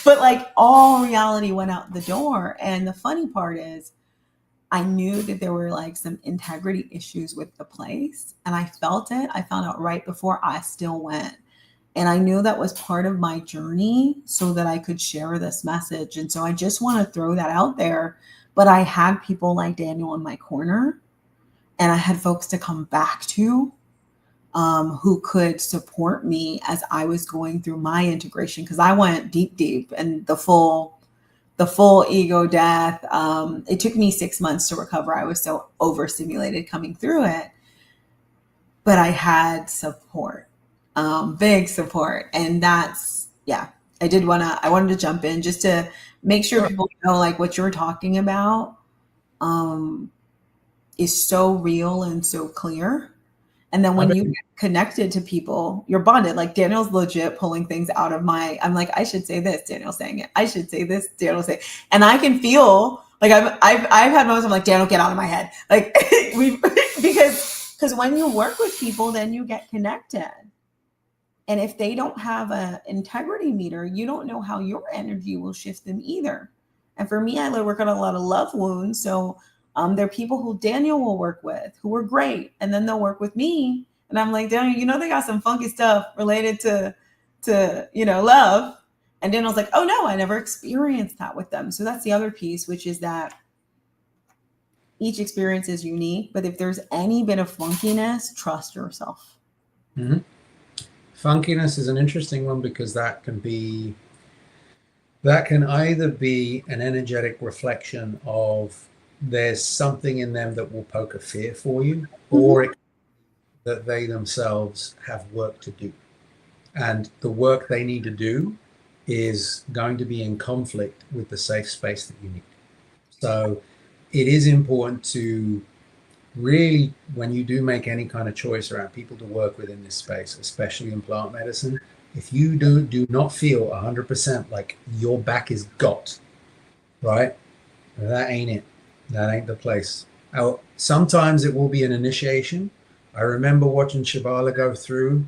But like all reality went out the door. And the funny part is, I knew that there were like some integrity issues with the place, and I felt it. I found out right before I still went. And I knew that was part of my journey so that I could share this message. And so I just want to throw that out there. But I had people like Daniel in my corner, and I had folks to come back to who could support me as I was going through my integration, because I went deep and the full ego death. It took me 6 months to recover. I was so overstimulated coming through it, but I had support, big support. And that's, I wanted to jump in just to make sure people know, like what you're talking about is so real and so clear. And then when you get connected to people, you're bonded. Like Daniel's legit pulling things out of I'm like, I should say this, Daniel's saying it. I should say this, Daniel's saying it. And I can feel like I've had moments I'm like, Daniel, get out of my head. Like because when you work with people, then you get connected. And if they don't have an integrity meter, you don't know how your energy will shift them either. And for me, I work on a lot of love wounds. So there are people who Daniel will work with who are great. And then they'll work with me. And I'm like, Daniel, they got some funky stuff related to love. And Daniel's like, oh no, I never experienced that with them. So that's the other piece, which is that each experience is unique. But if there's any bit of funkiness, trust yourself. Mhm. Funkiness is an interesting one because that can either be an energetic reflection of there's something in them that will poke a fear for you, Mhm. or that they themselves have work to do. And the work they need to do is going to be in conflict with the safe space that you need. So it is important to really, when you do make any kind of choice around people to work within this space, especially in plant medicine, if you do not feel 100% like your back is got, right? That ain't it. That ain't the place. Now, sometimes it will be an initiation. I remember watching Shabala go through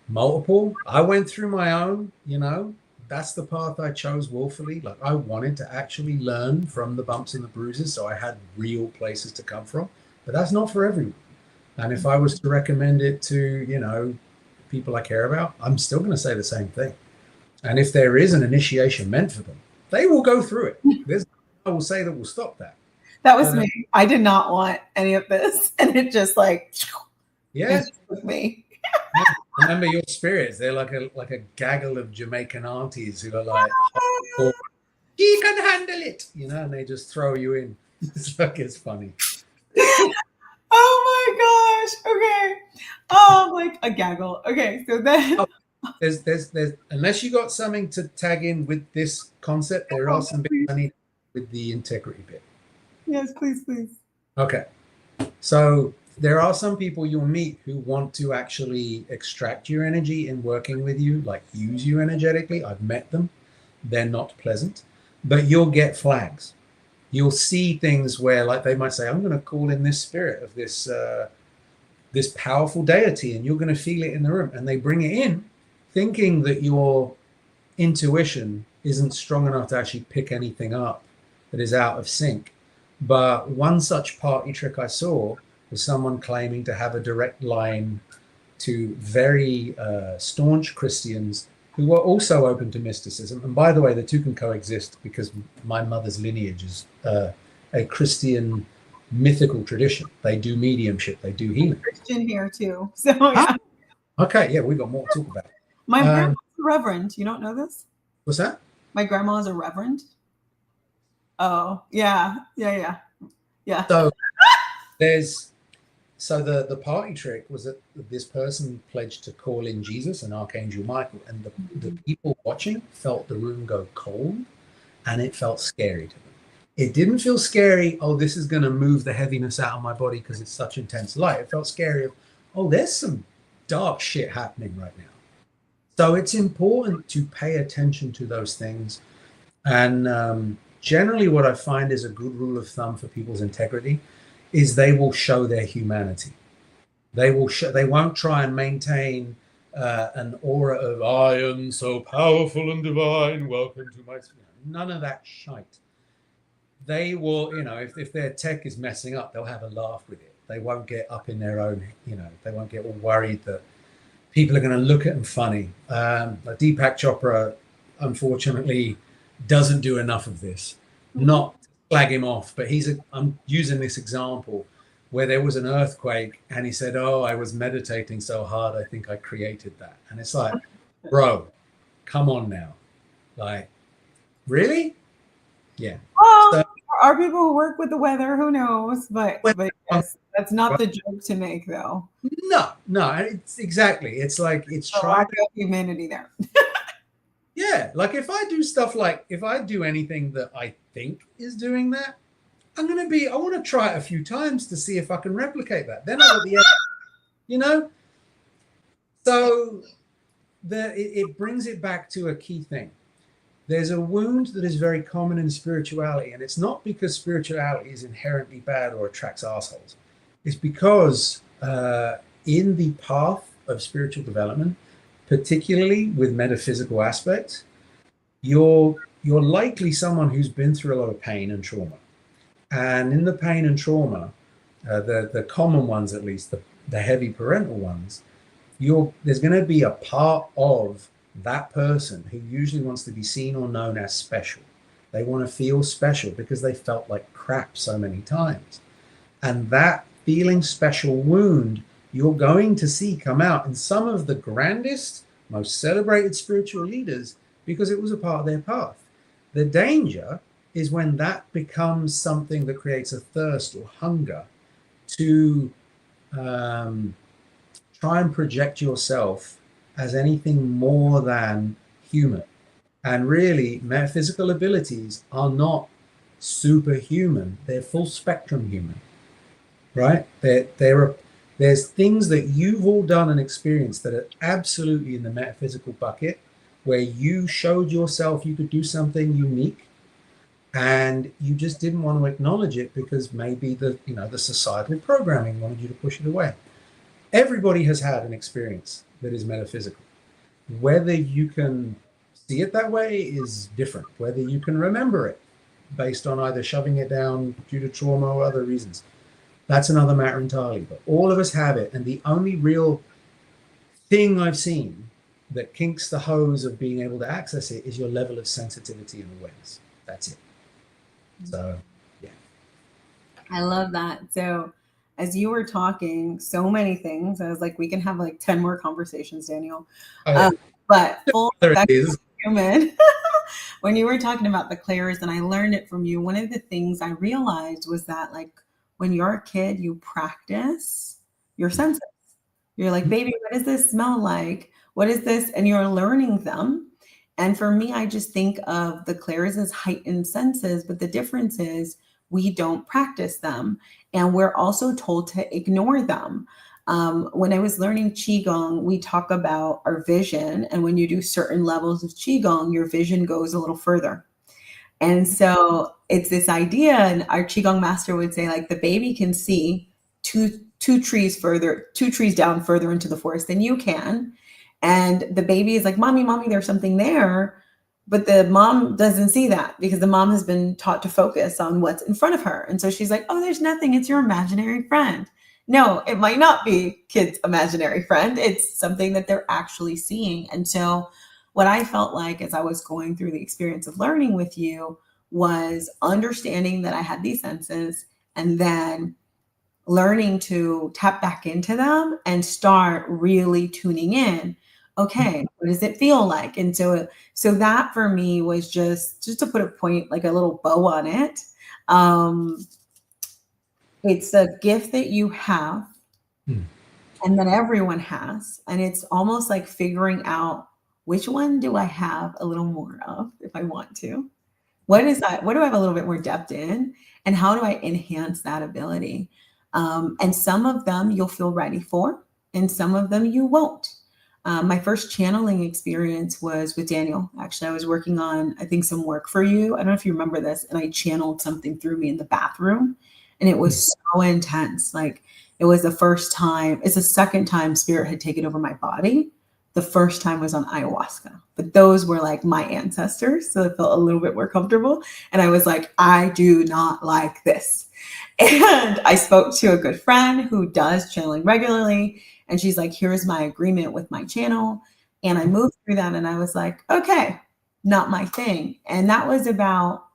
multiple. I went through my own, that's the path I chose willfully. Like I wanted to actually learn from the bumps and the bruises, so I had real places to come from. But that's not for everyone. And if I was to recommend it to, people I care about, I'm still going to say the same thing. And if there is an initiation meant for them, they will go through it. There's, I will say that will stop that. That was But me. I did not want any of this, and it just like yeah, it took me. yeah. Remember your spirits. They're like a gaggle of Jamaican aunties who are like, oh, he can handle it, and they just throw you in. It's funny. Oh my gosh. Okay. Oh, like a gaggle. Okay. So then. Oh, there's unless you got something to tag in with this concept, there are some bits I need with the integrity bit. Yes, please, please. Okay. So there are some people you'll meet who want to actually extract your energy in working with you, like use you energetically. I've met them. They're not pleasant, but you'll get flags. You'll see things where, like, they might say, "I'm going to call in this spirit of this powerful deity," and you're going to feel it in the room, and they bring it in, thinking that your intuition isn't strong enough to actually pick anything up that is out of sync. But one such party trick I saw was someone claiming to have a direct line to very staunch Christians who were also open to mysticism. And by the way, the two can coexist because my mother's lineage is a Christian mythical tradition. They do mediumship, they do healing. Christian here too. So yeah. Okay, yeah, we got more to talk about. My grandma's a reverend. You don't know this? What's that? My grandma is a reverend. Oh, yeah. Yeah. So the party trick was that this person pledged to call in Jesus and Archangel Michael, and the people watching felt the room go cold, and it felt scary to them. It didn't feel scary, oh, this is going to move the heaviness out of my body because it's such intense light. It felt scary of, oh, there's some dark shit happening right now. So it's important to pay attention to those things. And generally what I find is a good rule of thumb for people's integrity is they will show their humanity. They won't try and maintain an aura of, I am so powerful and divine, welcome to my... None of that shite. They will, if their tech is messing up, they'll have a laugh with it. They won't get up in their own, they won't get all worried that people are going to look at them funny. Like Deepak Chopra, unfortunately, doesn't do enough of this. Not to flag him off, but I'm using this example where there was an earthquake and he said, oh, I was meditating so hard, I think I created that. And it's like, bro, come on now. Like, really? Yeah. Well, there are people who work with the weather, who knows? But yes, that's not the joke to make, though. No, it's exactly. It's like it's trying to have humanity there. Yeah, like if I do anything that I think is doing that, I want to try it a few times to see if I can replicate that. Then I'll at the end, So it brings it back to a key thing. There's a wound that is very common in spirituality, and it's not because spirituality is inherently bad or attracts assholes. It's because in the path of spiritual development, particularly with metaphysical aspects, you're likely someone who's been through a lot of pain and trauma. And in the pain and trauma, the common ones, at least the heavy parental ones, there's going to be a part of that person who usually wants to be seen or known as special. They want to feel special because they felt like crap so many times. And that feeling special wound you're going to see come out in some of the grandest, most celebrated spiritual leaders because it was a part of their path. The danger is when that becomes something that creates a thirst or hunger to try and project yourself as anything more than human. And really, metaphysical abilities are not superhuman, they're full spectrum human, right? There's things that you've all done and experienced that are absolutely in the metaphysical bucket, where you showed yourself you could do something unique and you just didn't want to acknowledge it because maybe the societal programming wanted you to push it away. Everybody has had an experience that is metaphysical. Whether you can see it that way is different. Whether you can remember it based on either shoving it down due to trauma or other reasons, that's another matter entirely. But all of us have it. And the only real thing I've seen that kinks the hose of being able to access it is your level of sensitivity and awareness. That's it. So, yeah. I love that. So, as you were talking, so many things, I was like, we can have like 10 more conversations, Daniel. But full human, when you were talking about the clairs, and I learned it from you, one of the things I realized was that, like, when you're a kid, you practice your senses. You're like, baby, what does this smell like? What is this? And you're learning them. And for me, I just think of the clairs as heightened senses, but the difference is we don't practice them. And we're also told to ignore them. When I was learning Qigong, we talk about our vision. And when you do certain levels of Qigong, your vision goes a little further. And so it's this idea, and our Qigong master would say, like, the baby can see two trees down further into the forest than you can. And the baby is like, mommy, there's something there. But the mom doesn't see that because the mom has been taught to focus on what's in front of her. And so she's like, oh, there's nothing. It's your imaginary friend. No, it might not be kid's imaginary friend. It's something that they're actually seeing. And so what I felt like as I was going through the experience of learning with you was understanding that I had these senses and then learning to tap back into them and start really tuning in. Okay, what does it feel like? And so that for me was just to put a point, like a little bow on it. It's a gift that you have and that everyone has. And it's almost like figuring out, which one do I have a little more of if I want to? What is that? What do I have a little bit more depth in? And how do I enhance that ability? And some of them you'll feel ready for, and some of them you won't. My first channeling experience was with Daniel. Actually, I was working on, I think, some work for you. I don't know if you remember this. And I channeled something through me in the bathroom. And it was so intense. Like, it was the first time, it's the second time spirit had taken over my body. The first time was on ayahuasca. But those were like my ancestors. So it felt a little bit more comfortable. And I was like, I do not like this. And I spoke to a good friend who does channeling regularly. And she's like, here's my agreement with my channel. And I moved through that and I was like, okay, not my thing. And that was about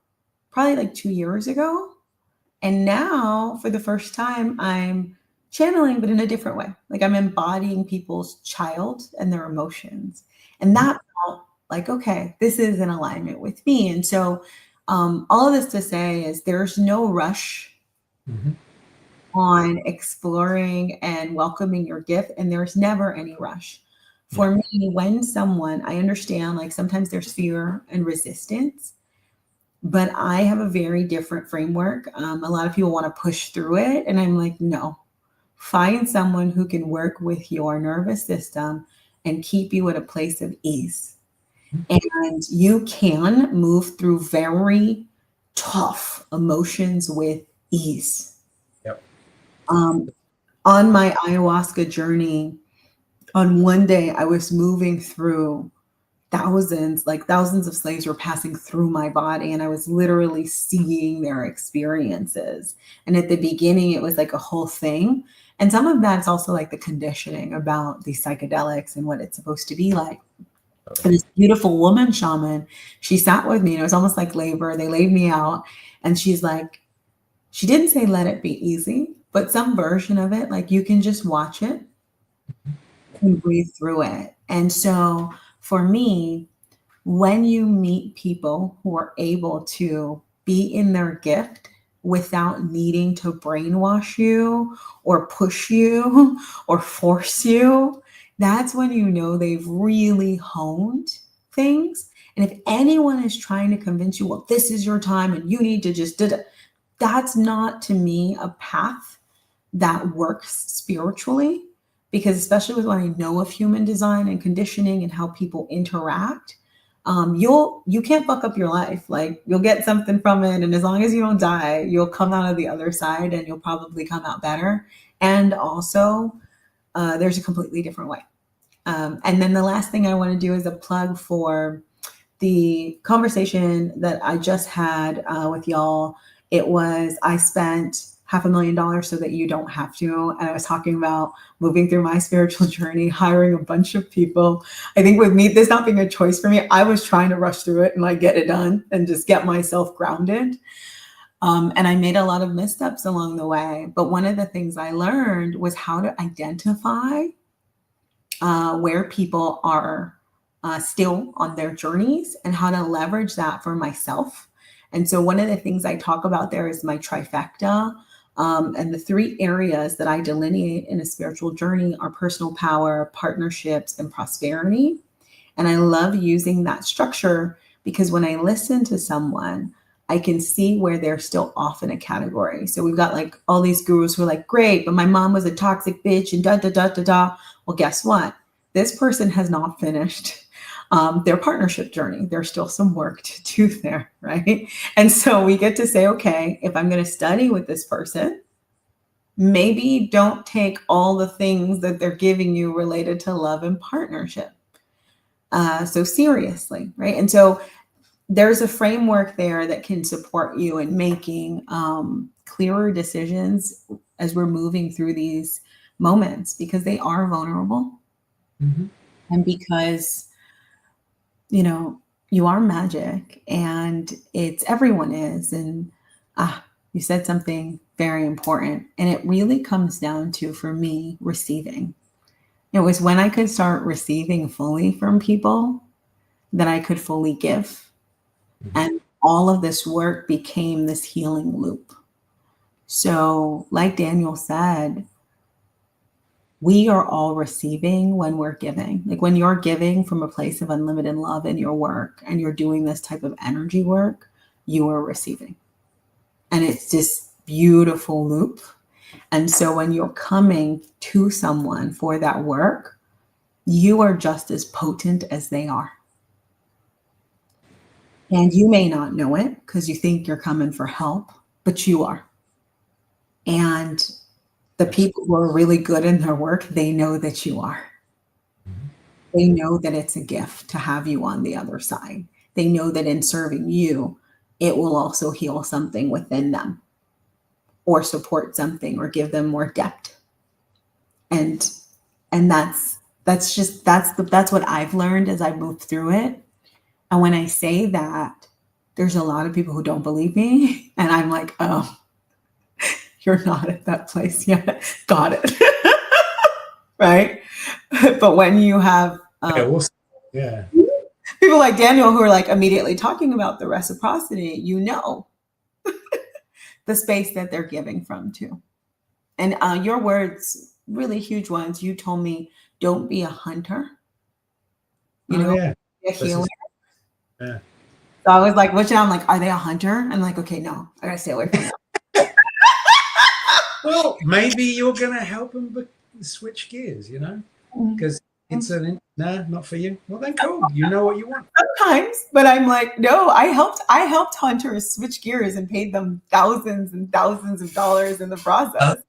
probably like 2 years ago. And now for the first time, I'm channeling, but in a different way. Like, I'm embodying people's child and their emotions. And that felt like, okay, this is in alignment with me. And so all of this to say is there's no rush on exploring and welcoming your gift. And there's never any rush. For me, when I understand, like, sometimes there's fear and resistance, but I have a very different framework. A lot of people want to push through it. And I'm like, no, find someone who can work with your nervous system and keep you at a place of ease. And you can move through very tough emotions with ease. On my ayahuasca journey, on one day, I was moving through thousands of slaves were passing through my body, and I was literally seeing their experiences. And at the beginning, it was like a whole thing. And some of that's also like the conditioning about these psychedelics and what it's supposed to be like. And this beautiful woman shaman, she sat with me, and it was almost like labor. They laid me out, and she's like, she didn't say, let it be easy, but some version of it, like you can just watch it and breathe through it. And so for me, when you meet people who are able to be in their gift without needing to brainwash you or push you or force you, that's when you know they've really honed things. And if anyone is trying to convince you, well, this is your time and you need to just do it, that's not to me a path that works spiritually. Because especially with what I know of human design and conditioning and how people interact, you can't fuck up your life. Like you'll get something from it, and as long as you don't die, you'll come out of the other side, and you'll probably come out better. And also, there's a completely different way. And then the last thing I want to do is a plug for the conversation that I just had with y'all. It was, I spent $500,000 so that you don't have to. And I was talking about moving through my spiritual journey, hiring a bunch of people. I think with me, this not being a choice for me, I was trying to rush through it and like get it done and just get myself grounded. And I made a lot of missteps along the way. But one of the things I learned was how to identify where people are still on their journeys and how to leverage that for myself. And so one of the things I talk about there is my trifecta. And the three areas that I delineate in a spiritual journey are personal power, partnerships, and prosperity. And I love using that structure because when I listen to someone, I can see where they're still off in a category. So we've got like all these gurus who are like, great, but my mom was a toxic bitch and da, da, da, da, da. Well, guess what? This person has not finished their partnership journey. There's still some work to do there, right? And so we get to say, okay, if I'm going to study with this person, maybe don't take all the things that they're giving you related to love and partnership so seriously, right? And so there's a framework there that can support you in making clearer decisions as we're moving through these moments because they are vulnerable. Mm-hmm. And because you are magic and it's everyone is. And you said something very important. And it really comes down to, for me, receiving. It was when I could start receiving fully from people that I could fully give. Mm-hmm. And all of this work became this healing loop. So like Daniel said, we are all receiving when we're giving. Like when you're giving from a place of unlimited love in your work and you're doing this type of energy work, you are receiving. And it's this beautiful loop. And so when you're coming to someone for that work, you are just as potent as they are. And you may not know it because you think you're coming for help, but you are. And the people who are really good in their work, they know that you are. They know that it's a gift to have you on the other side. They know that in serving you, it will also heal something within them or support something or give them more depth. And that's what I've learned as I moved through it. And when I say that, there's a lot of people who don't believe me. And I'm like, oh, you're not at that place yet. Got it. Right. But when you have people like Daniel who are like immediately talking about the reciprocity, the space that they're giving from too. And your words, really huge ones. You told me, don't be a hunter. Be a healer. Yeah. So I was like, I'm like, are they a hunter? I'm like, okay, no, I gotta stay away from that. Well, maybe you're going to help them switch gears, because it's not for you. Well, then cool. You know what you want. Sometimes, but I'm like, no, I helped hunters switch gears and paid them thousands and thousands of dollars in the process.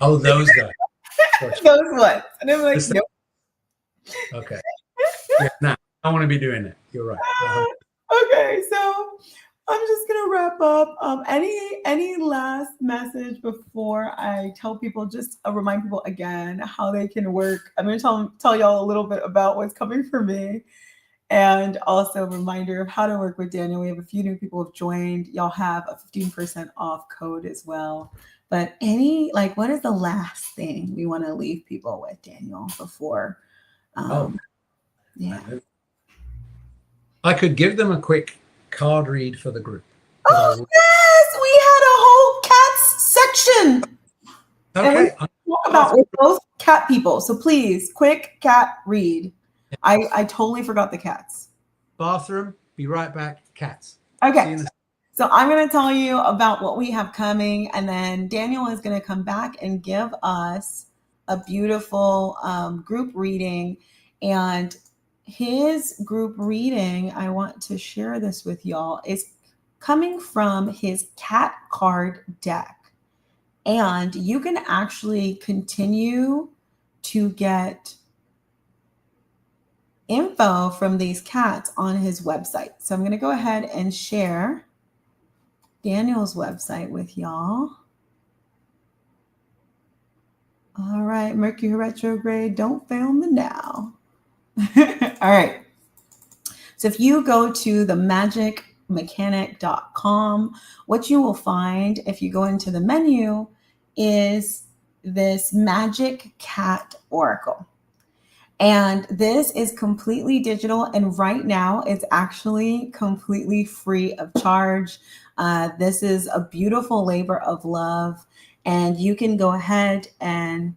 Those guys. Those ones. And I'm like, nope. Okay. Yeah, no, I want to be doing that. You're right. Okay, so I'm just gonna wrap up. Any last message before I tell people? Just remind people again how they can work. I'm gonna tell y'all a little bit about what's coming for me, and also a reminder of how to work with Daniel. We have a few new people who have joined. Y'all have a 15% off code as well. But what is the last thing we want to leave people with, Daniel, before? Yeah. I could give them a quick card read for the group. Oh, yes, we had a whole cats section. Okay. And we talk about we're both cat people. So please, quick cat read. I totally forgot the cats. Bathroom, be right back. Cats. Okay. So I'm going to tell you about what we have coming, and then Daniel is going to come back and give us a beautiful group reading. And his group reading, I want to share this with y'all, is coming from his cat card deck. And you can actually continue to get info from these cats on his website. So I'm going to go ahead and share Daniel's website with y'all. All right, Mercury retrograde, don't fail me now. All right. So if you go to themagicmechanic.com, what you will find if you go into the menu is this Magic Cat Oracle. And this is completely digital. And right now it's actually completely free of charge. This is a beautiful labor of love. And you can go ahead and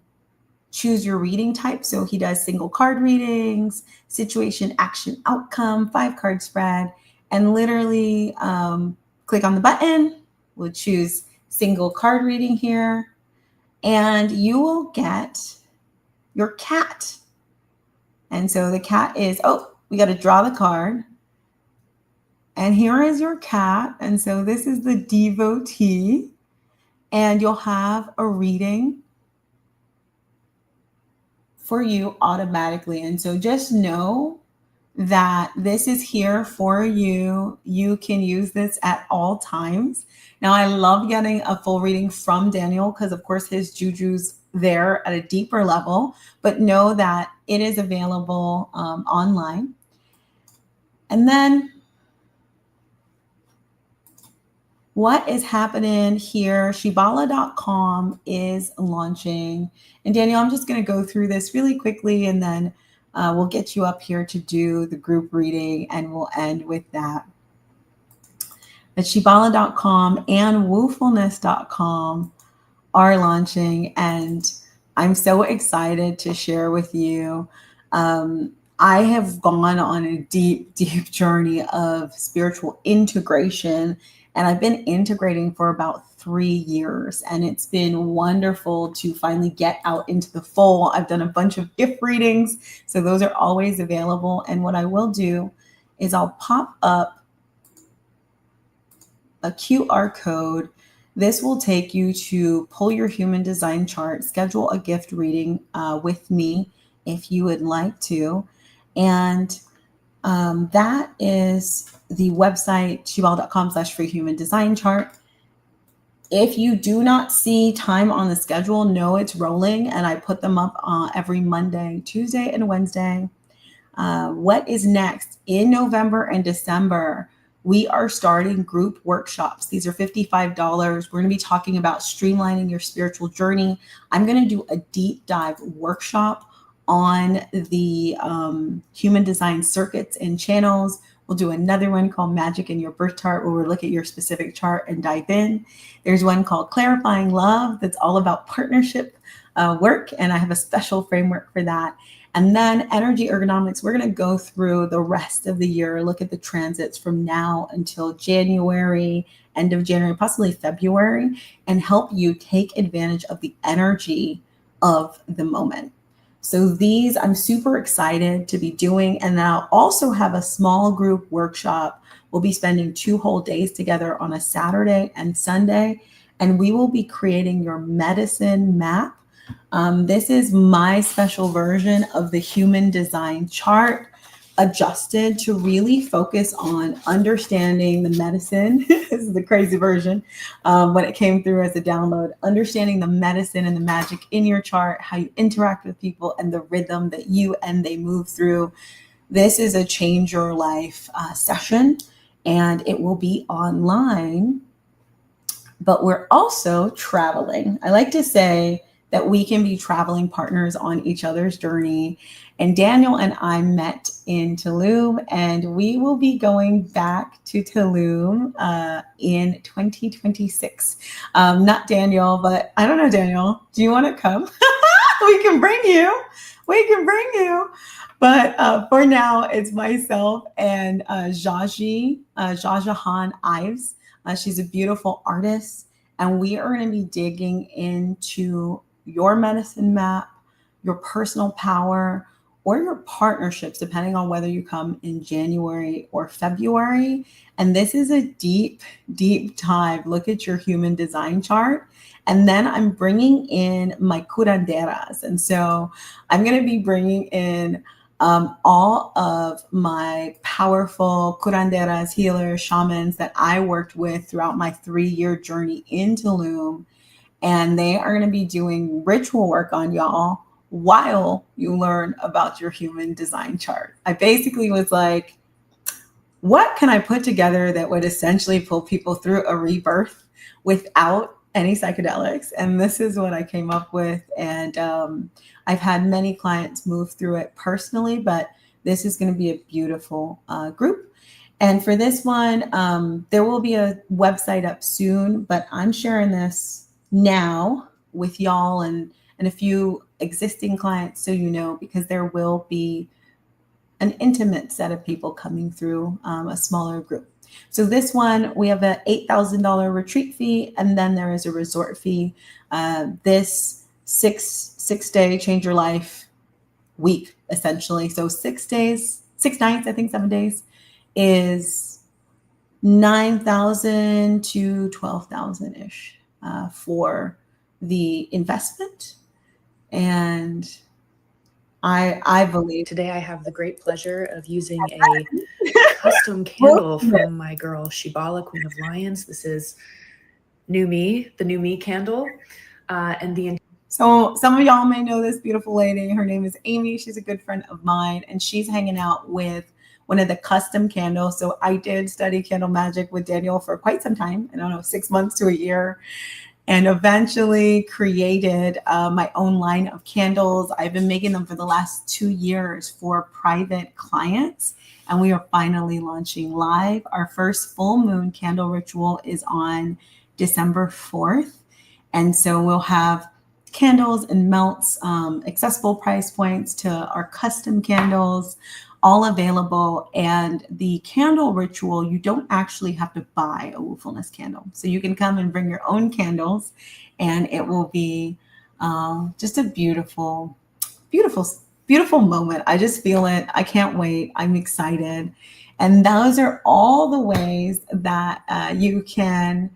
choose your reading type. So he does single card readings, situation, action, outcome, 5-card spread, and literally click on the button. We'll choose single card reading here, and you will get your cat. And so the cat is, we got to draw the card. And here is your cat. And so this is the devotee, and you'll have a reading for you automatically. And so just know that this is here for you. You can use this at all times. Now, I love getting a full reading from Daniel because, of course, his juju's there at a deeper level, but know that it is available online. And then what is happening here? Shibala.com is launching. And Daniel, I'm just going to go through this really quickly, and then we'll get you up here to do the group reading, and we'll end with that. But Shibala.com and Woofulness.com are launching, and I'm so excited to share with you. I have gone on a deep, deep journey of spiritual integration, and I've been integrating for about 3 years, and it's been wonderful to finally get out into the full. I've done a bunch of gift readings, so those are always available. And what I will do is I'll pop up a QR code. This will take you to pull your human design chart, schedule a gift reading with me if you would like to. And that is the website, shibala.com/freehumandesign-chart. If you do not see time on the schedule, know it's rolling, and I put them up every Monday, Tuesday, and Wednesday. What is next? In November and December, we are starting group workshops. These are $55. We're going to be talking about streamlining your spiritual journey. I'm going to do a deep dive workshop on the human design circuits and channels. We'll do another one called Magic in Your Birth Chart, where we'll look at your specific chart and dive in. There's one called Clarifying Love that's all about partnership work, and I have a special framework for that. And then energy ergonomics, we're going to go through the rest of the year, look at the transits from now until January, end of January, possibly February, and help you take advantage of the energy of the moment. So these I'm super excited to be doing. And then I'll also have a small group workshop. We'll be spending 2 whole days together on a Saturday and Sunday, and we will be creating your medicine map. This is my special version of the human design chart, adjusted to really focus on understanding the medicine. This is the crazy version when it came through as a download, understanding the medicine and the magic in your chart, how you interact with people, and the rhythm that you and they move through. This is a change your life session, and it will be online but we're also traveling. I like to say that we can be traveling partners on each other's journey. And Daniel and I met in Tulum, and we will be going back to Tulum in 2026. Not Daniel, but I don't know, Daniel. Do you want to come? We can bring you. We can bring you. But for now, it's myself and Jajahan Ives. She's a beautiful artist, and we are going to be digging into your medicine map, your personal power, or your partnerships, depending on whether you come in January or February. And this is a deep, deep dive. Look at your human design chart. And then I'm bringing in my curanderas. And so I'm going to be bringing in all of my powerful curanderas, healers, shamans that I worked with throughout my 3-year journey in Tulum. And they are going to be doing ritual work on y'all while you learn about your human design chart. I basically was like, what can I put together that would essentially pull people through a rebirth without any psychedelics? And this is what I came up with. And I've had many clients move through it personally, but this is going to be a beautiful group. And for this one, there will be a website up soon, but I'm sharing this now with y'all and a few existing clients, so you know, because there will be an intimate set of people coming through a smaller group. So this one, we have an $8,000 retreat fee, and then there is a resort fee. This six-day change your life week, essentially. So 6 days, 6 nights, I think 7 days, is $9,000 to $12,000 ish for the investment. And I believe today I have the great pleasure of using a custom candle from my girl Shibala, Queen of Lions. This is New Me, the New Me candle, So some of y'all may know this beautiful lady. Her name is Amy. She's a good friend of mine, and she's hanging out with one of the custom candles. So I did study candle magic with Daniel for quite some time. I don't know, 6 months to a year. And eventually created my own line of candles. I've been making them for the last 2 years for private clients, and we are finally launching live. Our first full moon candle ritual is on December 4th. And so we'll have candles and melts, accessible price points to our custom candles, all available. And the candle ritual, you don't actually have to buy a Woofulness candle. So you can come and bring your own candles, and it will be just a beautiful, beautiful, beautiful moment. I just feel it. I can't wait. I'm excited. And those are all the ways that you can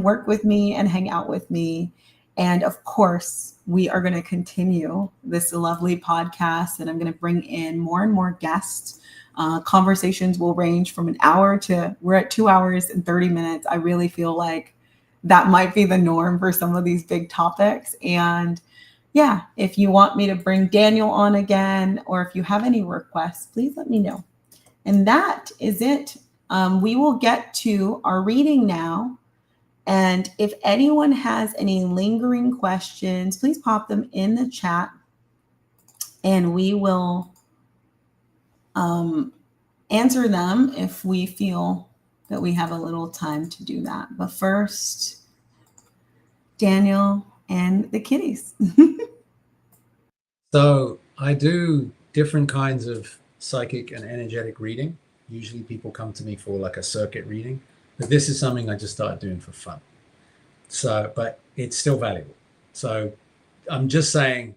work with me and hang out with me. And of course, we are going to continue this lovely podcast, and I'm going to bring in more and more guests. Conversations will range from an hour to we're at 2 hours and 30 minutes. I really feel like that might be the norm for some of these big topics. And yeah, if you want me to bring Daniel on again, or if you have any requests, please let me know. And that is it. We will get to our reading now. And if anyone has any lingering questions, please pop them in the chat, and we will answer them if we feel that we have a little time to do that. But first, Daniel and the kitties. So I do different kinds of psychic and energetic reading. Usually people come to me for like a circuit reading. But this is something I just started doing for fun. So, but it's still valuable. So I'm just saying,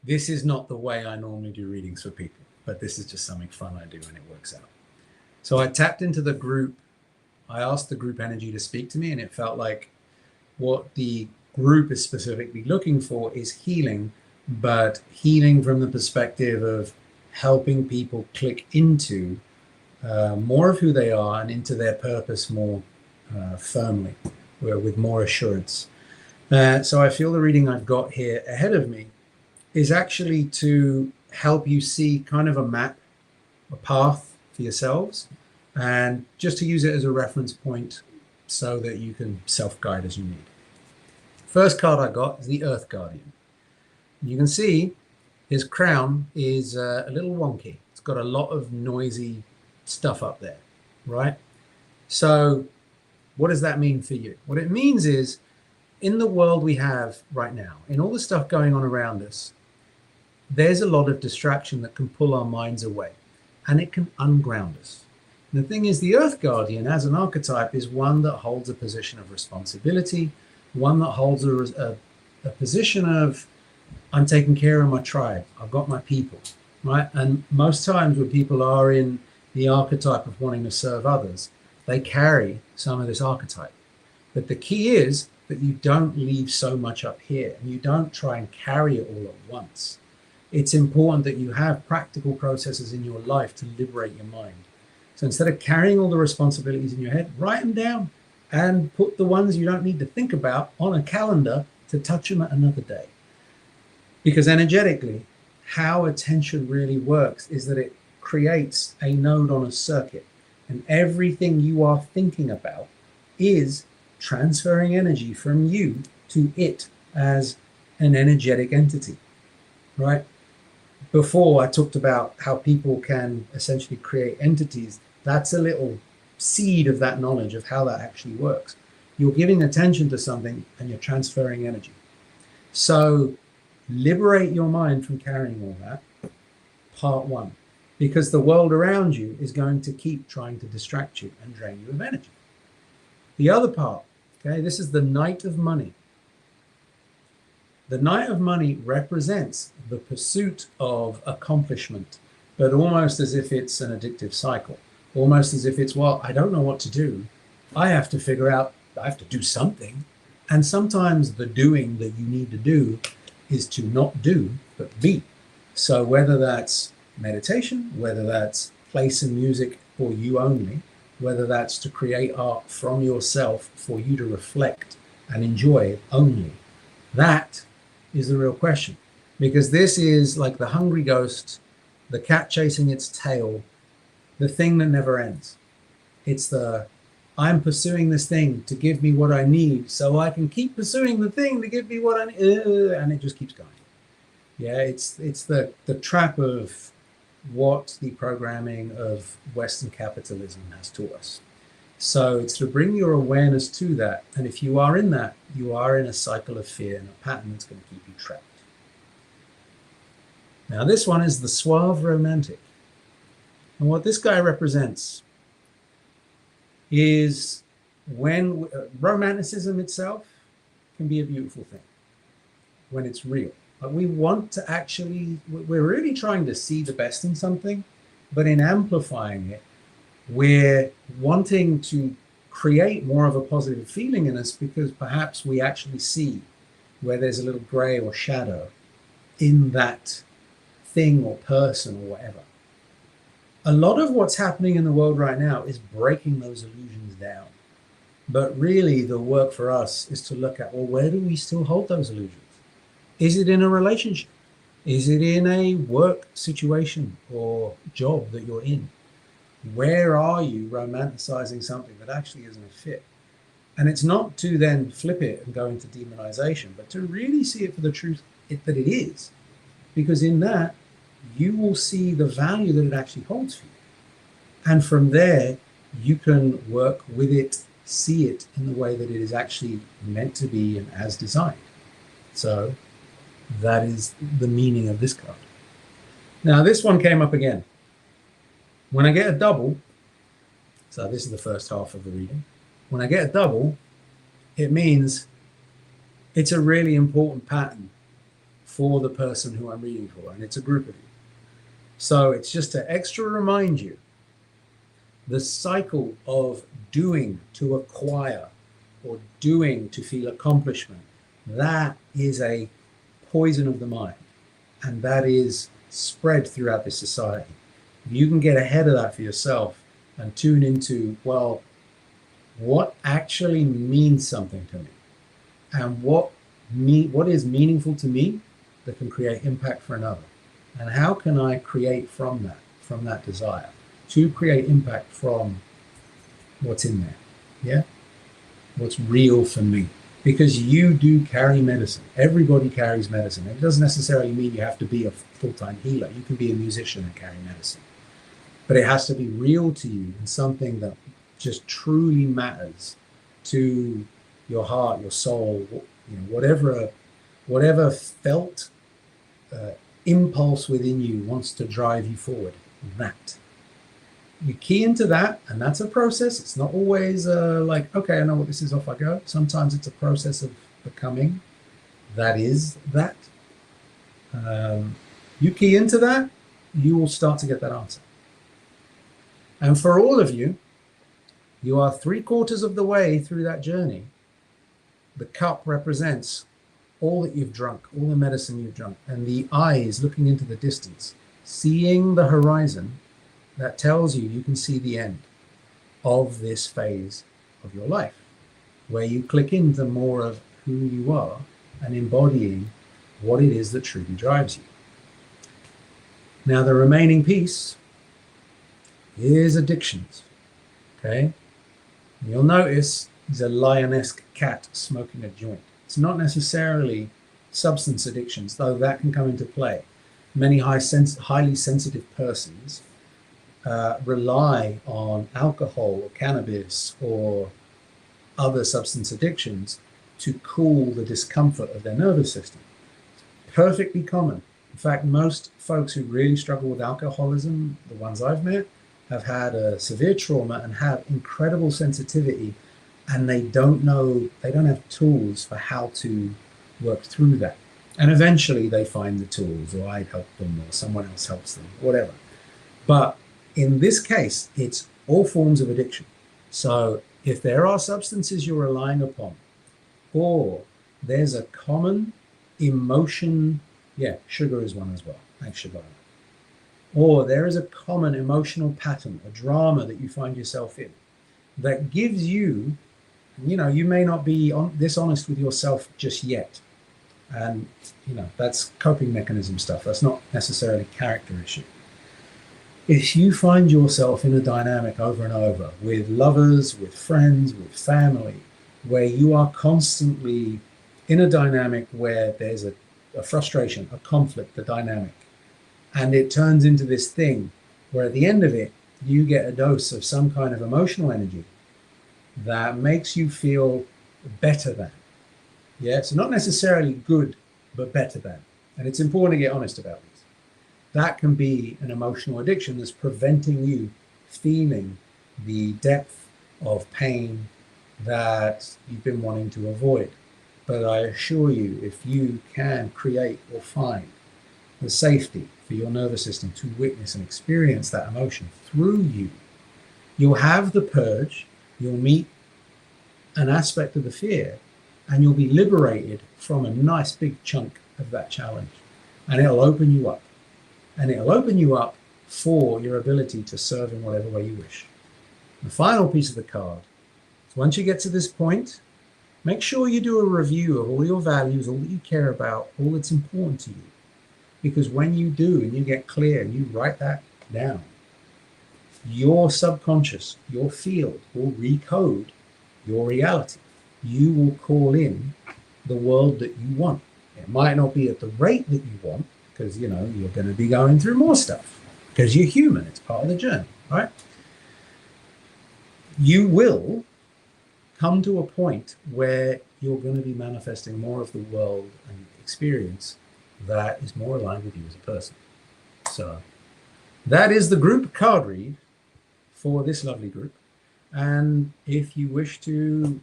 this is not the way I normally do readings for people, but this is just something fun I do and it works out. So I tapped into the group. I asked the group energy to speak to me, and it felt like what the group is specifically looking for is healing, but healing from the perspective of helping people click into more of who they are and into their purpose more firmly, with more assurance. So I feel the reading I've got here ahead of me is actually to help you see kind of a map, a path for yourselves, and just to use it as a reference point so that you can self-guide as you need. First card I got is the Earth Guardian. You can see his crown is a little wonky. It's got a lot of noisy stuff up there, right? So what does that mean for you? What it means is, in the world we have right now, in all the stuff going on around us, there's a lot of distraction that can pull our minds away, and it can unground us. And the thing is, the Earth Guardian as an archetype is one that holds a position of responsibility, one that holds a position of, I'm taking care of my tribe, I've got my people, right? And most times when people are in the archetype of wanting to serve others, they carry some of this archetype. But the key is that you don't leave so much up here, and you don't try and carry it all at once. It's important that you have practical processes in your life to liberate your mind. So instead of carrying all the responsibilities in your head, write them down and put the ones you don't need to think about on a calendar to touch them at another day. Because energetically, how attention really works is that it creates a node on a circuit, and everything you are thinking about is transferring energy from you to it as an energetic entity, right? Before I talked about how people can essentially create entities. That's a little seed of that knowledge of how that actually works. You're giving attention to something and you're transferring energy. So liberate your mind from carrying all that, part one, because the world around you is going to keep trying to distract you and drain you of energy. The other part, okay, this is the Knight of Money. The Knight of Money represents the pursuit of accomplishment, but almost as if it's an addictive cycle, almost as if it's, well, I don't know what to do. I have to figure out, I have to do something. And sometimes the doing that you need to do is to not do, but be. So whether that's meditation, whether that's play some music for you only, whether that's to create art from yourself for you to reflect and enjoy only, that is the real question. Because this is like the hungry ghost, the cat chasing its tail, the thing that never ends. It's the, I'm pursuing this thing to give me what I need so I can keep pursuing the thing to give me what I need, and it just keeps going. Yeah, it's the trap of what the programming of Western capitalism has taught us. So it's to bring your awareness to that. And if you are in that, you are in a cycle of fear and a pattern that's going to keep you trapped. Now, this one is the Suave Romantic. And what this guy represents is when romanticism itself can be a beautiful thing, when it's real. But we want to actually, we're really trying to see the best in something, but in amplifying it, we're wanting to create more of a positive feeling in us because perhaps we actually see where there's a little gray or shadow in that thing or person or whatever. A lot of what's happening in the world right now is breaking those illusions down. But really the work for us is to look at, well, where do we still hold those illusions? Is it in a relationship? Is it in a work situation or job that you're in? Where are you romanticizing something that actually isn't a fit? And it's not to then flip it and go into demonization, but to really see it for the truth that it is. Because in that, you will see the value that it actually holds for you. And from there, you can work with it, see it in the way that it is actually meant to be and as designed. So that is the meaning of this card. Now, this one came up again. When I get a double, so this is the first half of the reading. When I get a double, it means it's a really important pattern for the person who I'm reading for, and it's a group of you. So it's just to extra remind you the cycle of doing to acquire or doing to feel accomplishment. That is a poison of the mind, and that is spread throughout this society. You can get ahead of that for yourself and tune into, well, what actually means something to me, and what is meaningful to me that can create impact for another, and how can I create from that desire to create impact from what's in there. Yeah. what's real for me. Because you do carry medicine. Everybody carries medicine. It doesn't necessarily mean you have to be a full-time healer. You can be a musician and carry medicine. But it has to be real to you and something that just truly matters to your heart, your soul, whatever felt impulse within you wants to drive you forward. That. You key into that, and that's a process. It's not always like, okay, I know what this is, off I go. Sometimes it's a process of becoming. That is that. You key into that, you will start to get that answer. And for all of you, you are 3/4 of the way through that journey. The cup represents all that you've drunk, all the medicine you've drunk, and the eyes looking into the distance, seeing the horizon. That tells you can see the end of this phase of your life, where you click into more of who you are and embodying what it is that truly drives you. Now, the remaining piece is addictions. Okay? You'll notice there's a lionesque cat smoking a joint. It's not necessarily substance addictions, though that can come into play. Many highly sensitive persons rely on alcohol or cannabis or other substance addictions to cool the discomfort of their nervous system. It's perfectly common. In fact, most folks who really struggle with alcoholism, the ones I've met, have had a severe trauma and have incredible sensitivity, and they don't have tools for how to work through that. And eventually they find the tools, or I help them, or someone else helps them, whatever. But in this case, it's all forms of addiction. So if there are substances you're relying upon, or there's a common emotion, sugar is one as well. Thanks, Shabana. Or there is a common emotional pattern, a drama that you find yourself in that gives you, you may not be dishonest with yourself just yet. And, that's coping mechanism stuff. That's not necessarily character issue. If you find yourself in a dynamic over and over with lovers, with friends, with family, where you are constantly in a dynamic where there's a frustration, a conflict, a dynamic, and it turns into this thing where at the end of it, you get a dose of some kind of emotional energy that makes you feel better than. Yeah, so not necessarily good, but better than. And it's important to get honest about this. That can be an emotional addiction that's preventing you feeling the depth of pain that you've been wanting to avoid. But I assure you, if you can create or find the safety for your nervous system to witness and experience that emotion through you, you'll have the purge, you'll meet an aspect of the fear, and you'll be liberated from a nice big chunk of that challenge. And it'll open you up. And it'll open you up for your ability to serve in whatever way you wish. The final piece of the card is, once you get to this point, make sure you do a review of all your values, all that you care about, all that's important to you. Because when you do and you get clear and you write that down, your subconscious, your field will recode your reality. You will call in the world that you want. It might not be at the rate that you want, because you're going to be going through more stuff, because you're human. It's part of the journey, right? You will come to a point where you're going to be manifesting more of the world and experience that is more aligned with you as a person. So that is the group card read for this lovely group. And if you wish to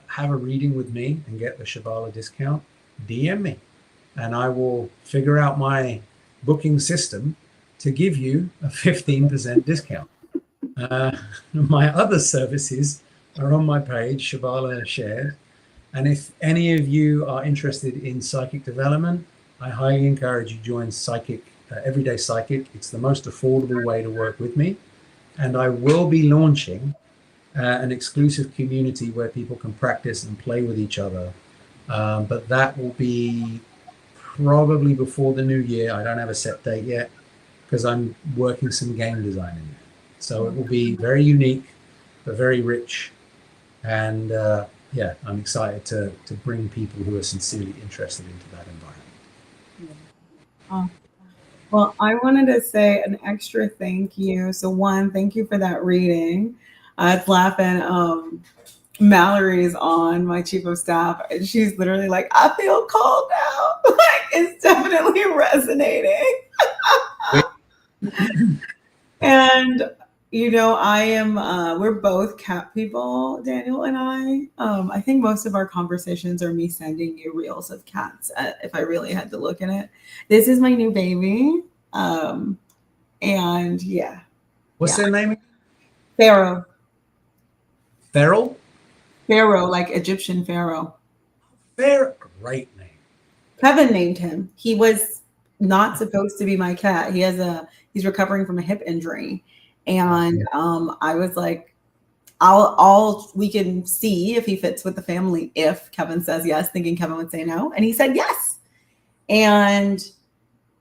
have a reading with me and get the Shibala discount, DM me. And I will figure out my booking system to give you a 15% discount. My other services are on my page, Shibala Shared. And if any of you are interested in psychic development, I highly encourage you to join Everyday Psychic. It's the most affordable way to work with me. And I will be launching an exclusive community where people can practice and play with each other. But that will be probably before the new year. I don't have a set date yet because I'm working some game design in there. So it will be very unique, but very rich. And yeah, I'm excited to bring people who are sincerely interested into that environment. Oh, well, I wanted to say an extra thank you. So one, thank you for that reading. It's laughing. Mallory's on, my chief of staff, and she's literally like, I feel called now. Like it's definitely resonating. And I am we're both cat people, Daniel and I. I think most of our conversations are me sending you reels of cats, if I really had to look at it. This is my new baby. And yeah. What's their name? Pharaoh. Feral? Pharaoh, like Egyptian Pharaoh. Great name. Kevin named him. He was not supposed to be my cat. He's recovering from a hip injury. And I was like, we can see if he fits with the family if Kevin says yes, thinking Kevin would say no. And he said yes. And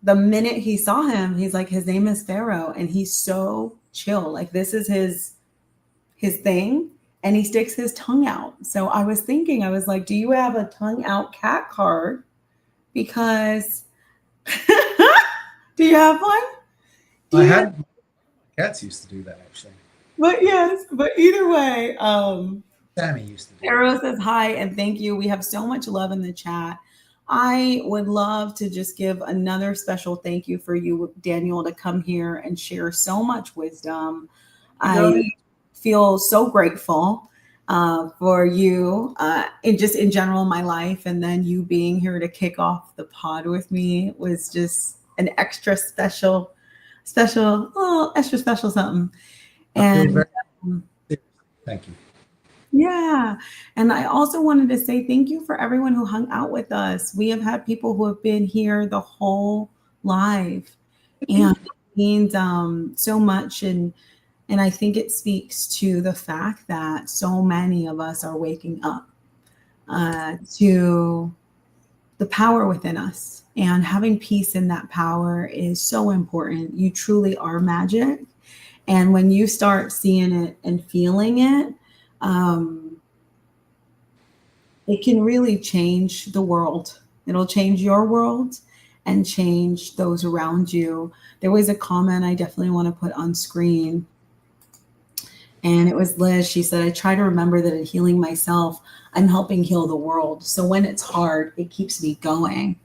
the minute he saw him, he's like, his name is Pharaoh. And he's so chill. Like this is his thing. And he sticks his tongue out. So I was thinking, I was like, do you have a tongue out cat card? Because do you have one? Cats used to do that actually. But either way, Sammy used to do Pharaoh says hi and thank you. We have so much love in the chat. I would love to just give another special thank you for you, Daniel, to come here and share so much wisdom. I feel so grateful for you in general in my life, and then you being here to kick off the pod with me was just an extra special something. And thank you. Yeah. And I also wanted to say thank you for everyone who hung out with us. We have had people who have been here the whole live, and it means so much. And I think it speaks to the fact that so many of us are waking up to the power within us, and having peace in that power is so important. You truly are magic. And when you start seeing it and feeling it, it can really change the world. It'll change your world and change those around you. There was a comment I definitely want to put on screen. And it was Liz. She said, I try to remember that in healing myself, I'm helping heal the world. So when it's hard, it keeps me going.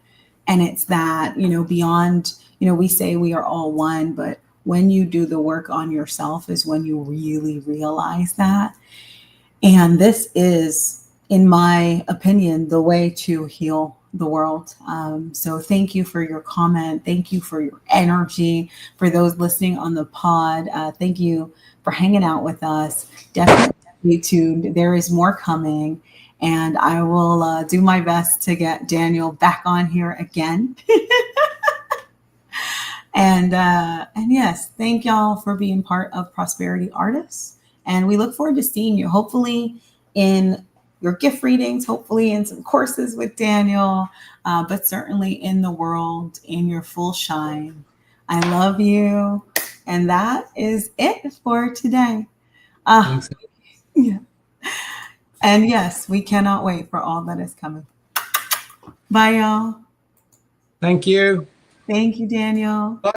And it's that, beyond, we say we are all one, but when you do the work on yourself is when you really realize that. And this is, in my opinion, the way to heal the world. So thank you for your comment. Thank you for your energy. For those listening on the pod, thank you for hanging out with us. Definitely stay tuned. There is more coming. And I will do my best to get Daniel back on here again. And yes, thank y'all for being part of Prosperity Artists. And we look forward to seeing you, hopefully in your gift readings, hopefully in some courses with Daniel, but certainly in the world in your full shine. I love you. And that is it for today. Yeah. And yes, we cannot wait for all that is coming. Bye, y'all. Thank you. Thank you, Daniel. Bye.